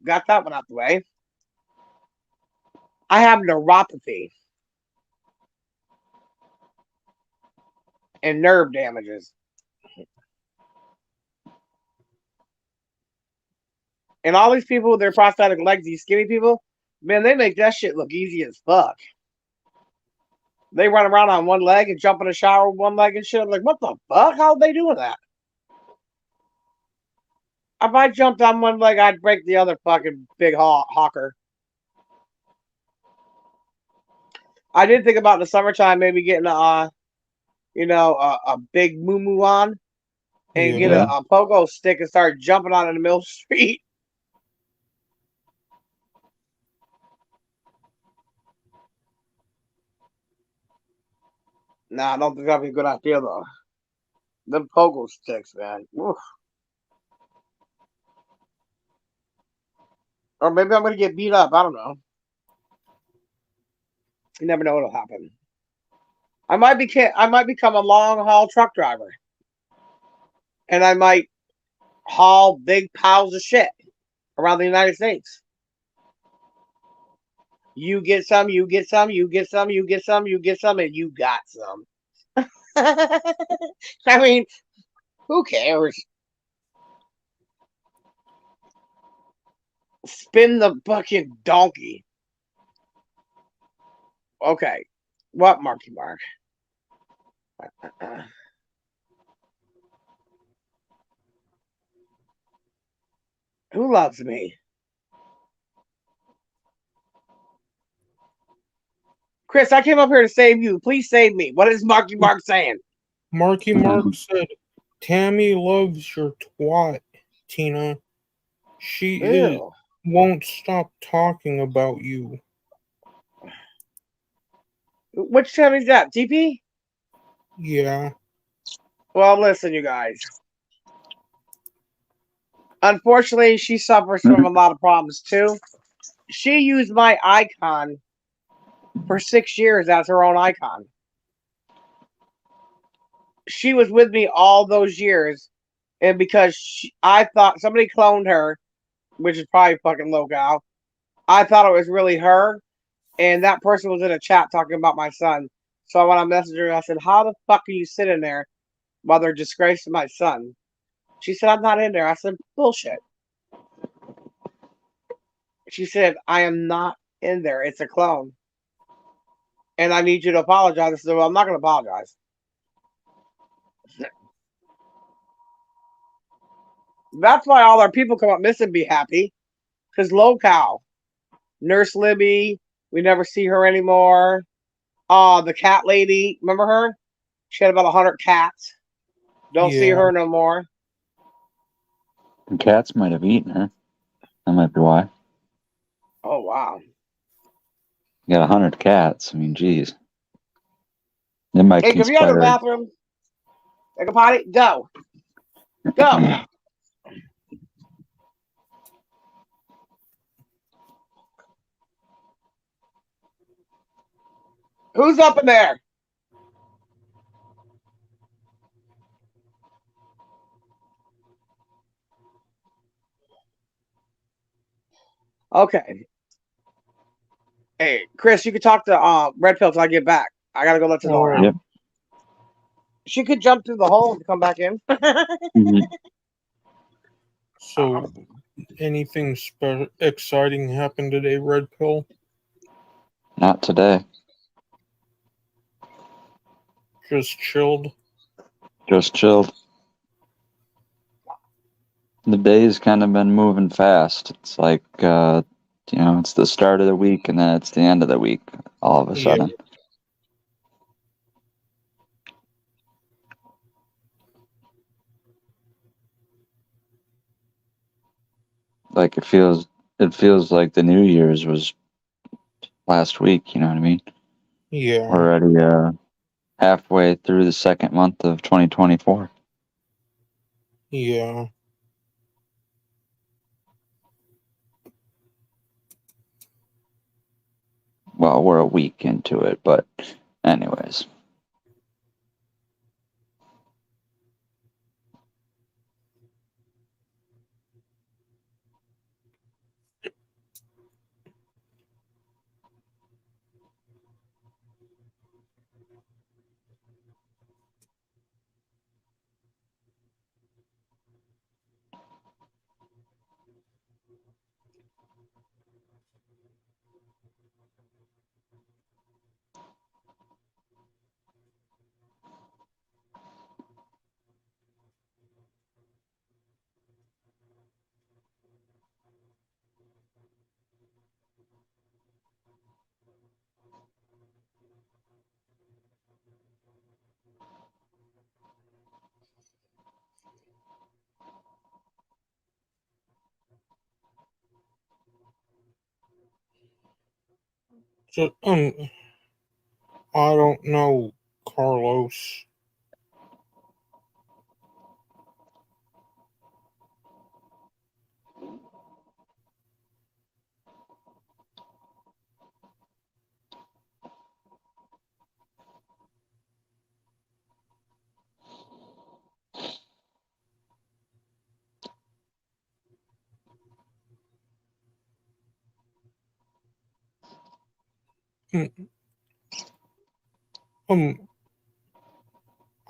got that one out the way. I have neuropathy and nerve damages. And all these people with their prosthetic legs, these skinny people, man, they make that shit look easy as fuck. They run around on one leg and jump in a shower with one leg and shit. I'm like, what the fuck? How are they doing that? If I jumped on one leg, I'd break the other fucking big hawker. I did think about in the summertime maybe getting a big moo on and get Yeah. a pogo stick and start jumping on in the middle of the street. Nah, I don't think that'd be a good idea though. Them pogo sticks, man. Oof. Or maybe I'm gonna get beat up. I don't know. You never know what'll happen. I might become a long haul truck driver, and I might haul big piles of shit around the United States. You get some, you get some, you get some, you get some, you get some, and you got some. I mean, who cares? Spin the fucking donkey. Okay. What, Marky Mark? Who loves me? Chris, I came up here to save you. Please save me. What is Marky Mark saying? Marky Mark said, Tammy loves your twat, Tina. Ew. Won't stop talking about you. Which Tammy's that? TP? Yeah. Well, listen, you guys. Unfortunately, she suffers from a lot of problems too. She used my icon for 6 years as her own icon. She was with me all those years, and because I thought somebody cloned her, which is probably fucking local, I thought it was really her, and that person was in a chat talking about my son. So when I messaged her, I said, "How the fuck are you sitting there while they're disgracing my son?" She said, "I'm not in there." I said, "Bullshit." She said, "I am not in there. It's a clone. And I need you to apologize." I said, "Well, I'm not going to apologize." That's why all our people come up missing be happy. Because locale. Nurse Libby, we never see her anymore. The cat lady, remember her? She had about 100 cats. Don't see Yeah. her no more. Cats might have eaten her. That might be why. Oh, wow. You got 100 cats. I mean, geez. It might Hey, if you go to the conspire. bathroom, take a potty, go. Go. Who's up in there? Okay. Hey, Chris, you can talk to Red Pill till I get back. I gotta go let this door out. Yep. She could jump through the hole and come back in. Mhm. So, anything exciting happened today, Red Pill? Not today. Just chilled? Just chilled. The day's kind of been moving fast. It's like, it's the start of the week and then it's the end of the week all of a Yeah. sudden. Like it feels like the New Year's was last week, you know what I mean? Yeah. We're already halfway through the second month of 2024. Yeah. Well, we're a week into it, but anyways. So, I don't know, Carlos. Mm, Um,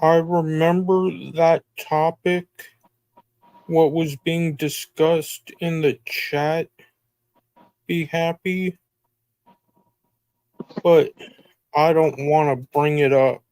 I remember that topic, what was being discussed in the chat, be happy, but I don't want to bring it up.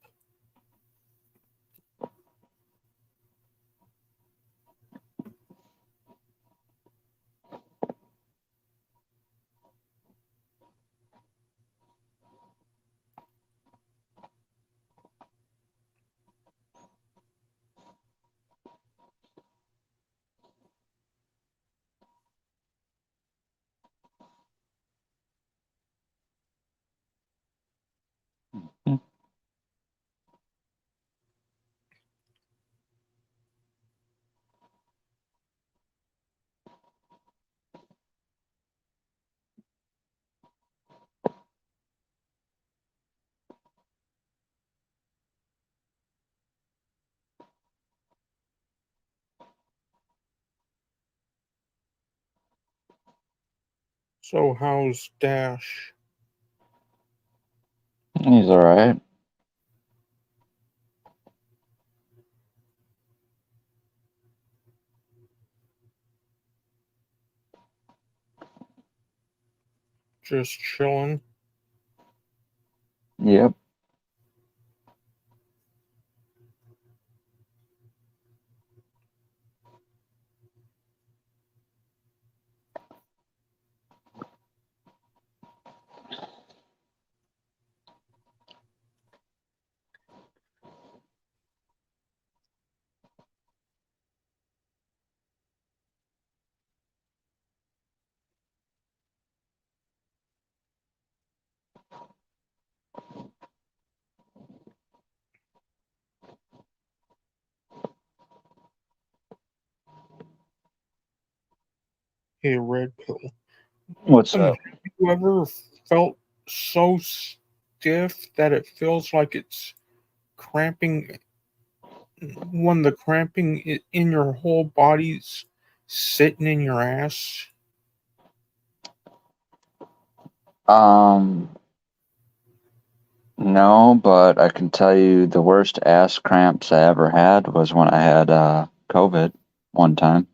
So, how's Dash? He's all right. Just chilling? Yep. Hey, Red Pill. What's Have up? you ever felt so stiff that it feels like it's cramping when the cramping in your whole body's sitting in your ass? Um, no, but I can tell you the worst ass cramps I ever had was when I had COVID one time.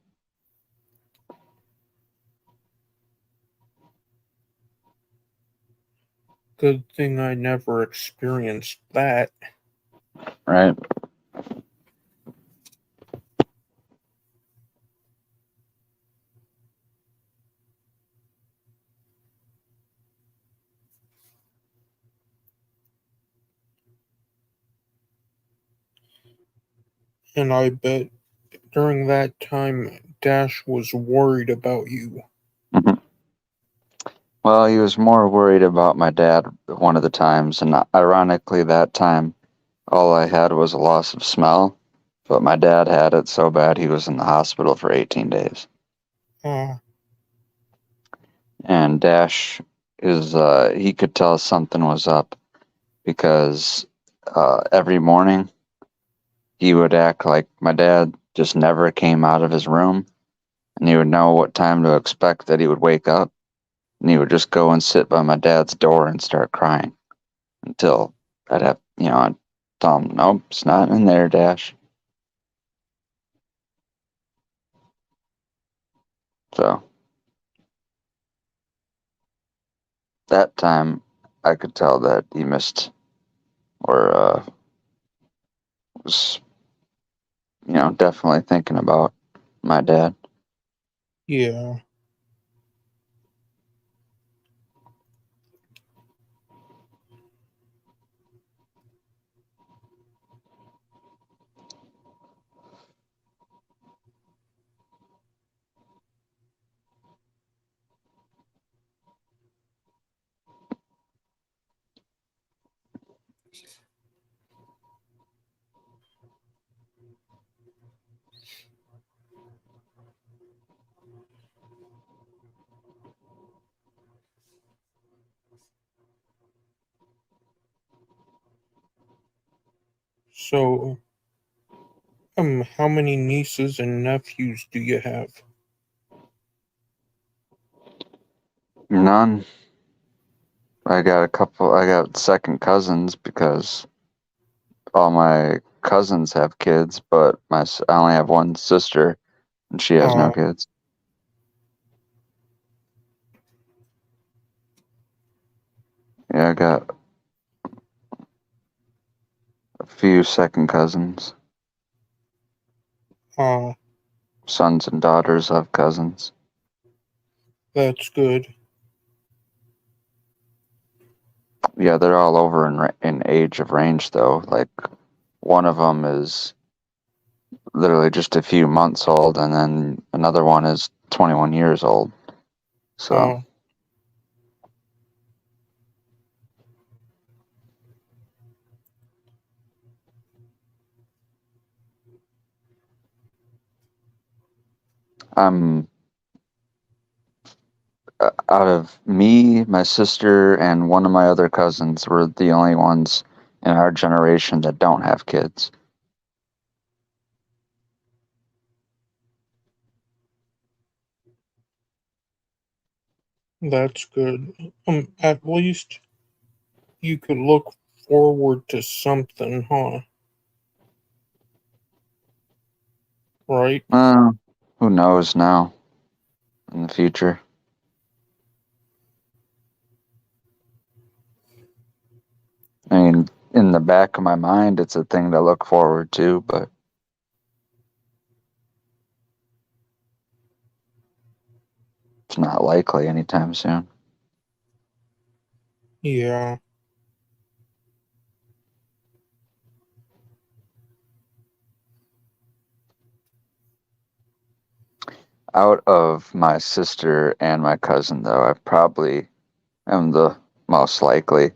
Good thing I never experienced that. Right? And I bet during that time Dash was worried about you. Mhm. Well, he was more worried about my dad one of the times, and ironically, that time all I had was a loss of smell, but my dad had it so bad he was in the hospital for 18 days. Uh, And Dash he could tell something was up because every morning he would act like my dad just never came out of his room, and he would know what time to expect that he would wake up, and he would just go and sit by my dad's door and start crying until I'd tell him, nope, it's not in there, Dash. So that time I could tell that he missed or was, definitely thinking about my dad. yeah. So, how many nieces and nephews do you have? None. I got second cousins because all my cousins have kids, but I only have one sister and she has no Uh, kids. Yeah, I got a few second cousins, uh, sons and daughters of cousins. that's good. Yeah, they're all over in age of range though. Like one of them is literally just a few months old, and then another one is 21 years old. So Uh, I'm out of me, my sister, and one of my other cousins, we're the only ones in our generation that don't have kids. that's good. At least you could look forward to something, huh? Right? Who knows now in the future? I mean, in the back of my mind, it's a thing to look forward to, but it's not likely anytime soon. Yeah. Out of my sister and my cousin, though, I probably am the most likely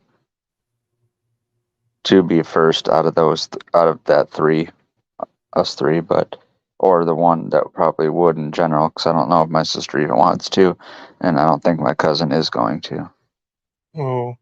to be first out of that us three, but or the one that probably would in general, because I don't know if my sister even wants to, and I don't think my cousin is going to. Oh,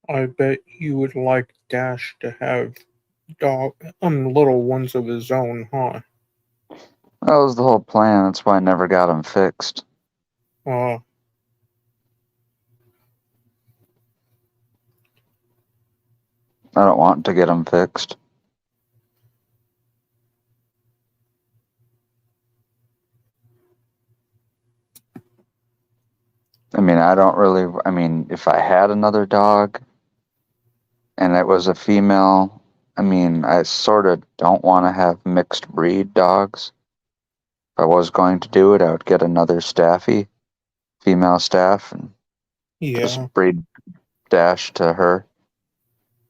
I bet you would like Dash to have little ones of his own, huh? That was the whole plan. That's why I never got them fixed. Uh, I don't want to get them fixed. I mean, I don't really. I mean, if I had another dog and it was a female, I mean, I sort of don't want to have mixed breed dogs. If I was going to do it, I would get another staffy, female staff, and yeah. just breed Dash to her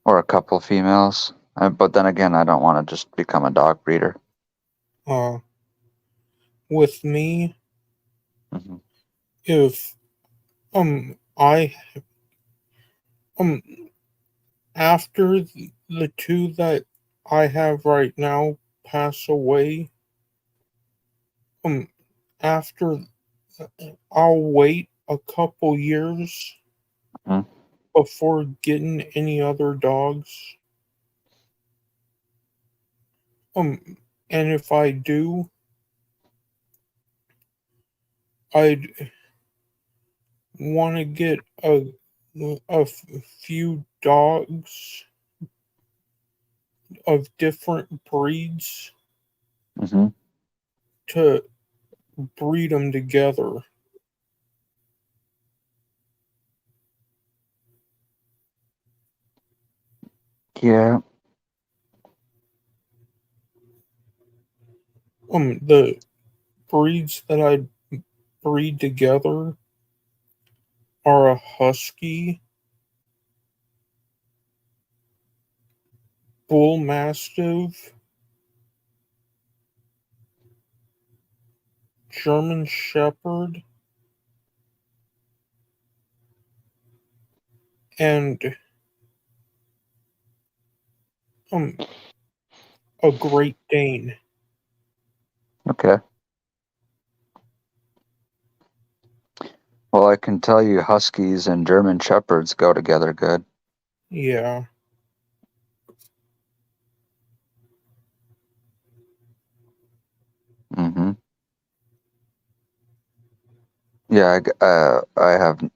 or a couple females. But then again, I don't want to just become a dog breeder. Uh, with me, Hmm. if I um after the two that I have right now pass away, um after I'll wait a couple years Hmm. before getting any other dogs. Um, and if I do, I'd want to get few dogs of different breeds Hmm. to breed them together. Yeah. The breeds that I breed together are a husky, bull mastiff, German Shepherd, and a Great Dane. Okay. Well, I can tell you Huskies and German Shepherds go together good. Yeah. Mm-hmm. Yeah, I have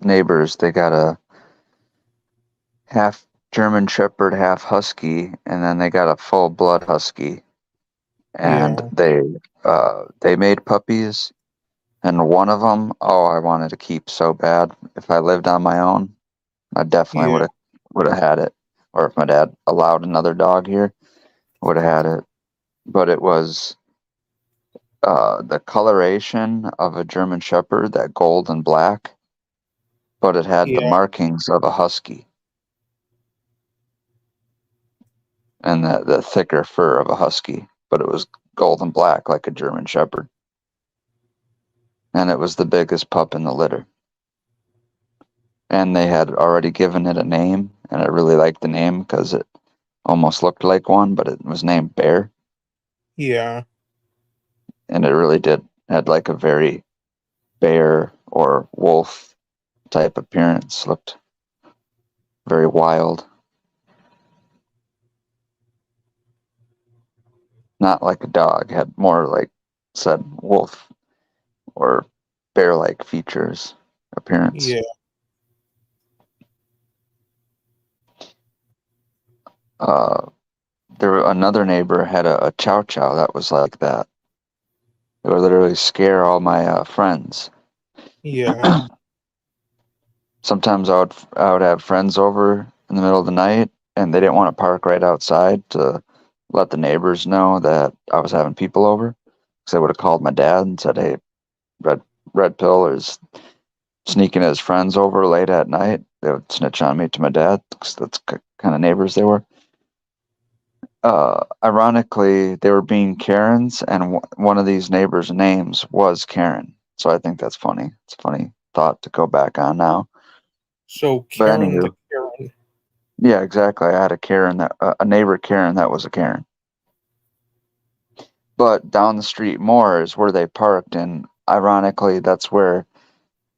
neighbors. They got a half German Shepherd, half Husky, and then they got a full blood Husky. And Yeah. they made puppies, and one of them, oh, I wanted to keep so bad. If I lived on my own, I definitely Yeah. would have had it. Or if my dad allowed another dog here, would have had it. But it was the coloration of a German Shepherd, that gold and black, but it had the Yeah. markings of a Husky and the thicker fur of a Husky, but it was gold and black like a German Shepherd. And it was the biggest pup in the litter. And they had already given it a name, and I really liked the name because it almost looked like one, but it was named Bear, Yeah. and it really did had like a very bear or wolf type appearance. Looked very wild, not like a dog. Had more like said wolf or bear-like features appearance. Yeah. Uh, another neighbor had a chow chow that was like that. It would literally scare all my friends. Yeah. Sometimes I would have friends over in the middle of the night, and they didn't want to park right outside to let the neighbors know that I was having people over. Because they would have called my dad and said, "Hey, Red Pill is sneaking his friends over late at night." They would snitch on me to my dad because that's kind of neighbors they were. Ironically, they were being Karens, and one of these neighbors' names was Karen. So I think that's funny. It's a funny thought to go back on now. So But Karen the anywho, Karen. yeah, exactly. I had a Karen a neighbor Karen that was a Karen. But down the street more is where they parked, and ironically, that's where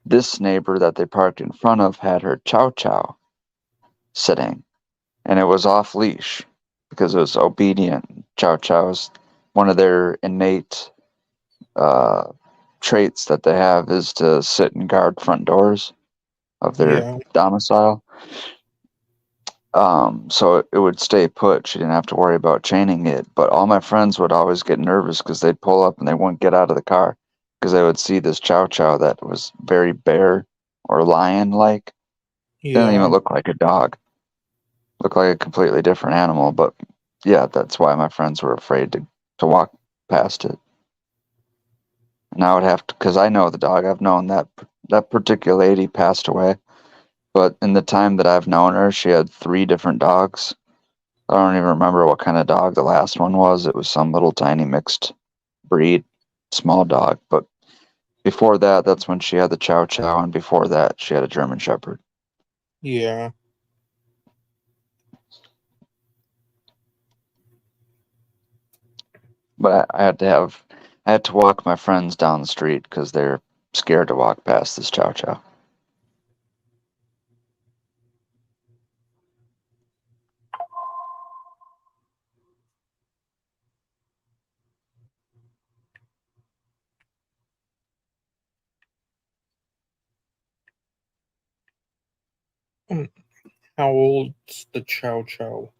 this neighbor that they parked in front of had her chow chow sitting, and it was off leash because it was obedient. Chow chow is one of their innate traits that they have is to sit and guard front doors of their Yeah. domicile. So it would stay put. She didn't have to worry about chaining it. But all my friends would always get nervous because they'd pull up and they wouldn't get out of the car because they would see this chow chow that was very bear or lion like. Didn't even Yeah. look like a dog. Looked like a completely different animal. But yeah, that's why my friends were afraid to walk past it. And I would have to, because I know the dog. I've known that particular lady passed away. But in the time that I've known her, she had 3 different dogs. I don't even remember what kind of dog the last one was. It was some little tiny mixed breed, small dog. But before that, that's when she had the Chow Chow, and before that, she had a German Shepherd. Yeah. But I had to walk my friends down the street because they're scared to walk past this Chow Chow. How old's the Chow Chow?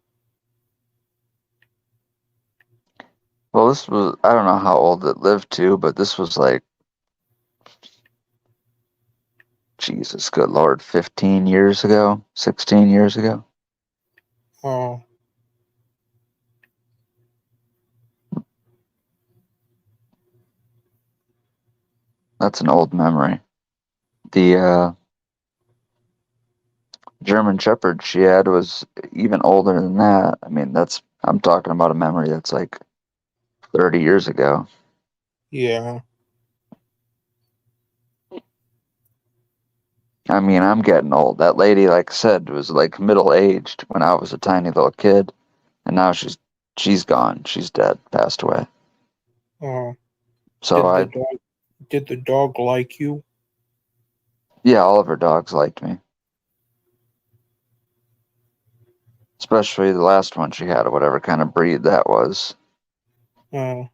Well, this was, I don't know how old it lived to, but this was like, Jesus, good Lord, 15 years ago, 16 years ago. Oh. That's an old memory. The German Shepherd she had was even older than that. I mean, I'm talking about a memory that's like 30 years ago. Yeah. I mean, I'm getting old. That lady, like I said, was like middle aged when I was a tiny little kid, and now she's gone. She's dead, passed away. Uh, So did the dog like you? yeah, all of her dogs liked me, especially the last one she had, or whatever kind of breed that was. Uh,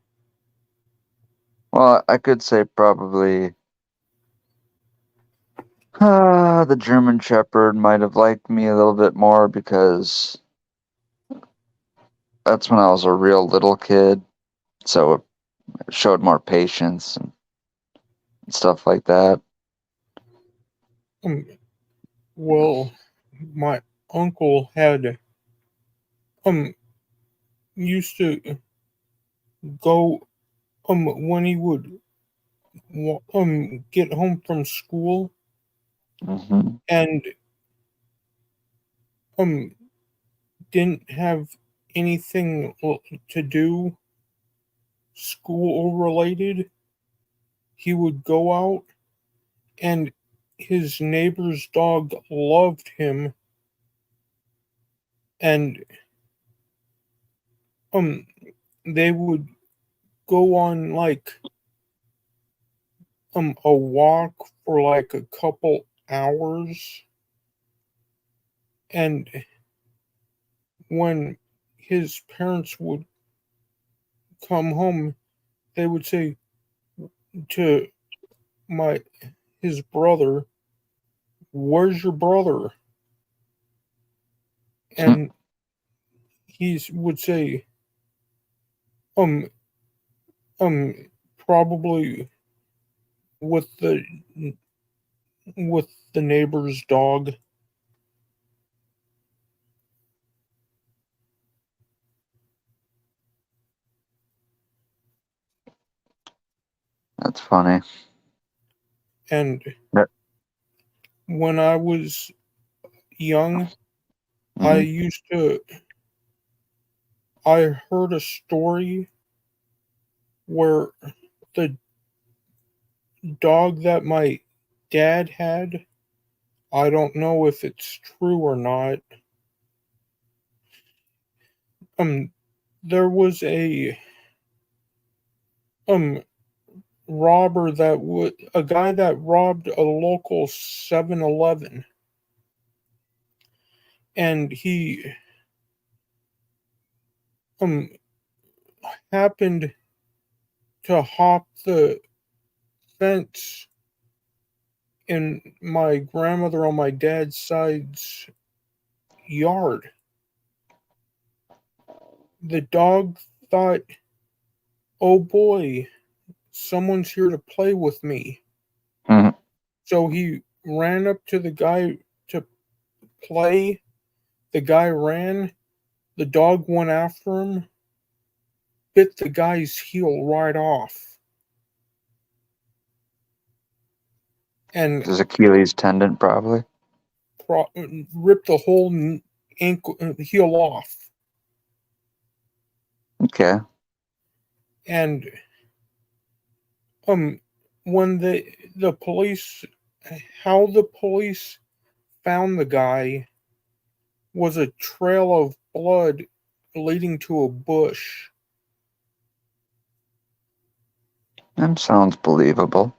Well, I could say probably the German Shepherd might have liked me a little bit more because that's when I was a real little kid, so it showed more patience and stuff like that. um, well, my uncle had used to go when he would get home from school Hmm. and um didn't have anything to do school related. He would go out, and his neighbor's dog loved him, and um they would go on like a walk for like a couple hours, and when his parents would come home, they would say to my his brother, "Where's your brother?" And he would say, um um probably with the with the neighbor's dog. That's funny. And Yep. when I was young, I Mhm. used to I heard a story where the dog that my dad had, I don't know if it's true or not. Um there was um a guy that robbed a local 7-Eleven, and he um happened to hop the fence in my grandmother on my dad's side's yard. The dog thought, "Oh boy, someone's here to play with me." Mhm. So he ran up to the guy to play. The guy ran. The dog went after him, bit the guy's heel right off, and His Achilles tendon, probably. pro- ripped the whole ankle heel off. Okay. And um, when the police, how the police found the guy was a trail of blood leading to a bush. That sounds believable.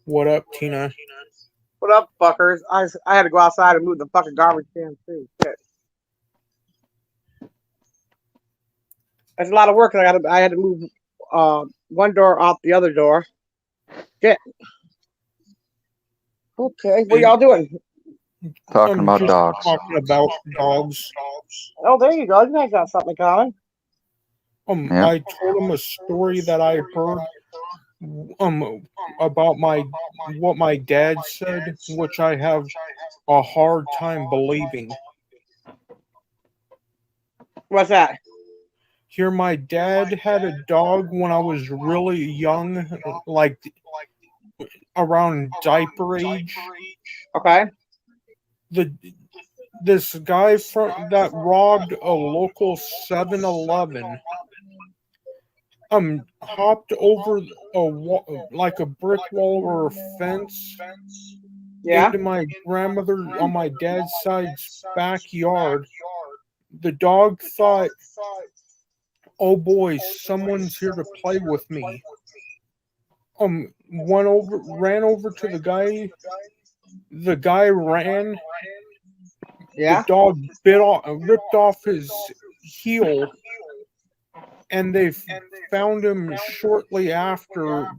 What up, Tina? What up, fuckers? I had to go outside and move the fucking garbage can too. Shit. That's a lot of work. I had to move one door off the other door. Shit. Okay, what y'all doing? Talking I'm about just dogs. talking about dogs. Oh, there you go. You guys got something in common. Yep. I told him a story that I heard about my what my dad said, which I have a hard time believing. What's that? Here, my dad had a dog when I was really young, like around diaper age. Okay. The this guy from that robbed a local 7-Eleven hopped over like a brick wall or a fence Yeah. into my grandmother on my dad's side's backyard. The dog thought, "Oh boy, someone's here to play with me." Ran over to the guy. The guy ran. Yeah. The dog ripped off his heel, and they found him shortly after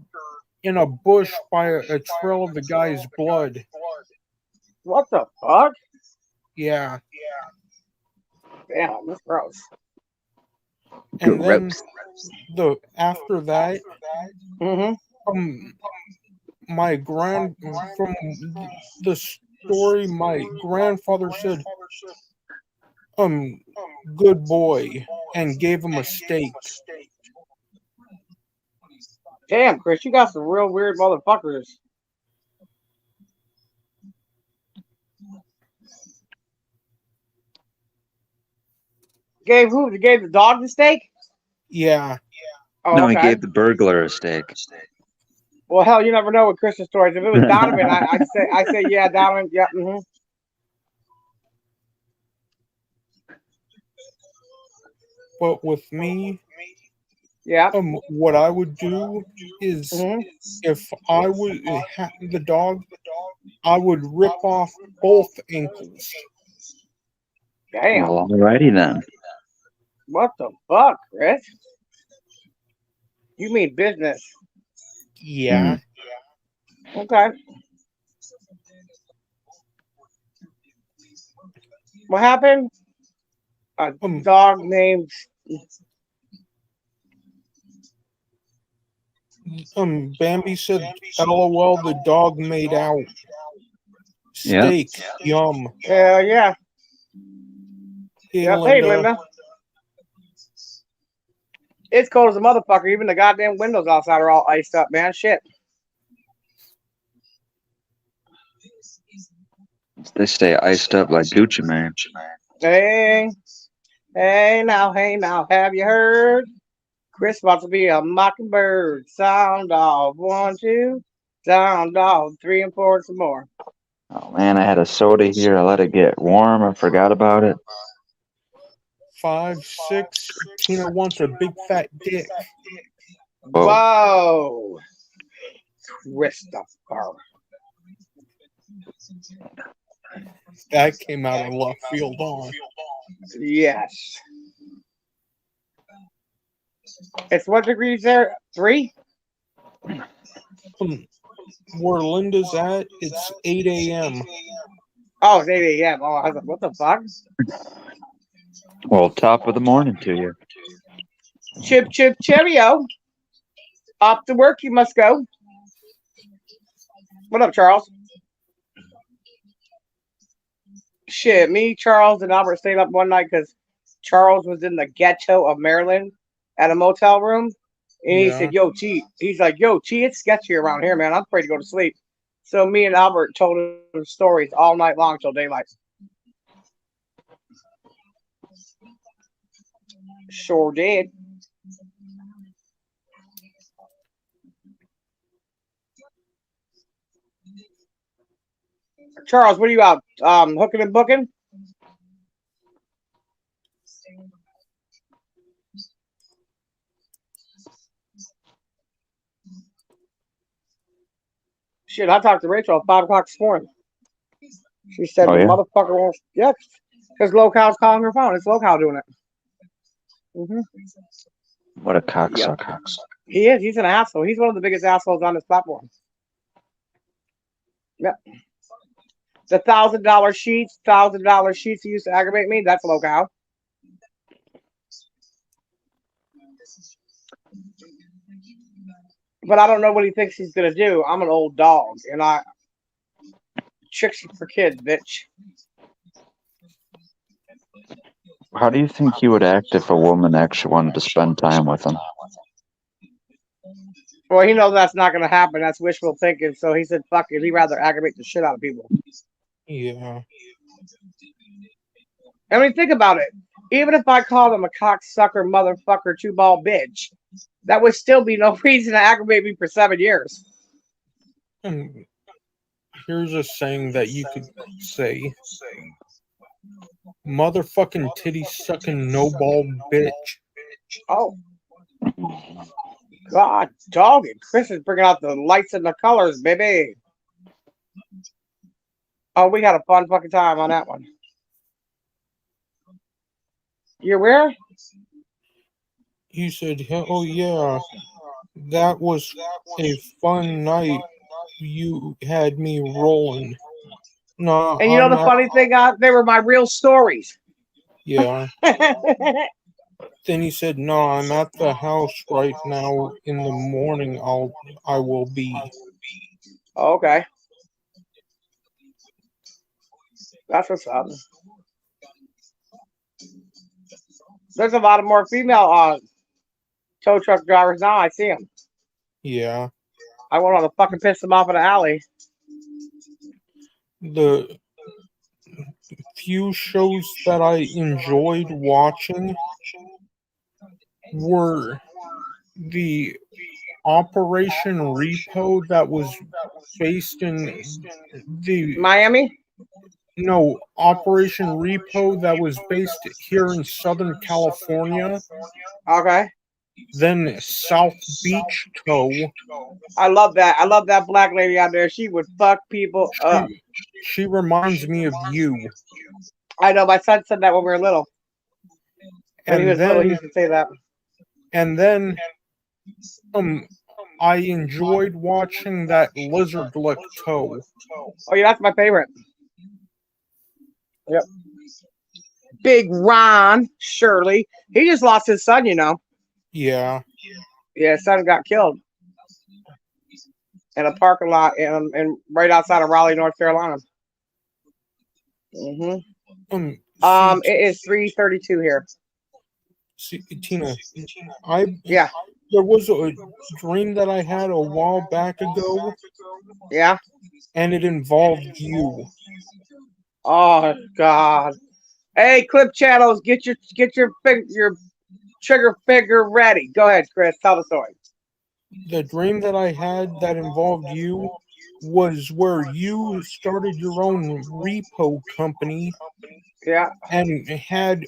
in a bush by a trail of the guy's blood. What the fuck? Yeah. Damn, that's gross. And then after that, Mm-hmm. my from the story, my grandfather said, good boy, and gave him a steak. Damn, Chris, you got some real weird motherfuckers. Gave who? Gave the dog the steak? Yeah. Oh, No, okay. he gave the burglar a steak. Well, hell, you never know with Chris's stories. If it was Donovan, I say yeah, Donovan, yeah. Mm-hmm. But with me, yeah, what I would do is, if I would have the dog, I would rip off both ankles. Damn. Well, alrighty then. What the fuck, Chris? You mean business? Yeah. Okay. What happened? A dog named. Bambi said, "LOL, the dog made out." Steak, yum. Hell yeah. Hey, Yep. Hey, Linda. It's cold as a motherfucker. Even the goddamn windows outside are all iced up, man. Shit. They stay iced up like Gucci Mane. Hey now, have you heard? Chris about to be a mockingbird. Sound off 1, 2. Sound off 3 and 4 and some more. Oh man, I had a soda here. I let it get warm. I forgot about it. 5, 6. Tina wants a big fat dick. Whoa. Christopher. That came out of left field on. Yes. It's what degrees there? 3? Where Linda's at, it's 8 a.m. Oh, it's 8 a.m. Oh, I was like, what the fuck? Well, top of the morning to you. Chip, chip, cheerio. Off to work you must go. What up, Charles? Shit, me, Charles, and Albert stayed up one night because Charles was in the ghetto of Maryland at a motel room. And he said, yo, T. He's like, yo, T, it's sketchy around here, man. I'm afraid to go to sleep. So me and Albert told him stories all night long till daylight. Sure did. Charles, what are you out? Hooking and booking? Shit, I talked to Rachel at 5 o'clock this morning. She said the motherfucker won't. Yeah, because Local's calling her phone. It's Local doing it. What a cocksucker. He is. He's an asshole. He's one of the biggest assholes on this platform. Yep. The $1,000 sheets he used to aggravate me, that's Local. But I don't know what he thinks he's going to do. I'm an old dog, and tricks for kids, bitch. How do you think he would act if a woman actually wanted to spend time with him? Well, he knows that's not going to happen. That's wishful thinking. So he said, fuck it. He'd rather aggravate the shit out of people. Yeah. I mean, think about it. Even if I called him a cocksucker, motherfucker, two-ball bitch, that would still be no reason to aggravate me for 7 years. And here's a saying that you could say: motherfucking titty sucking no ball bitch. Oh, God, dog it. Chris is bringing out the lights and the colors, baby. Oh, we had a fun fucking time on that one. You're where? He said, hell yeah, that was a fun night. You had me rolling. No, And you know I'm the at, funny thing, they were my real stories. yeah. Then he said, no, I'm at the house right now. In the morning, I will be. Okay. That's what's up. There's a lot of more female tow truck drivers now. I see them. Yeah. I want to fucking piss them off in the alley. The few shows that I enjoyed watching were the Operation Repo that was based in the Miami? no Operation Repo that was based here in Southern California. Okay. Then South Beach Tow. I love that. I love that black lady out there. She would fuck people up. She reminds me of you. I know. My son said that when we were little. When he And was little, he used to say that. then I enjoyed watching that Lizard Lick Tow. Oh, yeah, that's my favorite. Yep. Big Ron Shirley. He just lost his son, you know. Yeah. Yeah, his son got killed in a parking lot and right outside of Raleigh, North Carolina. Mm-hmm. It is 3:32 here. See, Tina, Yeah. there was a dream that I had a while back ago. Yeah. And it involved you. Oh God. Hey, Clip Channels, get your trigger finger ready. Go ahead, Chris. Tell the story. The dream that I had that involved you was where you started your own repo company. Yeah. And had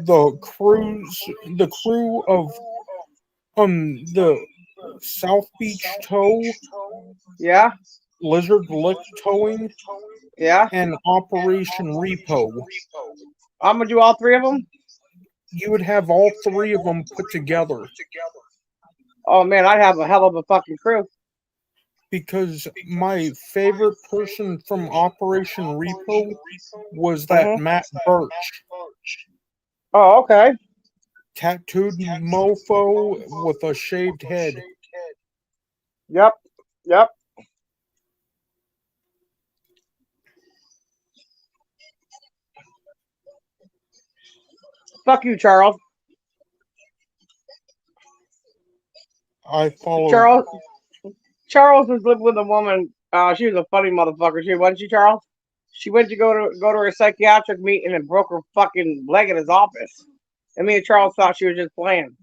the crew of the South Beach Tow. Yeah. Lizard Lick Towing. Yeah. And Operation Repo. I'm gonna do all three of them. You would have all three of them put together. Oh man, I'd have a hell of a fucking crew. Because my favorite person from Operation Repo was that Matt Birch. Oh, okay. Tattooed mofo with a shaved head. Yep. Yep. Fuck you, Charles. I follow. Charles was living with a woman. She was a funny motherfucker. Wasn't she, Charles? She went to go to her psychiatric meeting and broke her fucking leg in his office. And me and Charles thought she was just playing.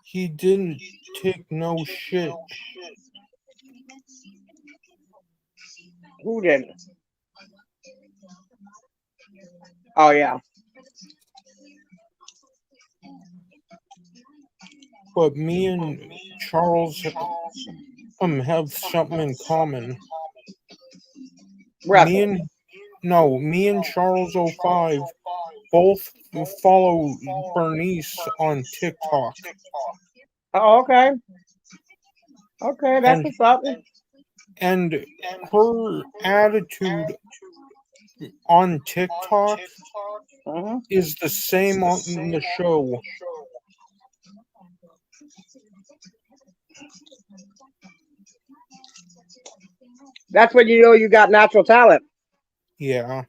He didn't take no shit. Who didn't? Oh yeah. But me and Charles have something in common. Wrestling. Me and Charles 05 both follow Bernice on TikTok. Oh, okay. Okay, that's what's up. And her attitude on TikTok is the same on the show. That's when you know you got natural talent. Yeah.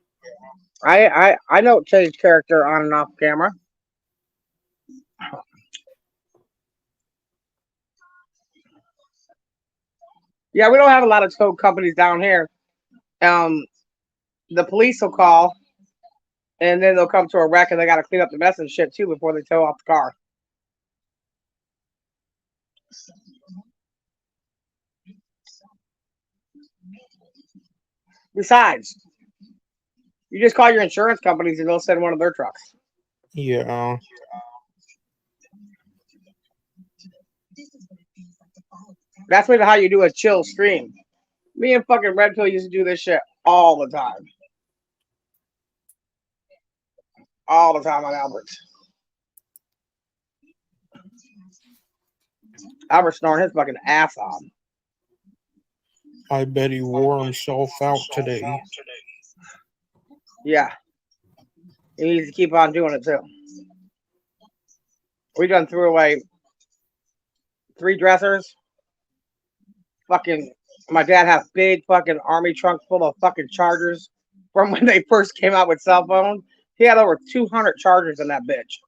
I don't change character on and off camera. Yeah, we don't have a lot of tow companies down here. the police will call, and then they'll come to a wreck, and they got to clean up the mess and shit too before they tow off the car. Besides, you just call your insurance companies and they'll send one of their trucks. Yeah. That's really how you do a chill stream. Me and fucking Red Pill used to do this shit all the time. All the time on Albert's. Albert's snoring his fucking ass off. I bet he wore himself out today. Yeah. He needs to keep on doing it too. We done threw away 3 dressers. Fucking, my dad had a big fucking army trunk full of fucking chargers from when they first came out with cell phones. He had over 200 chargers in that bitch.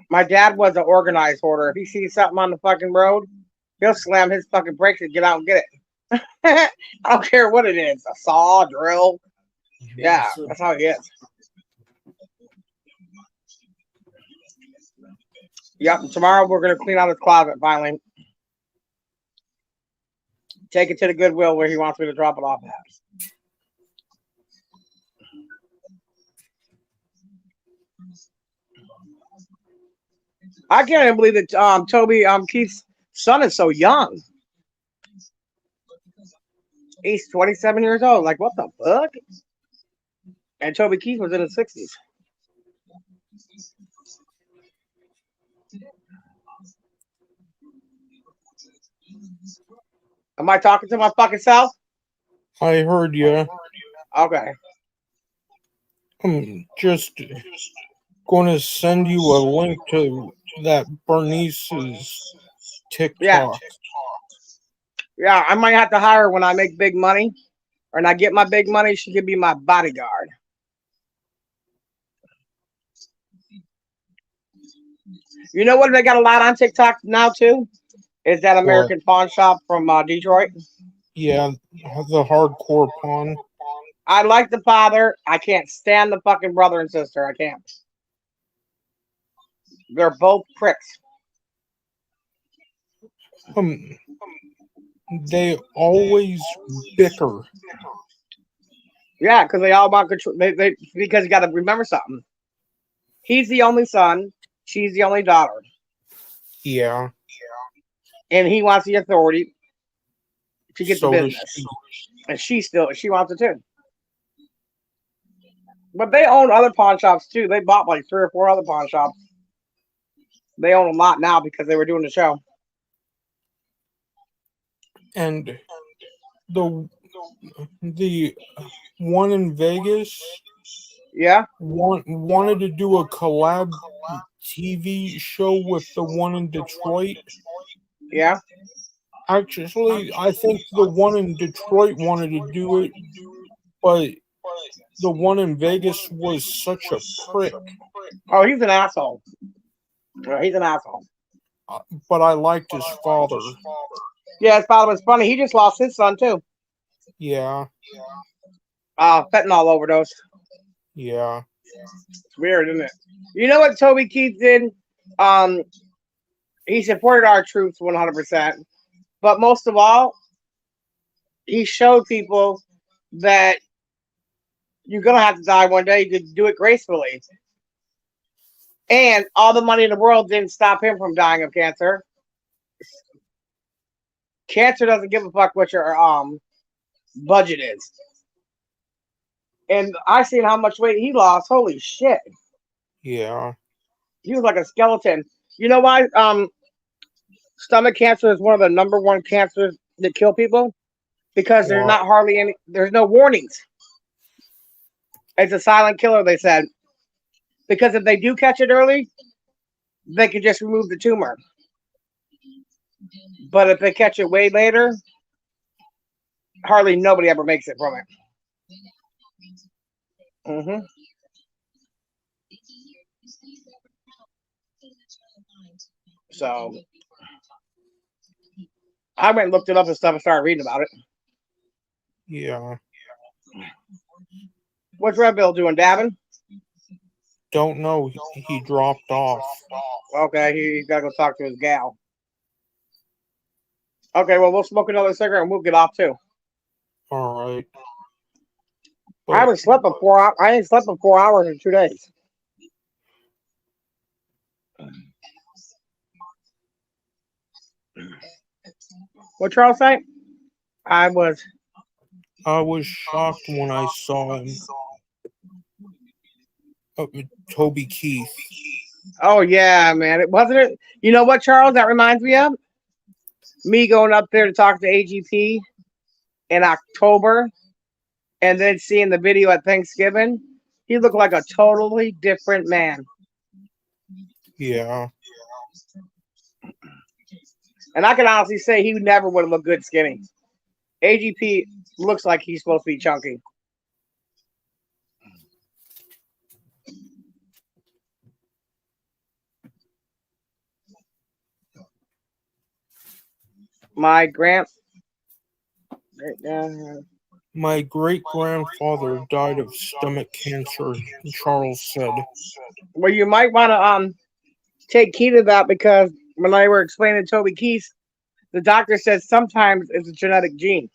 My dad was an organized hoarder. If he sees something on the fucking road, he'll slam his fucking brakes and get out and get it. I don't care what it is. A saw, a drill. Yeah, that's how he is. Yep, and tomorrow we're going to clean out his closet finally. Take it to the Goodwill where he wants me to drop it off at. I can't even believe that Toby Keith's son is so young. He's 27 years old. Like, what the fuck? And Toby Keith was in his 60s. Am I talking to my fucking self? I heard you. Okay. I'm just going to send you a link to that Bernice's TikTok. Yeah, I might have to hire her when I make big money. Or when I get my big money, she could be my bodyguard. You know what they got a lot on TikTok now too? Is that American Pawn Shop from Detroit? Yeah, the hardcore pawn. I like the father. I can't stand the fucking brother and sister. I can't. They're both pricks. They always bicker. Yeah, because they all want control. Because you got to remember something. He's the only son. She's the only daughter. Yeah. And he wants the authority to get So the does business. And she wants it too. But they own other pawn shops too. They bought like 3 or 4 other pawn shops. They own a lot now because they were doing the show. And the one in Vegas, yeah, wanted to do a collab TV show with the one in Detroit. Yeah. Actually, I think the one in Detroit wanted to do it, but the one in Vegas was such a prick. Oh, he's an asshole. He's an asshole. But I liked his father. Yeah, his father was funny. He just lost his son too. Yeah. Fentanyl overdose. Yeah. It's weird, isn't it? You know what Toby Keith did? He supported our troops 100%. But most of all, he showed people that you're going to have to die one day. You could do it gracefully. And all the money in the world didn't stop him from dying of cancer. Cancer doesn't give a fuck what your budget is. And I seen how much weight he lost. Holy shit. Yeah. He was like a skeleton. You know why stomach cancer is one of the #1 cancers that kill people? Because there's not hardly any, there's no warnings. It's a silent killer, they said. Because if they do catch it early, they can just remove the tumor. But if they catch it way later, hardly nobody ever makes it from it. Mm-hmm. So I went and looked it up and stuff and started reading about it. Yeah. What's Red Bill doing, dabbing? Don't know. He dropped off. Okay, he's gotta go talk to his gal. Okay, well, we'll smoke another cigarette and we'll get off too. All right. I haven't slept in 4 hours. I ain't slept in 4 hours in 2 days. What Charles say? I was shocked when I saw him. Toby Keith. Oh yeah, man. It wasn't it. You know what, Charles? That reminds me of me going up there to talk to AGP in October, and then seeing the video at Thanksgiving. He looked like a totally different man. Yeah. And I can honestly say he never would have looked good skinny. AGP looks like he's supposed to be chunky. My great grandfather died of stomach cancer, Charles said. Well, you might want to take key to that, because when I were explaining Toby Keith, the doctor says sometimes it's a genetic gene.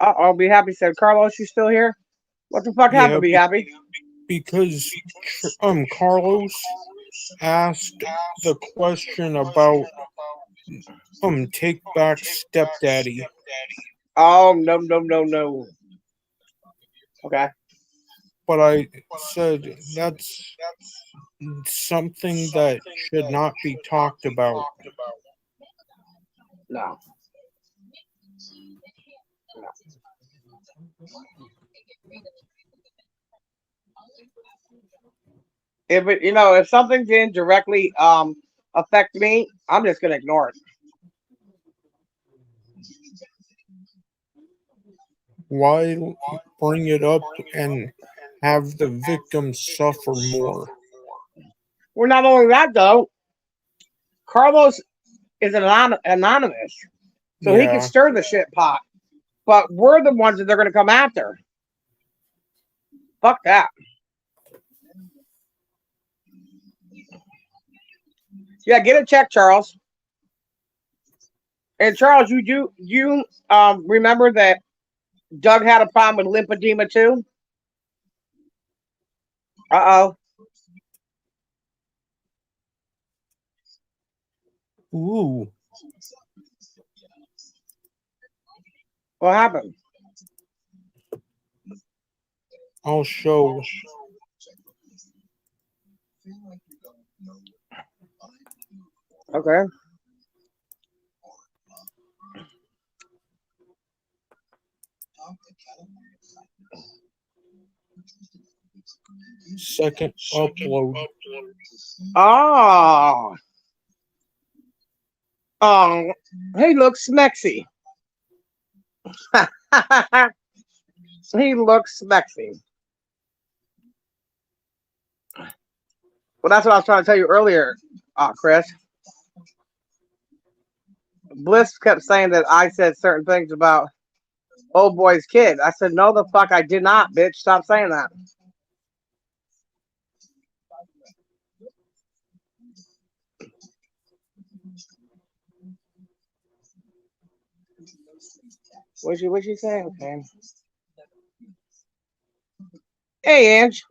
Uh-oh, Be Happy said, Carlos, you still here? What the fuck happened, Be Happy? Because Carlos asked the question about take back stepdaddy. Oh, no. Okay. But I said that's something that should not be talked about. No. If something didn't directly affect me, I'm just gonna ignore it. Why bring it up and have the victim suffer more? Well, not only that though, Carlos is anonymous, so he can stir the shit pot. But we're the ones that they're gonna come after. Fuck that. Yeah, get it checked, Charles. And Charles, you remember that Doug had a problem with lymphedema too? Uh-oh. Ooh. What happened? I'll show. Okay. Second upload. Oh. Oh, he looks smexy. He looks smexy. Well, that's what I was trying to tell you earlier, Chris. Bliss kept saying that I said certain things about old boy's kid. I said, no, the fuck I did not, bitch. Stop saying that. What'd she say? Okay. Hey, Ange.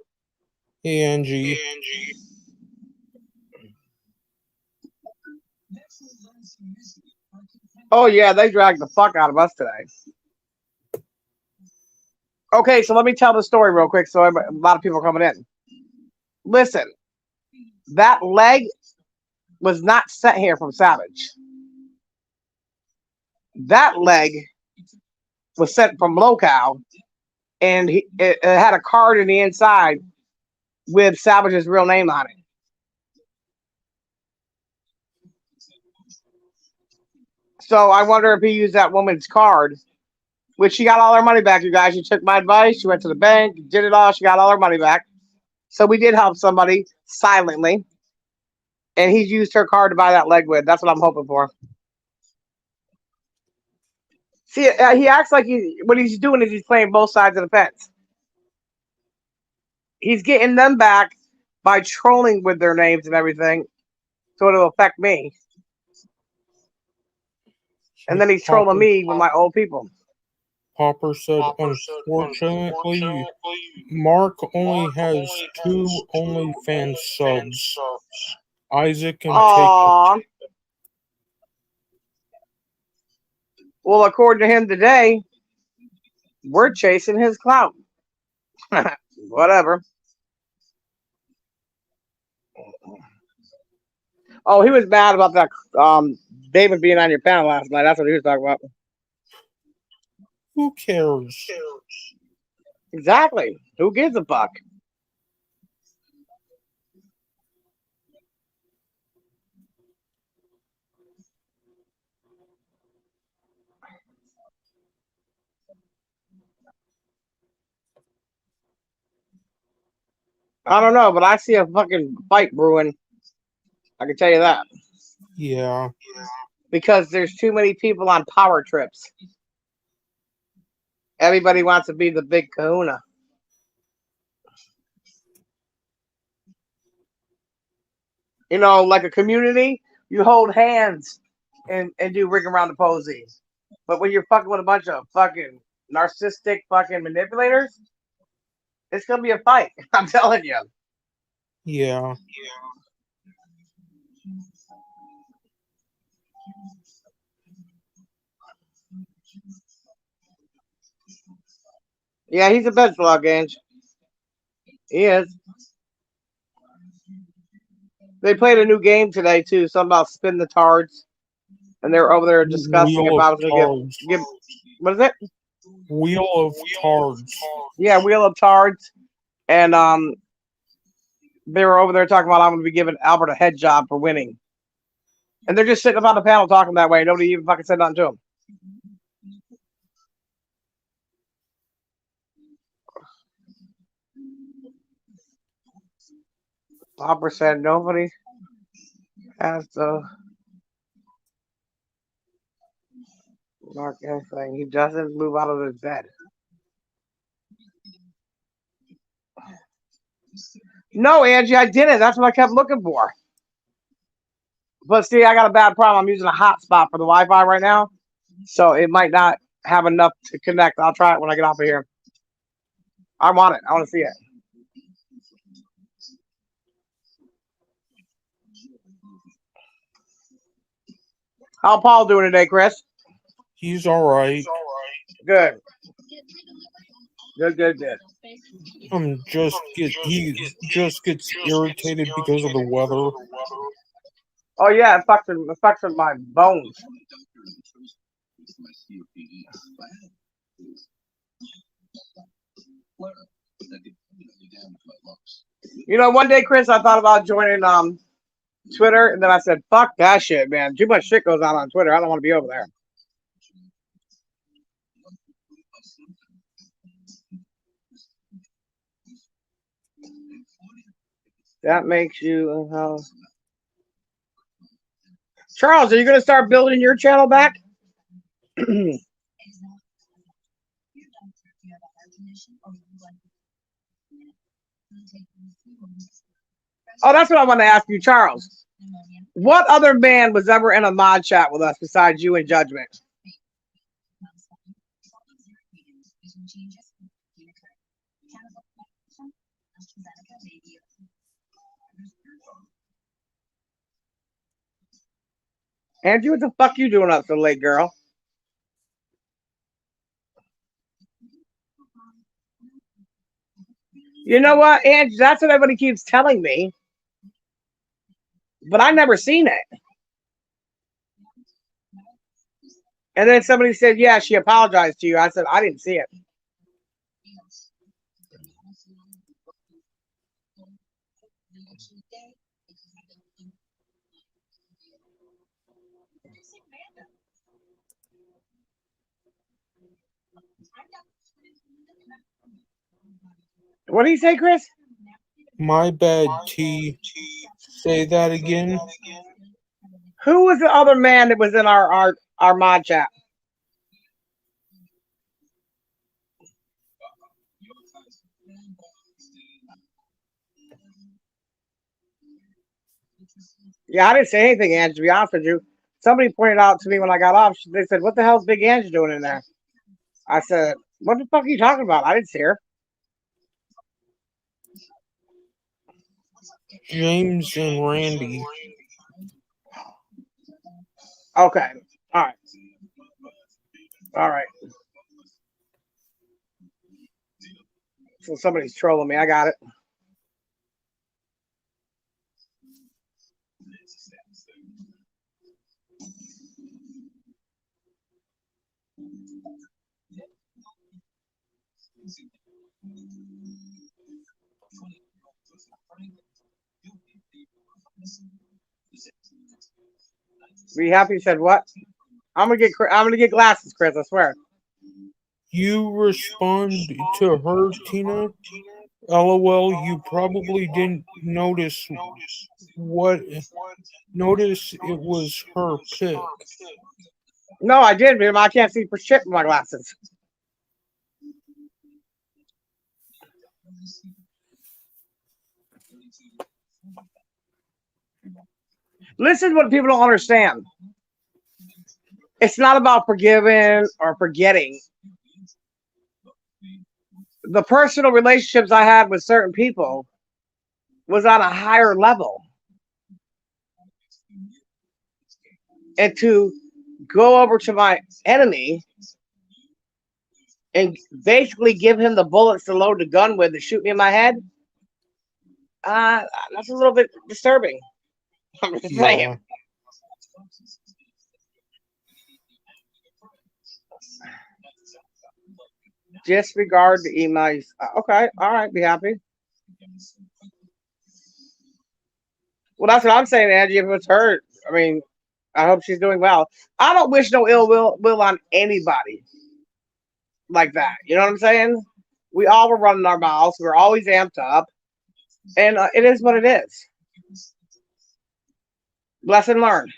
Hey, Angie. Oh, yeah, they dragged the fuck out of us today. Okay, so let me tell the story real quick, so a lot of people are coming in. Listen, that leg was not sent here from Savage. That leg was sent from Locale, and it had a card in the inside with Savage's real name on it. So I wonder if he used that woman's card, which she got all her money back, you guys. She took my advice. She went to the bank, did it all. She got all her money back. So we did help somebody silently. And he's used her card to buy that leg with. That's what I'm hoping for. See, he acts like what he's doing is he's playing both sides of the fence. He's getting them back by trolling with their names and everything, so it'll affect me. And then he's trolling me with my old people. Popper said, unfortunately, Mark only has 2 OnlyFans subs. Isaac and Aww. Well, according to him today, we're chasing his clout. Whatever. Oh, he was mad about that David being on your panel last night. That's what he was talking about. Who cares? Exactly. Who gives a fuck? I don't know, but I see a fucking fight brewing. I can tell you that. Yeah. Because there's too many people on power trips. Everybody wants to be the big kahuna. You know, like a community, you hold hands and do ring around the posy. But when you're fucking with a bunch of fucking narcissistic fucking manipulators, it's gonna be a fight. I'm telling you. Yeah. Yeah, he's a bed slug, Ange. He is. They played a new game today too, something about spin the tards, and they were over there discussing Wheel about of give what is it? Wheel of Tards. Yeah, Wheel of Tards, and they were over there talking about I'm going to be giving Albert a head job for winning, and they're just sitting up on the panel talking that way. Nobody even fucking said nothing to him. Popper said nobody has to mark anything. He doesn't move out of his bed. No, Angie, I didn't. That's what I kept looking for. But see, I got a bad problem. I'm using a hotspot for the Wi-Fi right now, so it might not have enough to connect. I'll try it when I get off of here. I want it. I want to see it. How Paul doing today, Chris? He's all right. Good. Good. He just gets irritated because of the weather. Oh yeah, it fucks with my bones. You know, one day, Chris, I thought about joining Twitter, and then I said, "Fuck that shit, man. Too much shit goes on Twitter. I don't want to be over there." That makes you Charles, are you going to start building your channel back? Oh, that's what I want to ask you, Charles. What other man was ever in a mod chat with us besides you and Judgment? Andrew, what the fuck you doing up so late, girl? You know what, Andrew? That's what everybody keeps telling me. But I never seen it. And then somebody said, yeah, she apologized to you. I said, I didn't see it. What did he say, Chris? My bad, T. Say that again. Who was the other man that was in our mod chat? Yeah, I didn't say anything, Ange, to be honest with you. Somebody pointed out to me when I got off, they said, "What the hell's Big Ange doing in there?" I said, "What the fuck are you talking about? I didn't see her." James and Randy. Okay. All right. All right. So somebody's trolling me. I got it. Be happy. Said what? I'm gonna get glasses, Chris. I swear. You respond to her, Tina? LOL, you probably didn't notice what. Notice it was her pick. No, I did, but I can't see for shit with my glasses. Listen to what people don't understand. It's not about forgiving or forgetting. The personal relationships I had with certain people was on a higher level. And to go over to my enemy and basically give him the bullets to load the gun with to shoot me in my head, that's a little bit disturbing. I'm just saying. Yeah. Disregard the emails. Okay, all right, be happy. Well, that's what I'm saying, Angie. If it's her, I mean, I hope she's doing well. I don't wish no ill will on anybody like that. You know what I'm saying? We all were running our mouths. We're always amped up, and it is what it is. Lesson learned.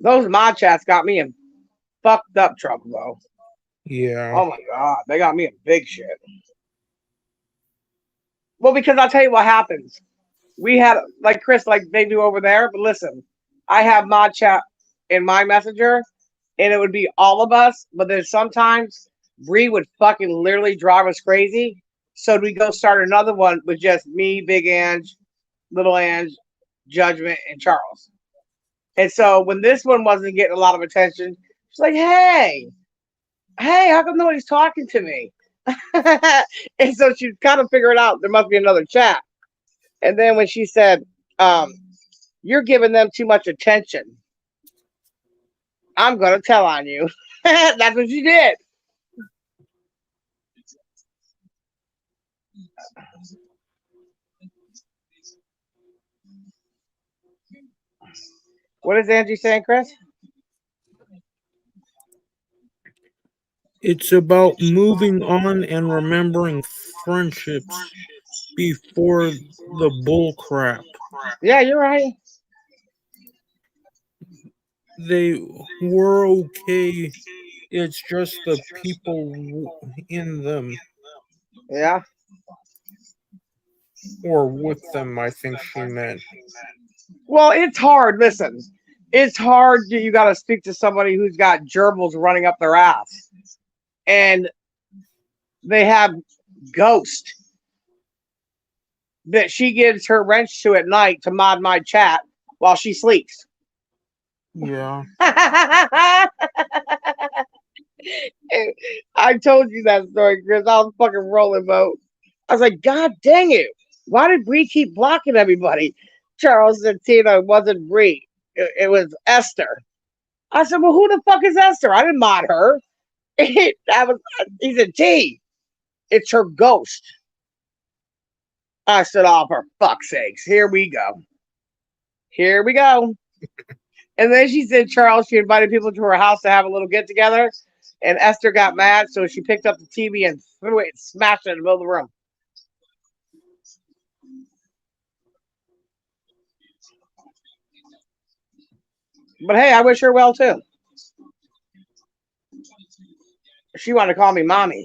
Those mod chats got me in fucked up trouble, though. Yeah. Oh my god, they got me in big shit. Well, because I'll tell you what happens. We had, like Chris, like they do over there, but listen, I have mod chat in my messenger, and it would be all of us, but then sometimes Bree would fucking literally drive us crazy. So we go start another one with just me, Big Ange, Little Ange, Judgment, and Charles. And so when this one wasn't getting a lot of attention, she's like, hey, how come nobody's talking to me? And so she kind of figured out there must be another chat. And then when she said, you're giving them too much attention, I'm going to tell on you. That's what she did. What is Angie saying, Chris? It's about moving on and remembering friendships before the bull crap. Yeah, you're right. They were okay. It's just the people in them Yeah. or with them, I think she meant. Well, it's hard. Listen, it's hard. You got to speak to somebody who's got gerbils running up their ass. And they have Ghost that she gives her wrench to at night to mod my chat while she sleeps. Yeah. I told you that story, Chris. I was fucking rolling, Bo. I was like, God dang it. Why did Bree keep blocking everybody? Charles and Tina, it wasn't Bree. It was Esther. I said, well, who the fuck is Esther? I didn't mod her. He's a T. It's her ghost. I said, oh, for fuck's sakes. Here we go. Here we go. And then she said, Charles, she invited people to her house to have a little get together. And Esther got mad, so she picked up the TV and threw it and smashed it in the middle of the room. But hey, I wish her well too. She wanted to call me mommy.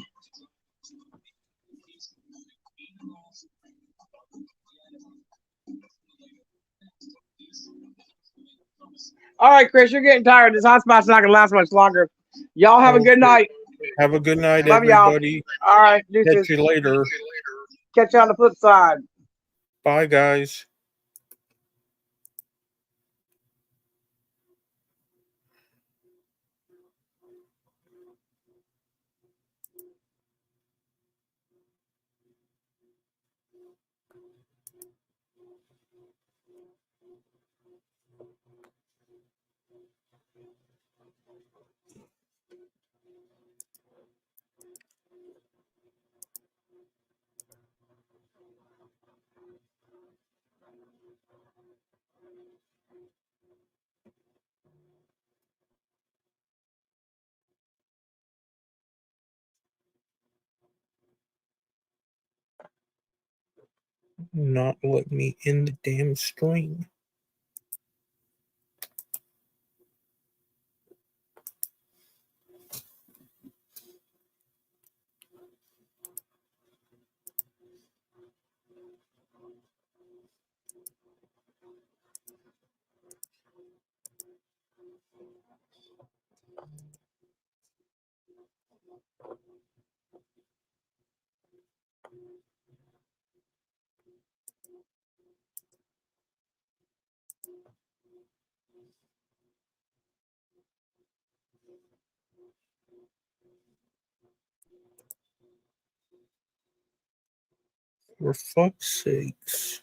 All right, Chris, you're getting tired. This hotspot's not gonna last much longer. Y'all have a good Okay. night. Have a good night, Love y'all. everybody. All right, Catch deuces. you later. Catch you on the flip side. Bye, guys. Not let me in the damn stream. For fuck's sakes.